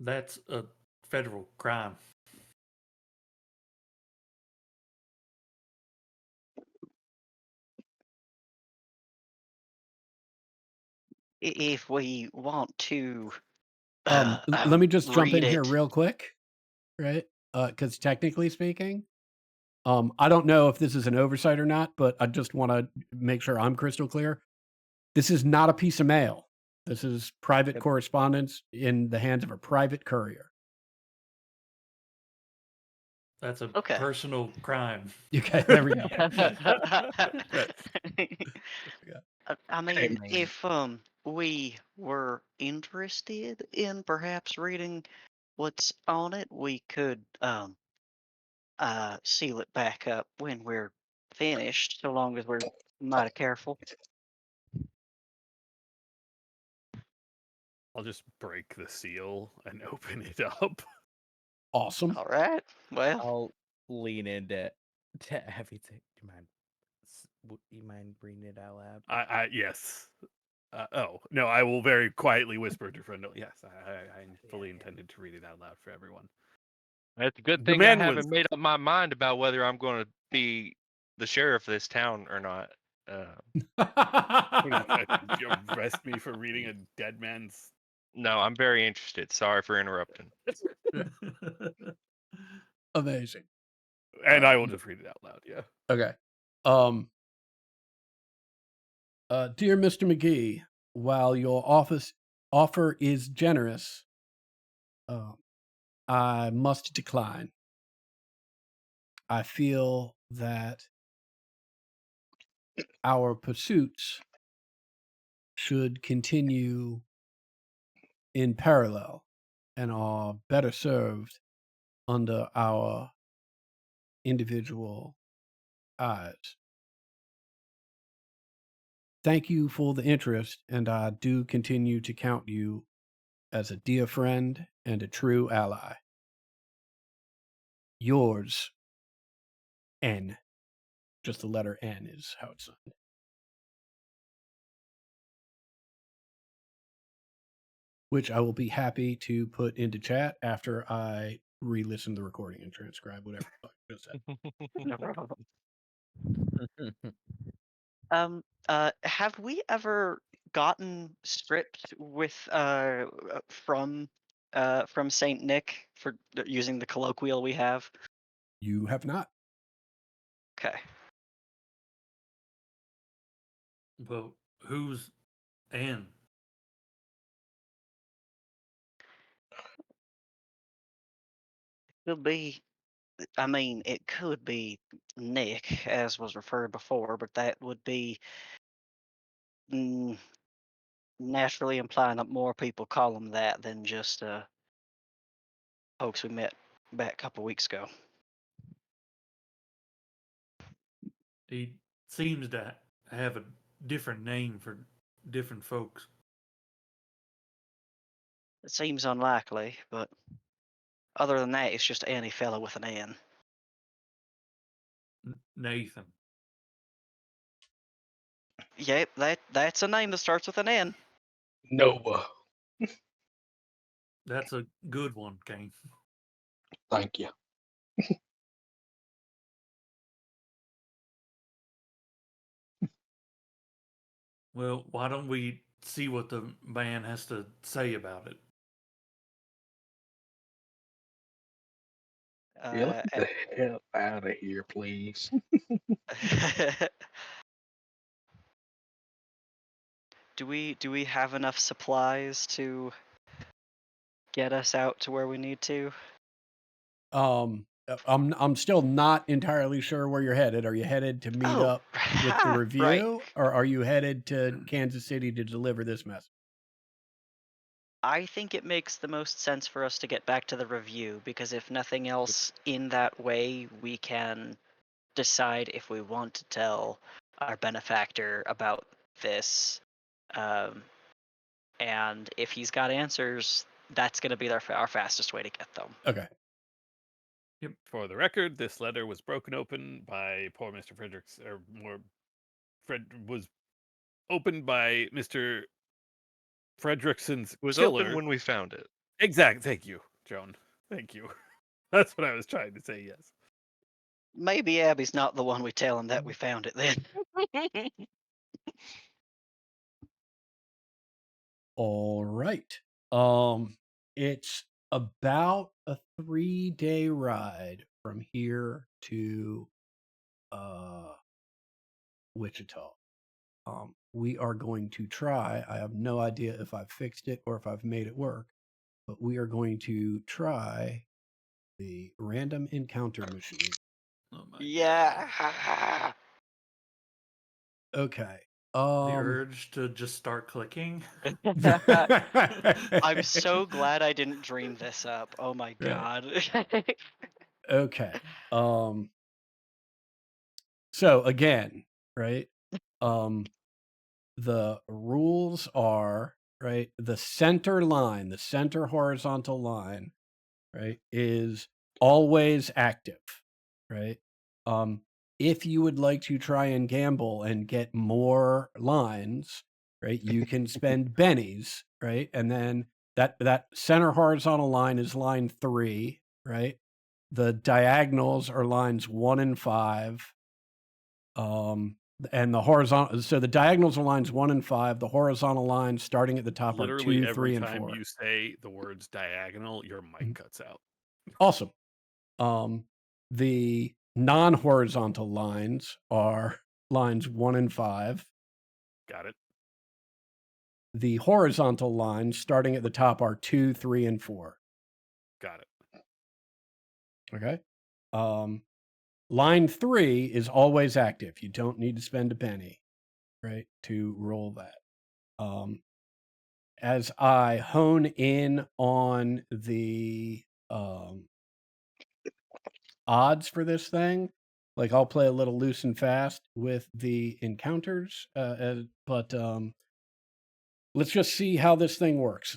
That's a federal crime. If we want to Let me just jump read in here it. real quick, right? Because technically speaking, I don't know if this is an oversight or not, but I just want to make sure I'm crystal clear. This is not a piece of mail. This is private Yep. correspondence in the hands of a private courier. That's a Okay. personal crime. Okay, there we go. I mean, Hey, if we were interested in perhaps reading what's on it, we could seal it back up when we're finished, so long as we're mighty careful. I'll just break the seal and open it up. Awesome. All right. Well, I'll lean into Abby. Do you mind reading it out loud? Yes. Oh, no, I will very quietly whisper to Frindle. Yes, I fully intended to read it out loud for everyone. It's a good The thing I man haven't was. made up my mind about whether I'm going to be the sheriff of this town or not. What are you arrest me for reading a dead man's? No, I'm very interested. Sorry for interrupting. Amazing. And I will just read it out loud. Yeah. Okay. Dear Mr. McGee, while your offer is generous, I must decline. I feel that our pursuits should continue in parallel and are better served under our individual eyes. Thank you for the interest, and I do continue to count you as a dear friend and a true ally. Yours, N. Just the letter N is how it's signed. Which I will be happy to put into chat after I re-listen to the recording and transcribe whatever the fuck I just said. no problem. Have we ever gotten script with from Saint Nick for using the colloquial we have? You have not. Okay. Well, who's Ann? Could be. I mean, it could be Nick, as was referred before, but that would be mm, naturally implying that more people call him that than just folks we met back a couple weeks ago. He seems to have a different name for different folks. It seems unlikely, but other than that, it's just any fella with an N. Nathan. Yep, that's a name that starts with an N. Noah. That's a good one, Kane. Thank you. Well, why don't we see what the man has to say about it? Yeah, let's get the hell out of here, please. do we have enough supplies to get us out to where we need to? I'm still not entirely sure where you're headed. Are you headed to meet up with the review, right. or are you headed to Kansas City to deliver this message? I think it makes the most sense for us to get back to the review, because if nothing else, in that way, we can decide if we want to tell our benefactor about this. And if he's got answers, that's going to be our fastest way to get them. Okay. For the record, this letter was broken open by poor Mr. Fredericks, or more, was opened by Mr. Fredrickson's It was open killer. when we found it. Exactly. Thank you, Joan. Thank you. That's what I was trying to say. Yes. Maybe Abby's not the one we tell him that we found it then. All right. It's about a 3-day ride from here to Wichita. We are going to try. I have no idea if I've fixed it or if I've made it work, but we are going to try the random encounter machine. Oh my Yeah. Okay. The urge to just start clicking. I'm so glad I didn't dream this up. Oh my Right. god. Okay. So again, right? The rules are, right, the center line, the center horizontal line, right, is always active, right? If you would like to try and gamble and get more lines, right, you can spend bennies, right? And then that center horizontal line is line 3, right? The diagonals are lines 1 and 5. And the horizontal, so the diagonals are lines 1 and 5. The horizontal lines starting at the top Literally are 2, every 3, and time 4. you say the words diagonal, your mic cuts out. Awesome. The non-horizontal lines are lines 1 and 5. Got it. The horizontal lines starting at the top are 2, 3, and 4. Got it. Okay. Line 3 is always active. You don't need to spend a penny, right, to roll that. As I hone in on the odds for this thing, like I'll play a little loose and fast with the encounters, but let's just see how this thing works.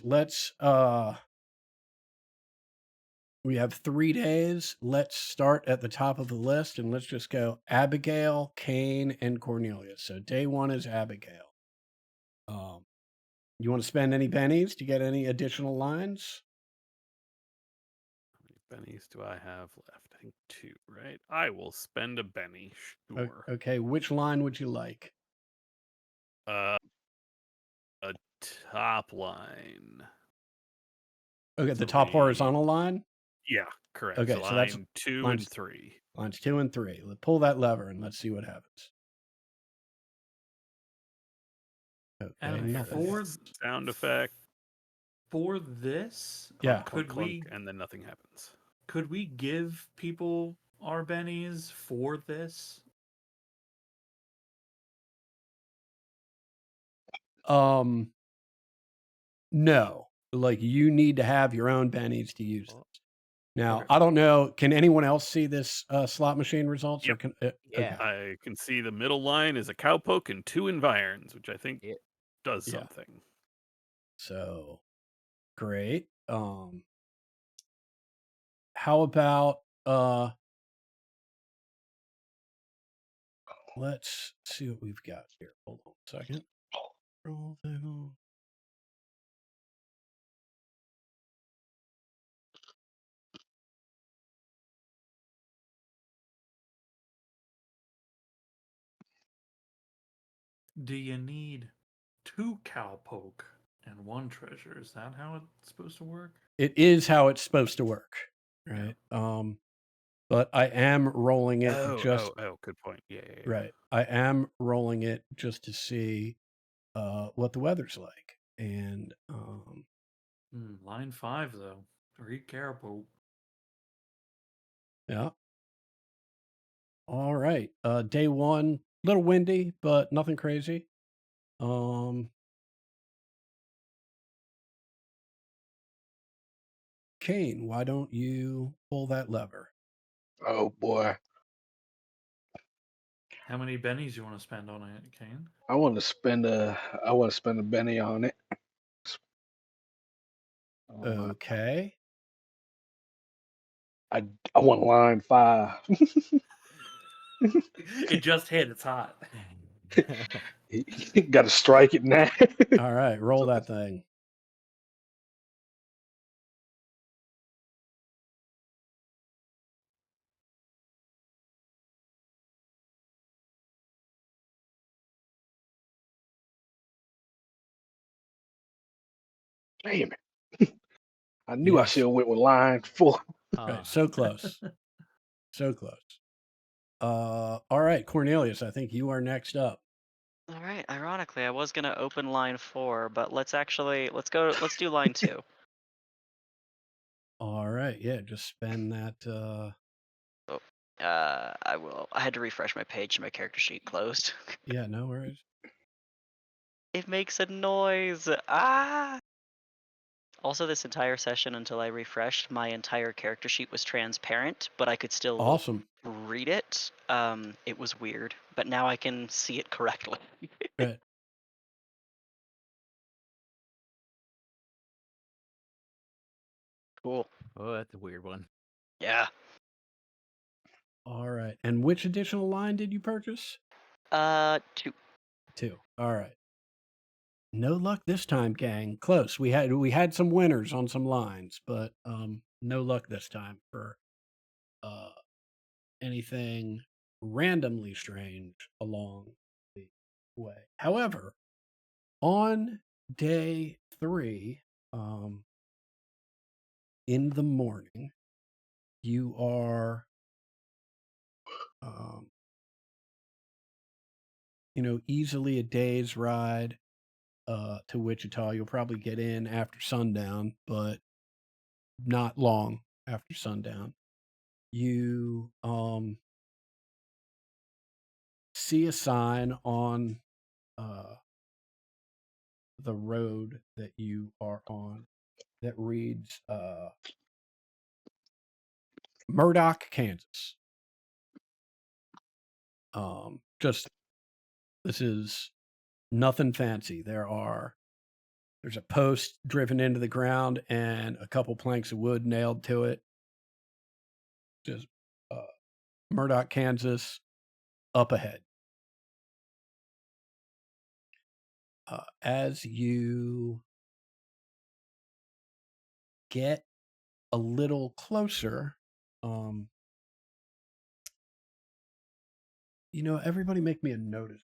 We have 3 days. Let's start at the top of the list and let's just go Abigail, Kane, and Cornelius. So day 1 is Abigail. You want to spend any pennies to get any additional lines? How many bennies do I have left? I think 2, right? I will spend a benny, sure. Okay, which line would you like? A top line. Okay, the So top horizontal line? Yeah, correct. Okay, so so that's line 2 lines- and 3. Lines 2 and 3. Let's pull that lever and let's see what happens. Okay, And nothing. for Sound effect. for this, Yeah. Clunk, could clunk, we and then nothing happens. could we give people our bennies for this? No. Like you need to have your own bennies to use this. Now, Okay. I don't know. Can anyone else see this slot machine results? Yep. Or can, Yeah. Okay. I can see the middle line is a cowpoke and 2 environs, which I think Yeah. does Yeah. something. So great. How about let's see what we've got here. Hold on a second. Roll thing. Do you need 2 cowpoke and 1 treasure? Is that how it's supposed to work? It is how it's supposed to work, Yeah. right? But I am rolling it just Good point. Yeah. right. I am rolling it just to see what the weather's like. And Line 5 though. 3 cowpoke. yeah. All right. Day 1, a little windy, but nothing crazy. Kane, why don't you pull that lever? Oh boy, How many bennies you want to spend on it, Kane? I want to spend a Benny on it. Okay. I want line 5. It just hit. It's hot. Got to strike it now. All right, roll So that thing. Damn it! I knew I Yes. should have went with line 4. Right, so close. So close. All right, Cornelius, I think you are next up. All right. Ironically, I was gonna open line 4, but let's do line 2. All right, yeah, just spend that. I will. I had to refresh my page. My character sheet closed. Yeah, no worries. It makes a noise. Ah. Also, this entire session until I refreshed, my entire character sheet was transparent, but I could still Awesome. read it. It was weird, but now I can see it correctly. Right. Cool. Oh, that's a weird one. Yeah. All right, and which additional line did you purchase? 2. 2. All right. No luck this time, gang. Close. We had some winners on some lines, but no luck this time for uh anything randomly strange along the way. However, on day 3, in the morning, you are um easily a day's ride to Wichita. You'll probably get in after sundown, but not long after sundown. You see a sign on uh, the road that you are on that reads Murdoch, Kansas. Just this is nothing fancy. There's a post driven into the ground and a couple planks of wood nailed to it. Just uh, Murdoch, Kansas, up ahead. As you get a little closer, everybody make me a notice.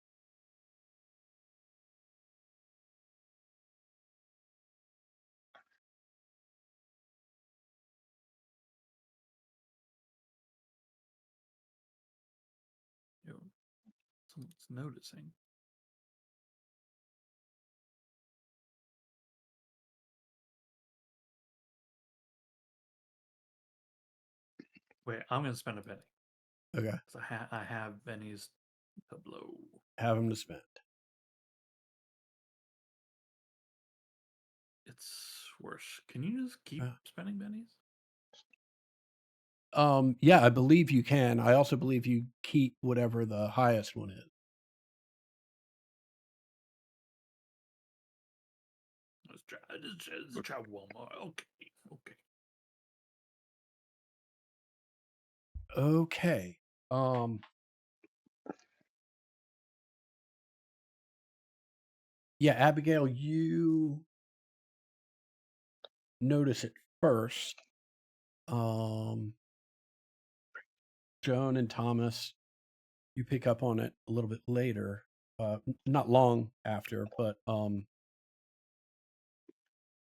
Yo, someone's noticing. Wait, I'm gonna spend a penny. Okay. 'Cause I have pennies to blow. Have them to spend. It's worse. Can you just keep spending pennies? Yeah, I believe you can. I also believe you keep whatever the highest one is. Let's try one more. Okay. Okay. Yeah, Abigail, you notice it first. Joan and Thomas, you pick up on it a little bit later. Not long after, but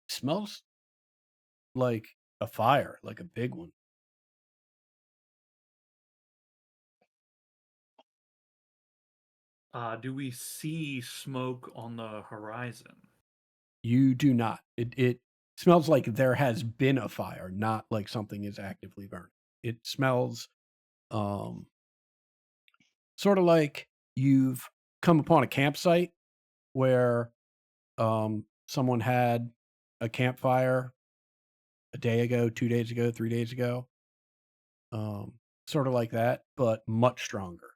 smells like a fire, like a big one. Do we see smoke on the horizon? You do not. It smells like there has been a fire, not like something is actively burning. It smells sort of like you've come upon a campsite where someone had a campfire a day ago, 2 days ago, 3 days ago. Sort of like that, but much stronger.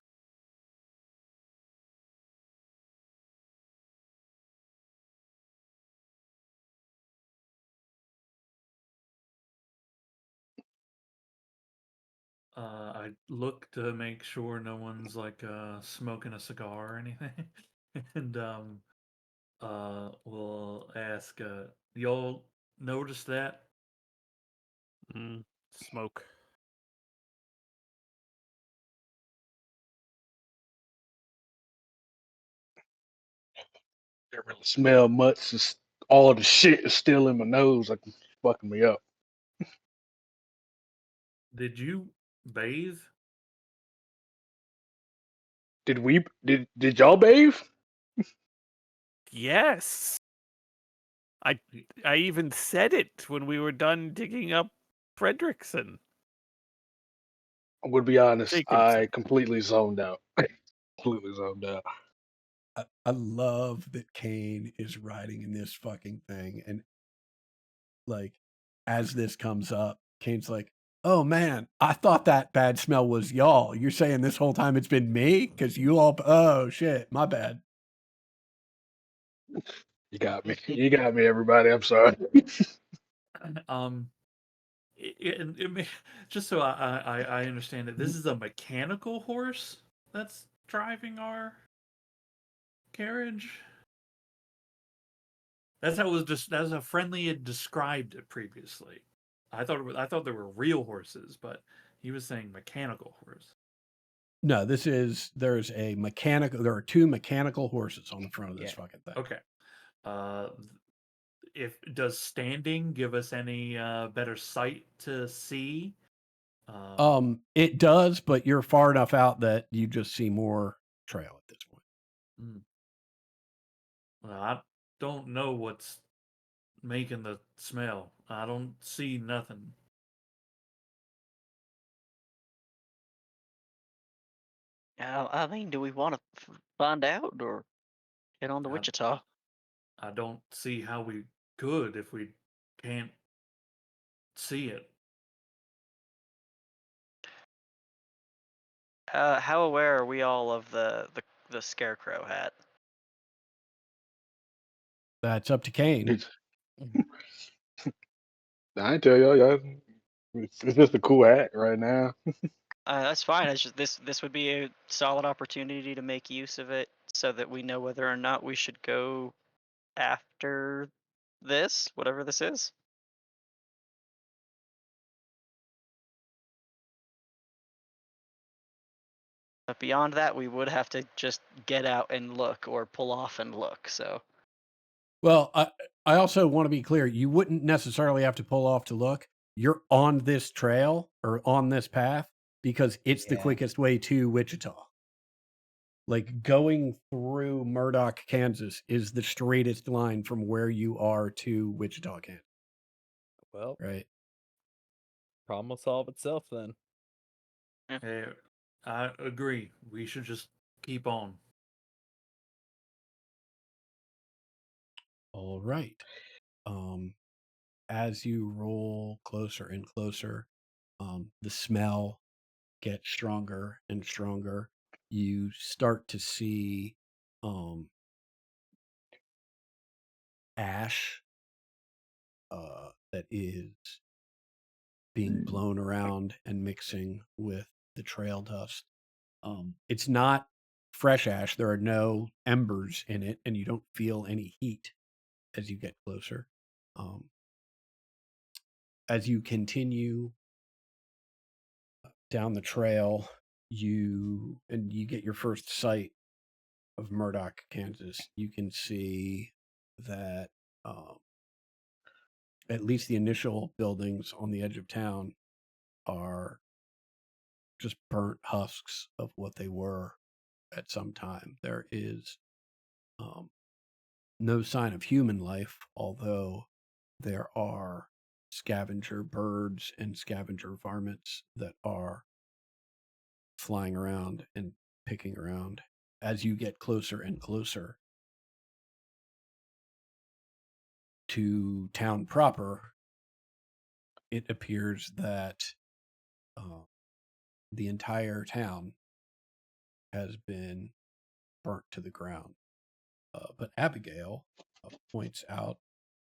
I look to make sure no one's like smoking a cigar or anything, and we'll ask, y'all notice that? Smoke. Can't really smell much. It's, all the shit is still in my nose, like it's fucking me up. Did you bathe? Did y'all bathe? Yes. I even said it when we were done digging up Fredrickson. I'm gonna be honest, Jacobson. I completely zoned out. Completely zoned out. I love that Kane is riding in this fucking thing, and like as this comes up, Kane's like, "Oh man, I thought that bad smell was y'all. You're saying this whole time it's been me? Because you all, oh shit, my bad." You got me. You got me, everybody. I'm sorry. Um, just so I understand it, this is a mechanical horse that's driving our carriage. That's how it was just. That's how Friendly had described it previously. I thought they were real horses, but he was saying mechanical horse. No, there's a mechanical. There are two mechanical horses on the front of this fucking thing. Okay. Uh, if does standing give us any better sight to see? It does, but you're far enough out that you just see more trail at this point. Well, I don't know what's making the smell. I don't see nothing. I mean, do we want to find out or head on to I, Wichita? I don't see how we could if we can't see it. How aware are we all of the scarecrow hat? That's up to Kane. I ain't tell y'all. It's just a cool hat right now. That's fine. It's just this would be a solid opportunity to make use of it so that we know whether or not we should go after this, whatever this is. But beyond that, we would have to just get out and look or pull off and look. So Well, I also want to be clear. You wouldn't necessarily have to pull off to look. You're on this trail or on this path because it's the Yeah. quickest way to Wichita. Like going through Murdoch, Kansas is the straightest line from where you are to Wichita, Kansas. Well, Right. problem will solve itself then. Hey, I agree. We should just keep on. All right. As you roll closer and closer, the smell gets stronger and stronger. You start to see ash that is being blown around and mixing with the trail dust. It's not fresh ash. There are no embers in it, and you don't feel any heat as you get closer. As you continue down the trail, you get your first sight of Murdoch, Kansas. You can see that at least the initial buildings on the edge of town are just burnt husks of what they were at some time. There is no sign of human life, although there are scavenger birds and scavenger varmints that are flying around and picking around. As you get closer and closer to town proper, it appears that the entire town has been burnt to the ground. But Abigail points out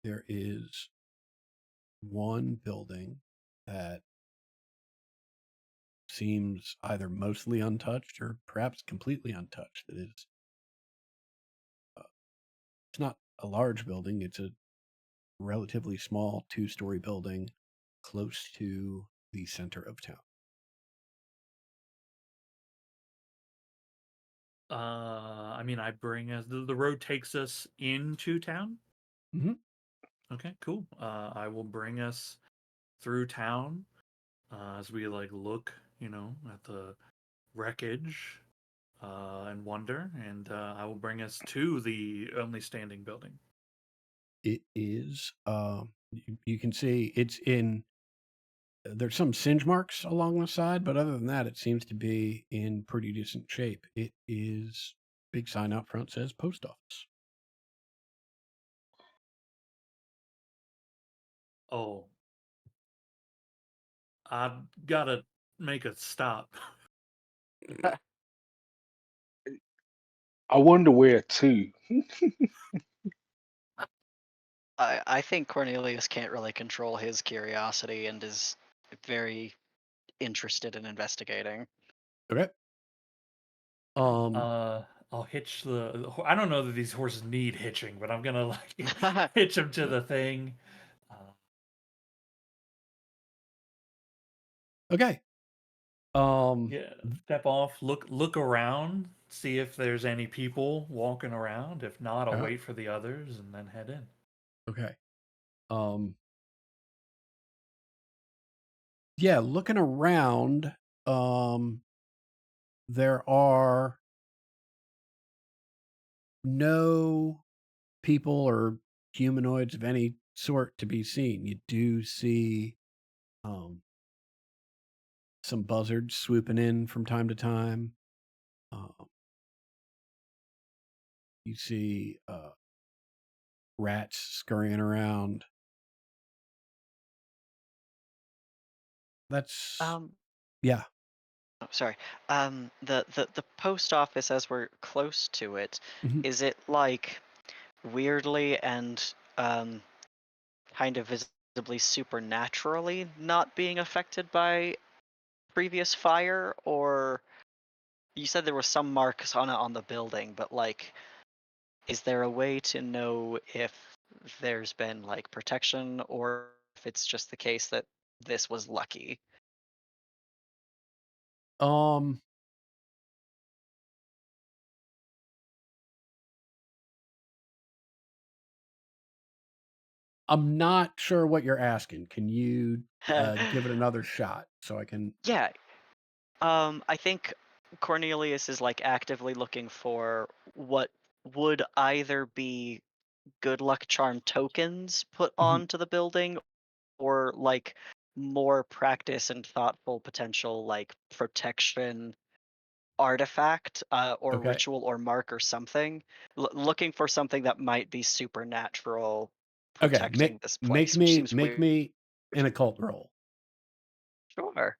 there is one building that seems either mostly untouched or perhaps completely untouched. It's not a large building. It's a relatively small two-story building close to the center of town. I mean, I bring us the road takes us into town. Mhm. Okay, cool. I will bring us through town as we like look, at the wreckage and wonder, and I will bring us to the only standing building. It is. You can see it's in. There's some singe marks along the side, but other than that, it seems to be in pretty decent shape. It is big sign out front says post office. Oh, I've gotta make a stop. I wonder where to. I think Cornelius can't really control his curiosity and is very interested in investigating. Okay. I'll hitch I don't know that these horses need hitching, but I'm gonna like hitch them to the thing. Uh, Okay. yeah, step off, look around, see if there's any people walking around. If not, I'll Uh-huh. wait for the others and then head in. Okay. Yeah, looking around, there are no people or humanoids of any sort to be seen. You do see um, some buzzards swooping in from time to time. You see rats scurrying around. That's um, yeah. oh, sorry. The post office, as we're close to it, Mhm. is it like weirdly and kind of visibly supernaturally not being affected by previous fire, or you said there were some marks on the building, but like, is there a way to know if there's been like protection or if it's just the case that this was lucky? Um, I'm not sure what you're asking. Can you give it another shot so I can? Yeah, I think Cornelius is like actively looking for what would either be good luck charm tokens put Mhm. onto the building or like more practice and thoughtful potential like protection artifact or Okay. ritual or mark or something. Looking for something that might be supernatural Okay. protecting this place, which seems Make weird. me an occult roll. Sure.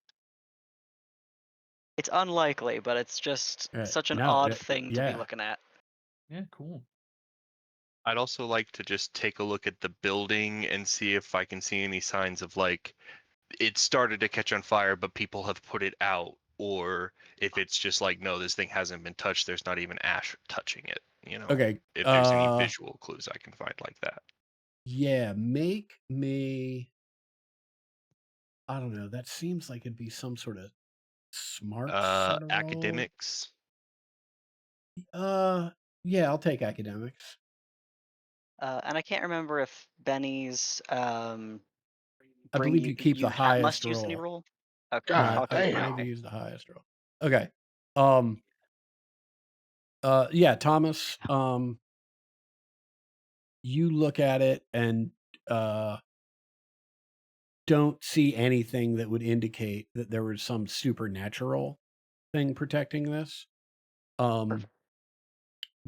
It's unlikely, but it's just such an No. odd thing to be Yeah. looking at. Yeah, cool. I'd also like to just take a look at the building and see if I can see any signs of like it started to catch on fire, but people have put it out, or if it's just like, no, this thing hasn't been touched. There's not even ash touching it. Okay. If there's any visual clues I can find like that. Yeah. Make me. I don't know. That seems like it'd be some sort of smart sort of roll. Academics. Yeah. I'll take academics. And I can't remember if Benny's I bring believe you you keep the highest must use any roll. rule. Okay, No, God I'll keep I my think you damn. eye. use the highest roll. Okay. Um. Yeah, Thomas. You look at it and uh don't see anything that would indicate that there was some supernatural thing protecting this. Um, Perfect.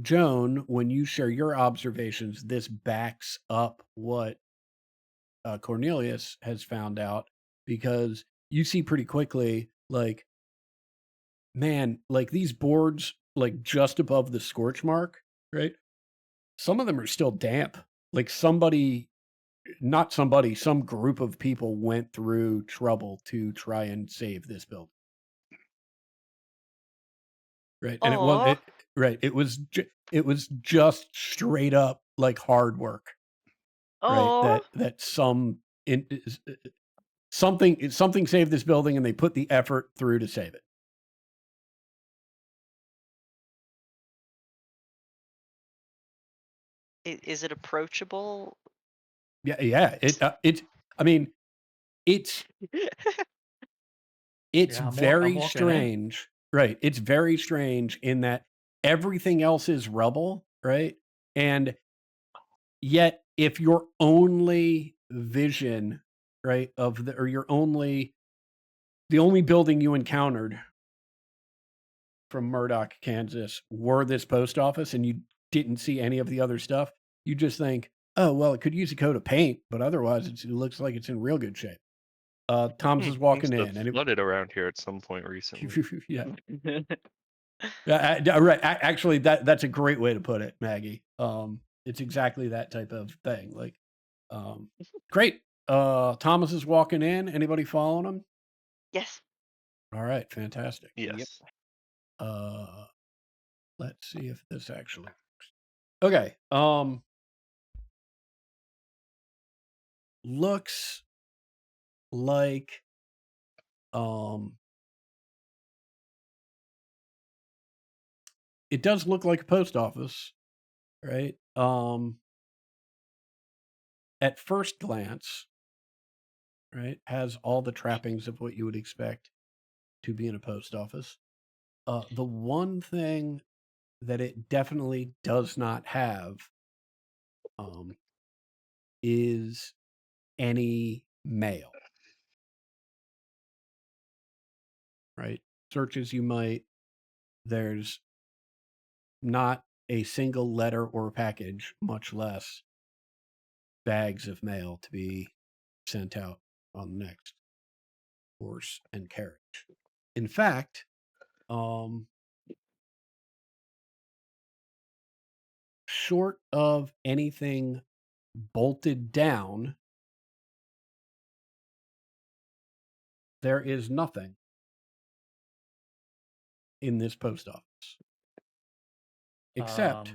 Joan, when you share your observations, this backs up what Cornelius has found out because you see pretty quickly, like, man, like these boards, like just above the scorch mark, right? Some of them are still damp. Like some group of people went through trouble to try and save this building. right? And it was Aw. right. It was just straight up like hard work, right? Aw. That something saved this building, and they put the effort through to save it. Is it approachable? Yeah. It's. I mean, it's Yeah, I'm very walking in. strange, right? It's very strange in that everything else is rubble, right? And yet, if your only vision, right, or the only building you encountered from Murdoch, Kansas, were this post office, and you didn't see any of the other stuff, you just think, oh, well, it could use a coat of paint, but otherwise it looks like it's in real good shape. Thomas is walking Must have in, and flooded around here at some point recently. yeah. Right. Actually, that's a great way to put it, Maggie. It's exactly that type of thing. Like, great. Thomas is walking in. Anybody following him? Yes. All right, fantastic. Yes. Let's see if this actually works. Okay. Looks like it does look like a post office, right? At first glance, right, has all the trappings of what you would expect to be in a post office. The one thing that it definitely does not have is any mail, right? Search as you might, there's not a single letter or package, much less bags of mail to be sent out on the next horse and carriage. In fact, short of anything bolted down, there is nothing in this post office. Except,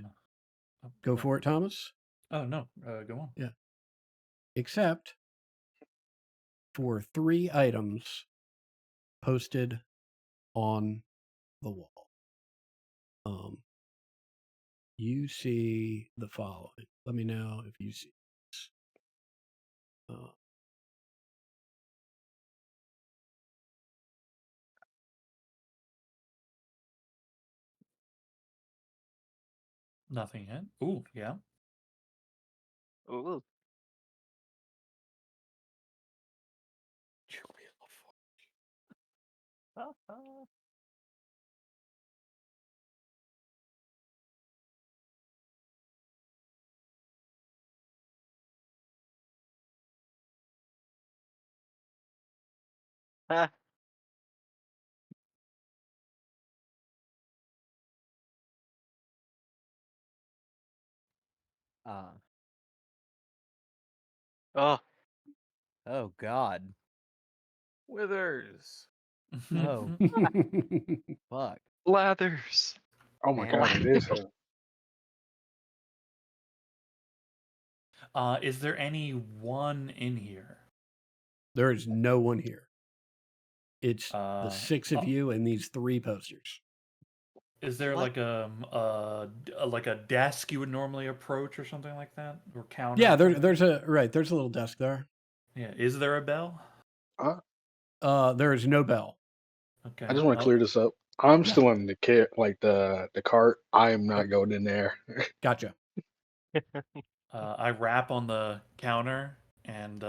go for it, Thomas. Oh no, go on. Yeah. Except for 3 items posted on the wall. You see the following. Let me know if you see this. Nothing yet. Ooh, yeah. Ooh. Ah. Oh. Oh God. Withers. Oh fuck. Blathers. Oh my Man. god, it is him. Is there anyone in here? There is no one here. It's the Uh, 6 of you and these 3 posters. Is there What? like a desk you would normally approach or something like that, or counter? Yeah, or something? there's a little desk there. Yeah. Is there a bell? There is no bell. Okay. I just want to clear this up. I'm Yeah. still in the the cart. I am not going in there. Gotcha. I rap on the counter and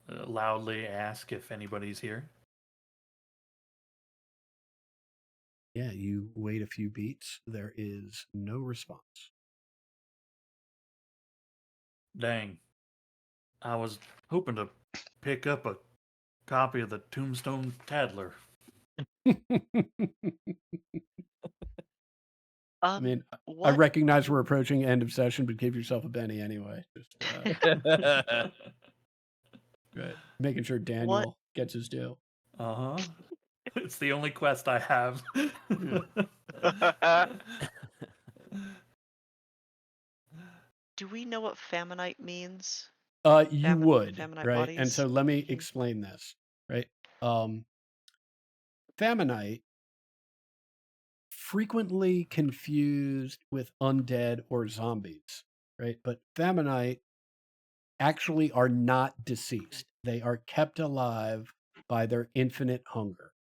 loudly ask if anybody's here. Yeah, you wait a few beats. There is no response. Dang. I was hoping to pick up a copy of the Tombstone Tattler. I mean, I What? recognize we're approaching end of session, but give yourself a Benny anyway. Just right. Making sure Daniel gets his due. Uh-huh. It's the only quest I have. Do we know what fammonite means? You would, Fammonite right? And bodies? so let me explain this, right? Fammonite, frequently confused with undead or zombies, right? But fammonite actually are not deceased. They are kept alive by their infinite hunger.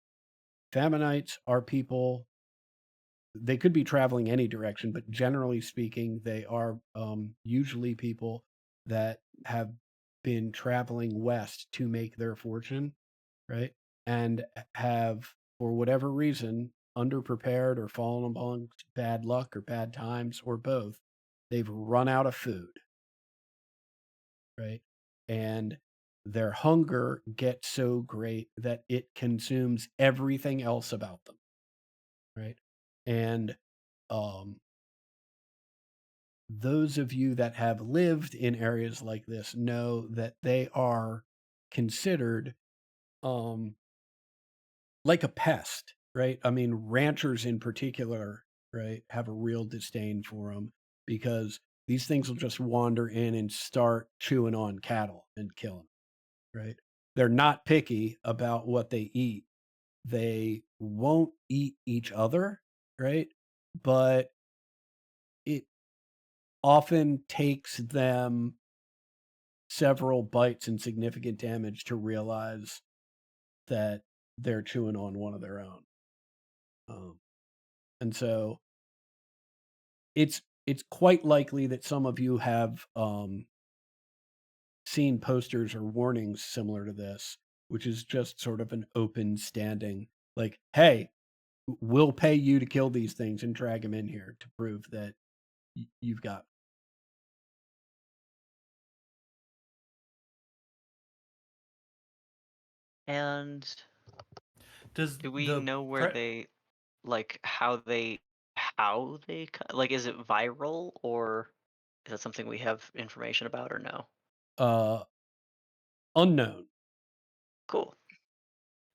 Fammonites are people, they could be traveling any direction, but generally speaking, they are usually people that have been traveling west to make their fortune, right? And have, for whatever reason, underprepared or fallen amongst bad luck or bad times or both. They've run out of food, right? And their hunger gets so great that it consumes everything else about them, right? And um, those of you that have lived in areas like this know that they are considered um, like a pest, right? I mean, ranchers in particular, right, have a real disdain for them because these things will just wander in and start chewing on cattle and killing them, right? They're not picky about what they eat. They won't eat each other, right? But it often takes them several bites and significant damage to realize that they're chewing on one of their own. Um, and so it's quite likely that some of you have seen posters or warnings similar to this, which is just sort of an open standing, like, hey, we'll pay you to kill these things and drag them in here to prove that you've got. And Does do we the know where pre- they, like, like, is it viral or is that something we have information about or no? uh Unknown. Cool.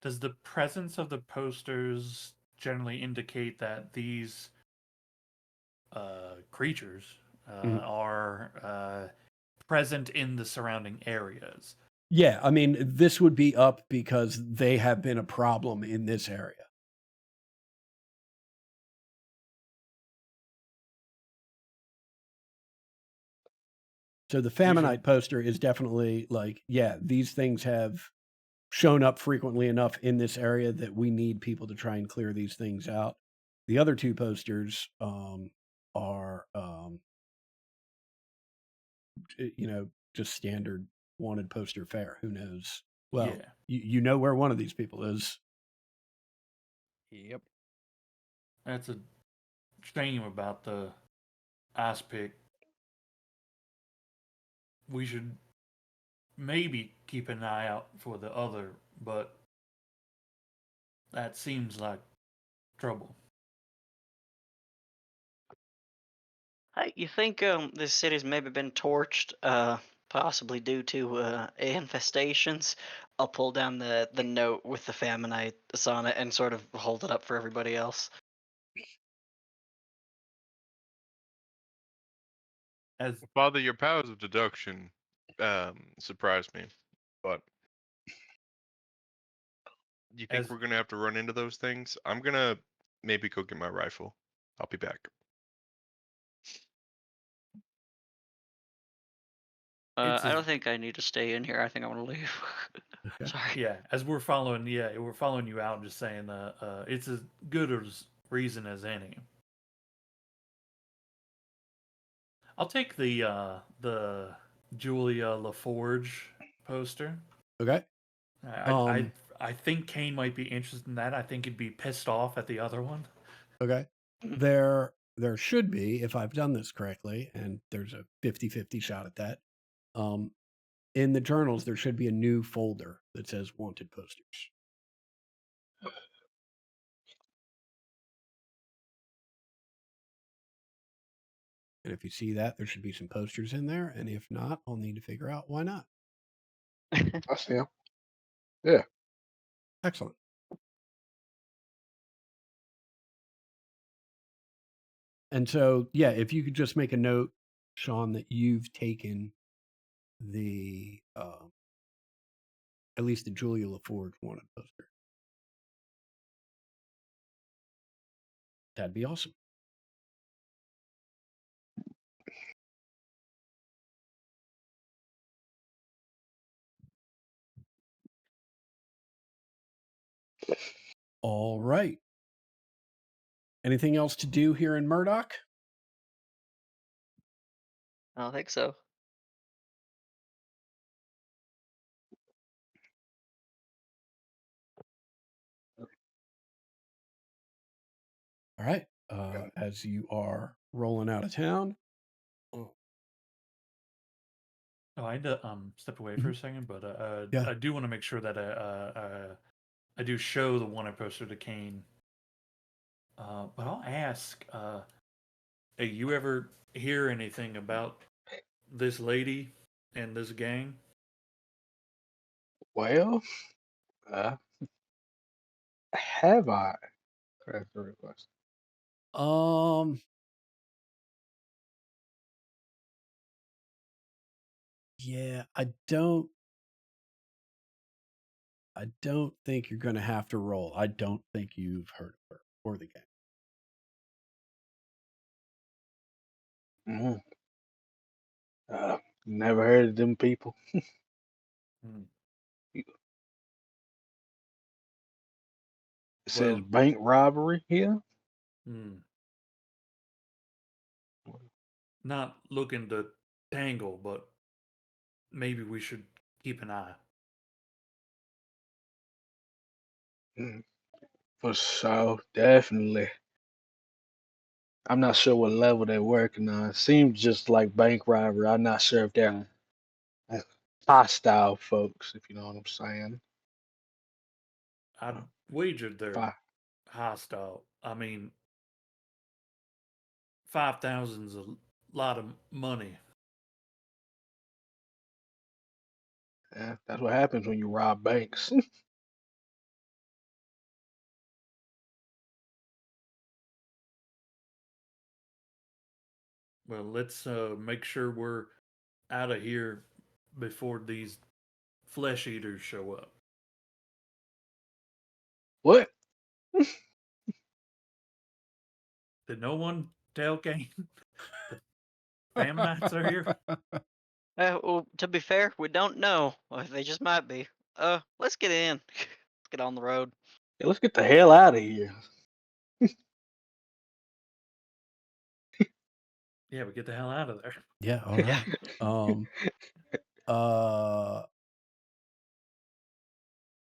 does the presence of the posters generally indicate that these creatures Mhm. are present in the surrounding areas? Yeah, I mean, this would be up because they have been a problem in this area. So the We Fammonite should poster is definitely like, yeah, these things have shown up frequently enough in this area that we need people to try and clear these things out. The other two posters are, just standard wanted poster fare. Who knows? Well, yeah. you know where one of these people is. Yep. That's a shame about the ice pick. We should maybe keep an eye out for the other, but that seems like trouble. You think this city's maybe been torched, possibly due to infestations? I'll pull down the note with the Fammonite on it and sort of hold it up for everybody else. As Father, your powers of deduction surprised me, but you think as we're gonna have to run into those things? I'm gonna maybe go get my rifle. I'll be back. it's I as don't think I need to stay in here. I think I want to leave. Okay. Sorry. yeah, as we're following, we're following you out. Just saying, it's as good a reason as any. I'll take the Julia LaForge poster. Okay. I I Um, I think Kane might be interested in that. I think he'd be pissed off at the other one. okay. Mhm. There should be, if I've done this correctly, and there's a 50-50 shot at that. Um, in the journals, there should be a new folder that says wanted posters. And if you see that, there should be some posters in there. And if not, I'll need to figure out why not. I see him. Yeah. Excellent. And so, yeah, if you could just make a note, Sean, that you've taken the at least the Julia LaForge wanted poster. That'd be awesome. All right. Anything else to do here in Murdoch? I don't think so. All right. As you are rolling out of town. Oh, I had to step away for a second, but Yeah. I do want to make sure that I do show the wanted poster to Kane. But I'll ask, hey, you ever hear anything about this lady and this gang? Well, have I? Correct the request. Yeah, I don't think you're going to have to roll. I don't think you've heard of her or the gang. Mm. Never heard of them people. Hmm. It says Well, bank robbery here. not looking to tangle, but maybe we should keep an eye. For sure, definitely. I'm not sure what level they're working on. Seems just like bank robbery. I'm not sure if they're hostile folks, if you know what I'm saying. I'd wagered they're Fi- hostile. I mean, 5,000's a lot of money. Yeah, that's what happens when you rob banks. Well, let's make sure we're out of here before these flesh eaters show up. What? Did no one tell Kane the Faminites are here? Well, to be fair, we don't know. Or they just might be. Let's get in. Let's get on the road. Yeah, let's get the hell out of here. Yeah, we get the hell out of there. Yeah, all right.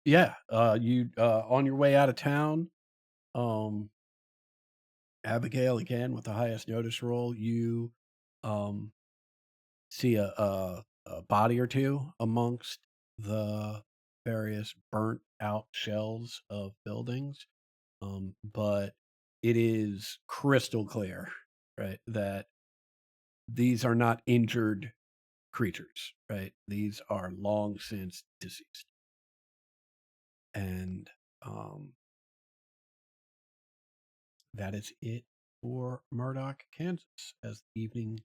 Yeah, you on your way out of town, Abigail, again with the highest notice roll, you see a body or two amongst the various burnt out shells of buildings. But it is crystal clear, right, that these are not injured creatures, right? These are long since deceased. And that is it for Murdoch, Kansas. As the evening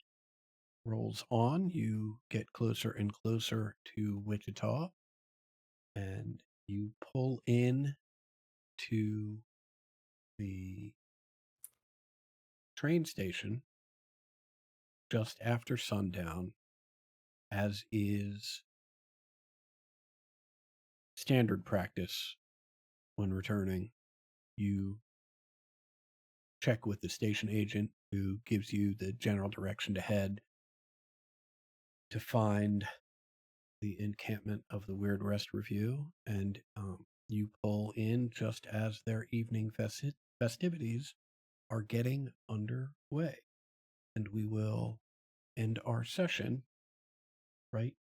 rolls on, you get closer and closer to Wichita, and you pull in to the train station just after sundown, as is standard practice when returning. You check with the station agent who gives you the general direction to head to find the encampment of the Weird West Review, and you pull in just as their evening festivities are getting underway. And we will end our session right